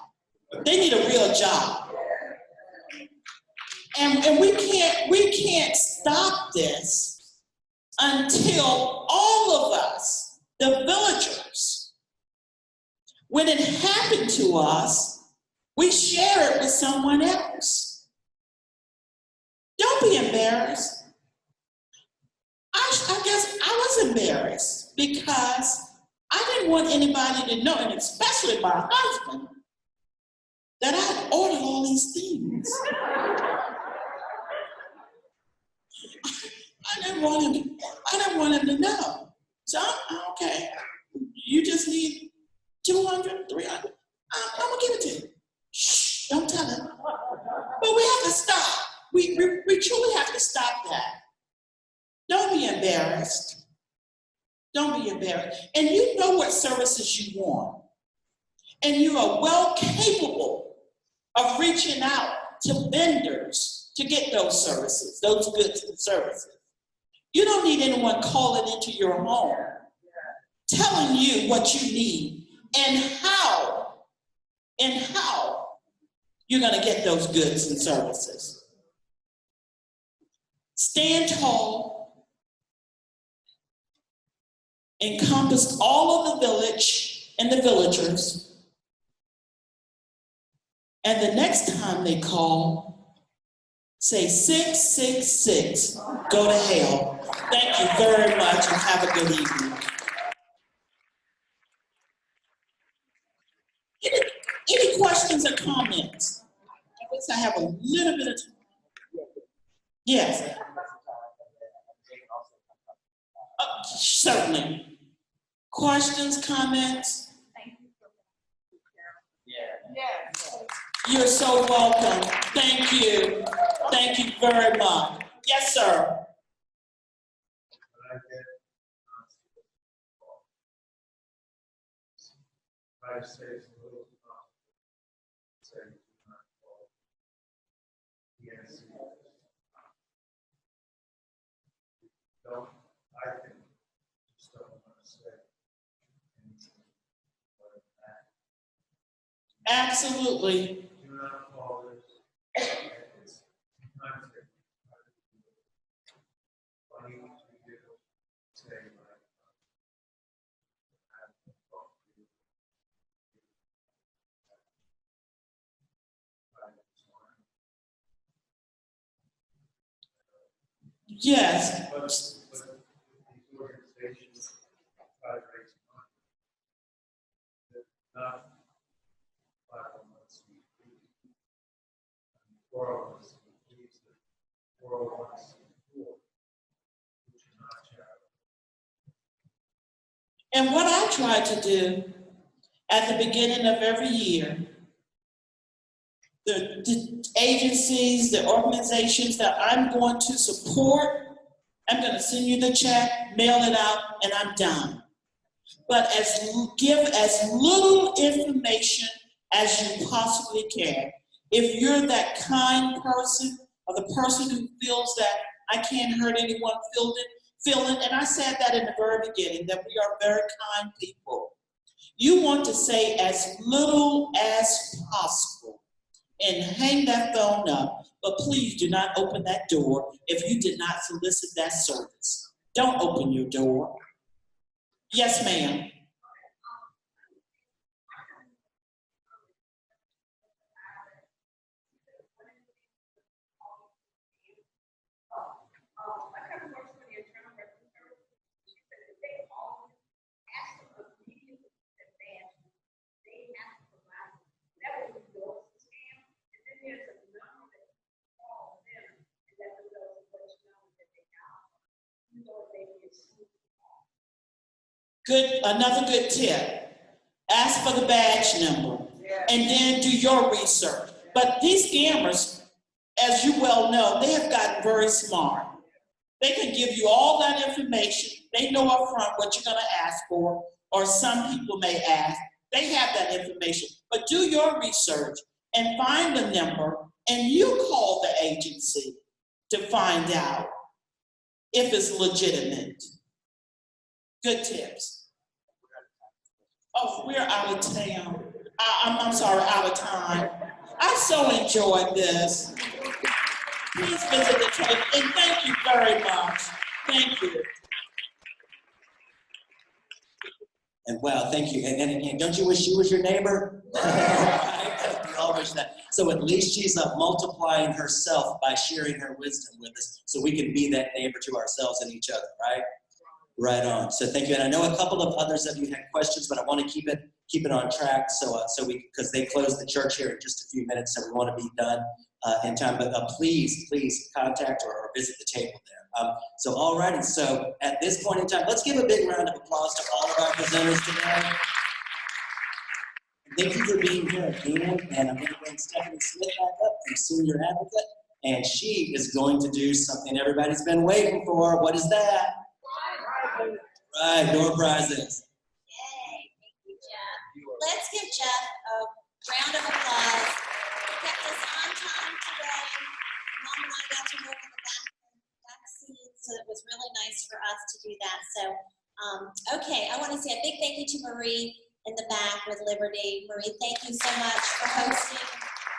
They need a real job. And we can't stop this until all of us, the villagers, when it happened to us, we share it with someone else. Don't be embarrassed. I guess I was embarrassed because I didn't want anybody to know, and especially my husband, that I ordered all these things. I didn't want him to know. So, okay, you just need 200, 300. I'm gonna give it to you. Shh, don't tell him. But we have to stop. We truly have to stop that. Don't be embarrassed. Don't be embarrassed. And you know what services you want. And you are well capable of reaching out to vendors to get those services, those goods and services. You don't need anyone calling into your home, telling you what you need and how you're gonna get those goods and services. Stand tall, encompass all of the village and the villagers, and the next time they call, say 666, go to hell. Thank you very much and have a good evening. Any questions or comments? I guess I have a little bit of time. Yes. Certainly. Questions, comments? You're so welcome. Thank you. Thank you very much. Yes, sir. Absolutely. Yes. And what I try to do at the beginning of every year, the agencies, the organizations that I'm going to support, I'm going to send you the check, mail it out, and I'm done. But give as little information as you possibly can. If you're that kind person, or the person who feels that I can't hurt anyone feeling, and I said that in the very beginning, that we are very kind people. You want to say as little as possible and hang that phone up, but please do not open that door if you did not solicit that service. Don't open your door. Yes, ma'am. Another good tip. Ask for the badge number and then do your research. But these scammers, as you well know, they have gotten very smart. They can give you all that information. They know up front what you're gonna ask for, or some people may ask. They have that information. But do your research and find the number, and you call the agency to find out if it's legitimate. Good tips. Oh, we're out of town. I'm sorry, out of time. I so enjoyed this. Please visit the trade, and thank you very much. Thank you. And wow, thank you. And again, don't you wish she was your neighbor? We all wish that. So at least she's multiplying herself by sharing her wisdom with us, so we can be that neighbor to ourselves and each other, right? Right on. So thank you. And I know a couple of others of you had questions, but I want to keep it on track. Because they close the church here in just a few minutes, so we want to be done in time. But please contact or visit the table there. So all righty. So at this point in time, let's give a big round of applause to all of our presenters today. Thank you for being here again. And I'm going to bring Stephanie Smith back up, the senior advocate, and she is going to do something everybody's been waiting for. What is that? Right, door prizes. Yay, thank you, Jeff. Let's give Jeff a round of applause. He kept us on time today. Mom and I got to work in the back seat, so it was really nice for us to do that. So, okay, I want to say a big thank you to Marie in the back with Liberty. Marie, thank you so much for hosting.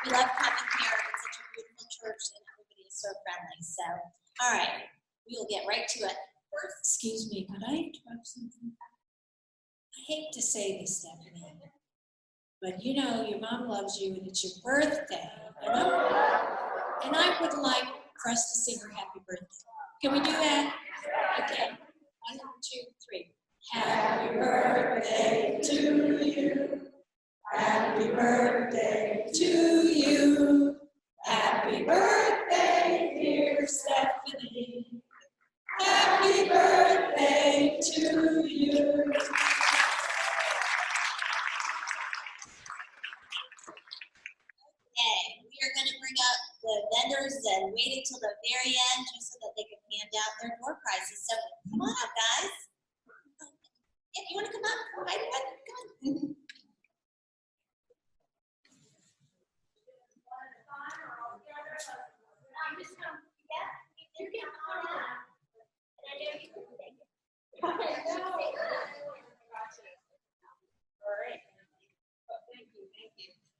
We love coming here. It's such a beautiful church, and everybody is so friendly. So, all right, we will get right to it. Excuse me, could I interrupt something? I hate to say this, Stephanie, but you know your mom loves you and it's your birthday, you know? And I would like for us to sing her happy birthday. Can we do that? Okay. 1, 2, 3. Happy birthday to you. Happy birthday to you. Happy birthday, dear Stephanie. Happy birthday to you. Okay, we are going to bring up the vendors and wait until the very end just so that they can hand out their door prizes. So come on up, guys. If you want to come up, come on.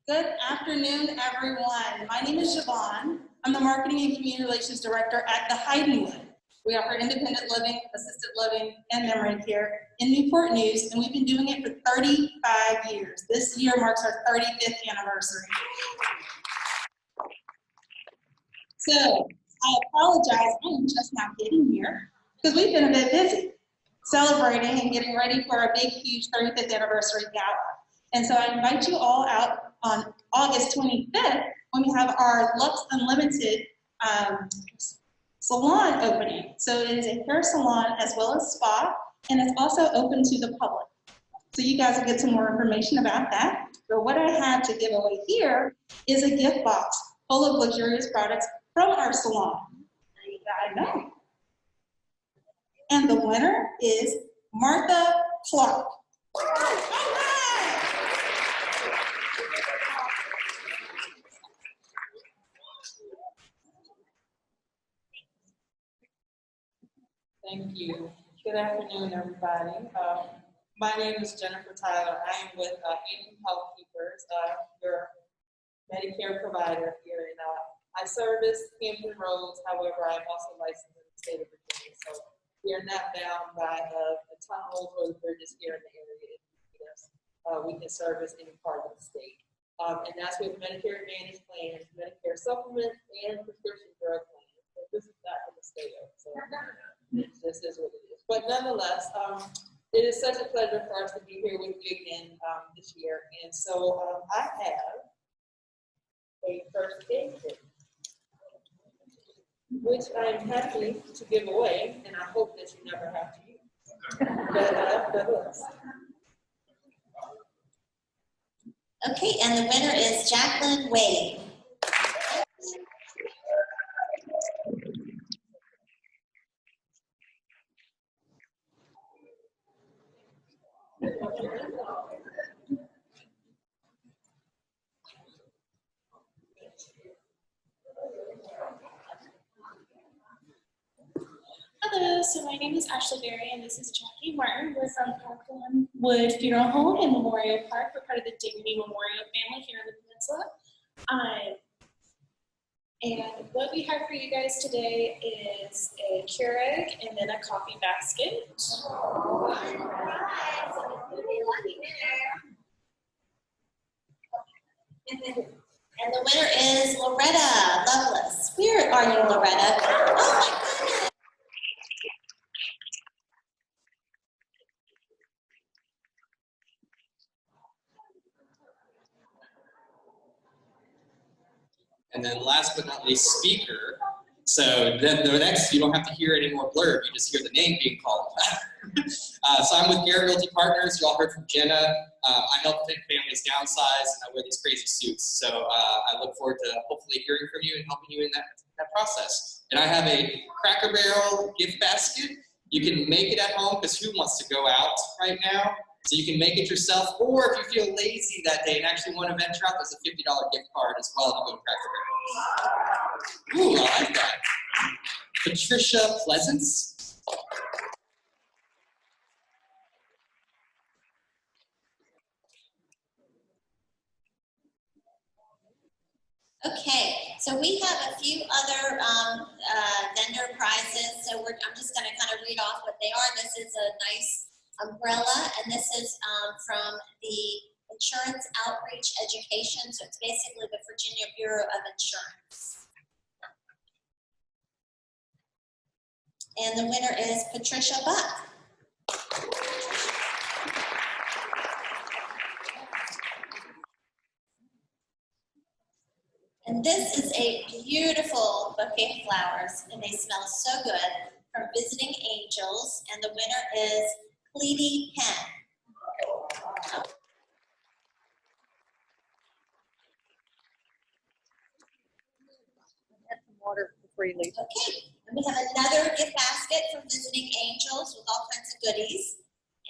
Good afternoon, everyone. My name is Shawn. I'm the Marketing and Community Relations Director at the Heidenwood. We offer independent living, assisted living, and memory care in Newport News, and we've been doing it for 35 years. This year marks our 35th anniversary. So, I apologize, I am just now getting here because we've been a bit busy celebrating and getting ready for our big, huge 35th anniversary gala. And so I invite you all out on August 25th when we have our Lux Unlimited salon opening. So it is a hair salon as well as spa, and it's also open to the public. So you guys will get some more information about that. But what I have to give away here is a gift box full of luxurious products from our salon. I know. And the winner is Martha Clark. All right. Thank you. Good afternoon, everybody. My name is Jennifer Tyler. I am with Hampton Health Keepers, your Medicare provider here. And I service Hampton Roads. However, I'm also licensed in the state of Virginia. So we are not bound by the tunnels or the bridges here in the area. We can service any part of the state. And that's with Medicare Advantage plans, Medicare supplement, and prescription drug plans. So this is not in the state of, so this is what it is. But nonetheless, it is such a pleasure for us to be here with you again this year. And so I have a first aid kit, which I'm happy to give away, and I hope that you never have to use. But nonetheless. Okay, and the winner is Jacqueline Wade. Hello, so my name is Ashley Berry and this is Jackie Martin. We're from Parkland Wood Funeral Home in Memorial Park. We're part of the Dignity Memorial family here in the Peninsula. And what we have for you guys today is a Keurig and then a coffee basket. And the winner is Loretta Lovelace. Where are you, Loretta? Oh my goodness. And then last but not least, speaker. So then the next, you don't have to hear any more blurb, you just hear the name being called. So I'm with Garrett Realty Partners. You all heard from Jenna. I help families downsize, and I wear these crazy suits. So I look forward to hopefully hearing from you and helping you in that process. And I have a Cracker Barrel gift basket. You can make it at home, because who wants to go out right now? So you can make it yourself, or if you feel lazy that day and actually want to venture out, there's a $50 gift card as well to go to Cracker Barrel. Ooh, I like that. Patricia Pleasance. Okay, so we have a few other vendor prizes. So I'm just going to kind of read off what they are. This is a nice umbrella, and this is from the Insurance Outreach Education. So it's basically the Virginia Bureau of Insurance. And the winner is Patricia Buck. And this is a beautiful bouquet of flowers, and they smell so good, from Visiting Angels, and the winner is Cleety Penn. Water before you leave. Okay, and we have another gift basket from Visiting Angels with all kinds of goodies.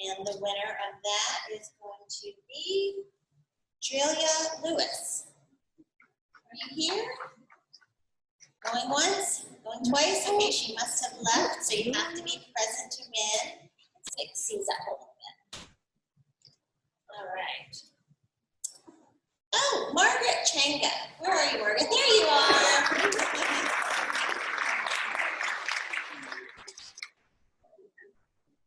And the winner of that is going to be Julia Lewis. Are you here? Going once? Going twice? Okay, she must have left, so you have to be present to win. Let's seize that whole bit. All right. Oh, Margaret Changa. Where are you, Margaret? There you are.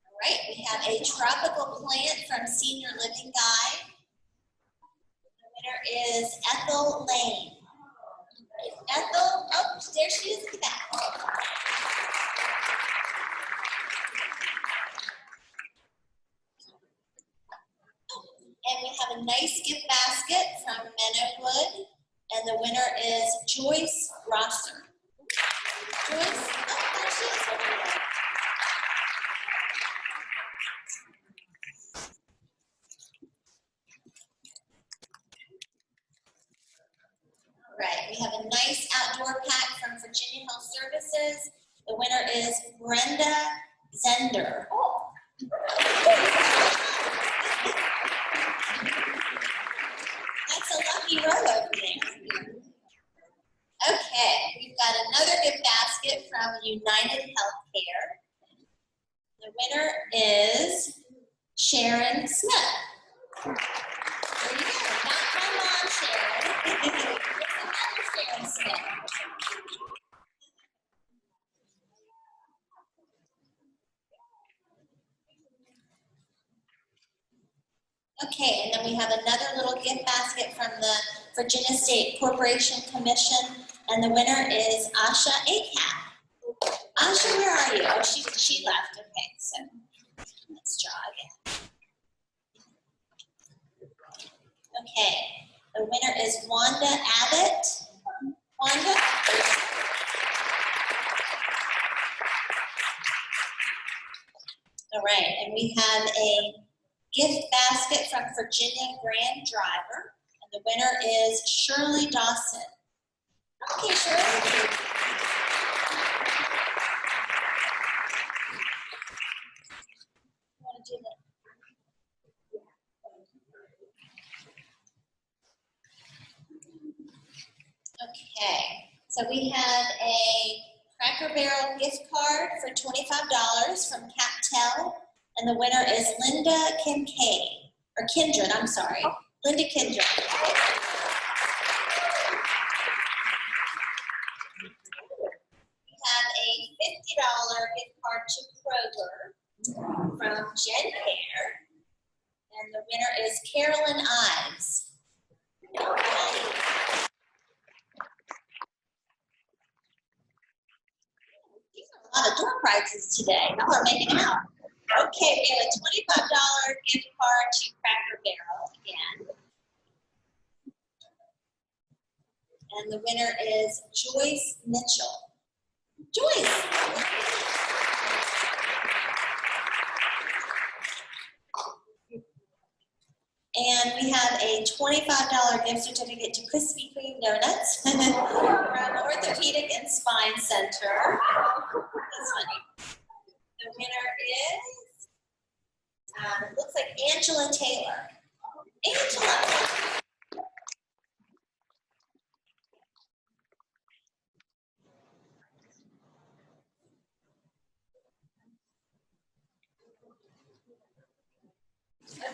All right, we have a tropical plant from Senior Living Guide. The winner is Ethel Lane. Ethel, oh, there she is at the back. And we have a nice gift basket from Meadowwood, and the winner is Joyce Rosser. Joyce, oh, there she is over there. Right, we have a nice outdoor pack from Virginia Health Services. The winner is Brenda Zender. Oh. That's a lucky row over there. Okay, we've got another gift basket from United Healthcare. The winner is Sharon Smith. There you go. Not my mom, Sharon. Sharon Smith. Okay, and then we have another little gift basket from the Virginia State Corporation Commission, and the winner is Asha Akat. Asha, where are you? Oh, she left. Okay, so let's try again. Okay, the winner is Wanda Abbott. Wanda? All right, and we have a gift basket from Virginia Grand Driver, and the winner is Shirley Dawson. Okay, Shirley. You want to do that? Okay, so we have a Cracker Barrel gift card for $25 from CapTel, and the winner is Linda Kincaid, or Kindred, I'm sorry, Linda Kindred. We have a $50 gift card to Kroger from Jen Care, and the winner is Carolyn Ives. A lot of door prizes today. Y'all are making out. Okay, we have a $25 gift card to Cracker Barrel again. And the winner is Joyce Mitchell. Joyce. And we have a $25 gift certificate to Krispy Kreme Donuts from Orthopedic and Spine Center. That's funny. The winner is, it looks like Angela Taylor. Angela.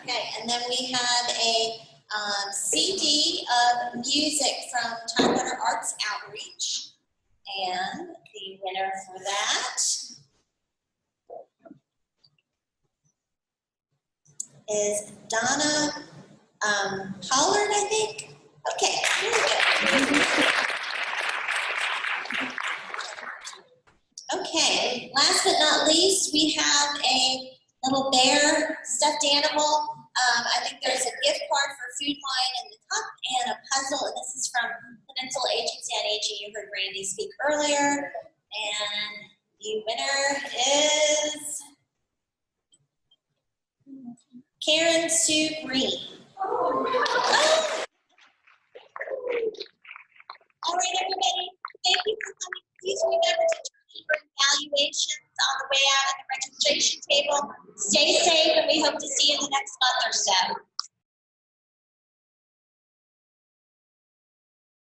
Okay, and then we have a CD of music from Tidewater Arts Outreach. And the winner for that is Donna Pollard, I think. Okay, very good. Okay, last but not least, we have a little bear stuffed animal. I think there's a gift card for Food Line in the cup and a puzzle, and this is from Peninsula Agency on Aging. You heard Randi speak earlier. And the winner is Karen Sue Green. Oh. All right, everybody, thank you for coming. Please remember to turn in your evaluations on the way out at the registration table. Stay safe, and we hope to see you in the next month or so.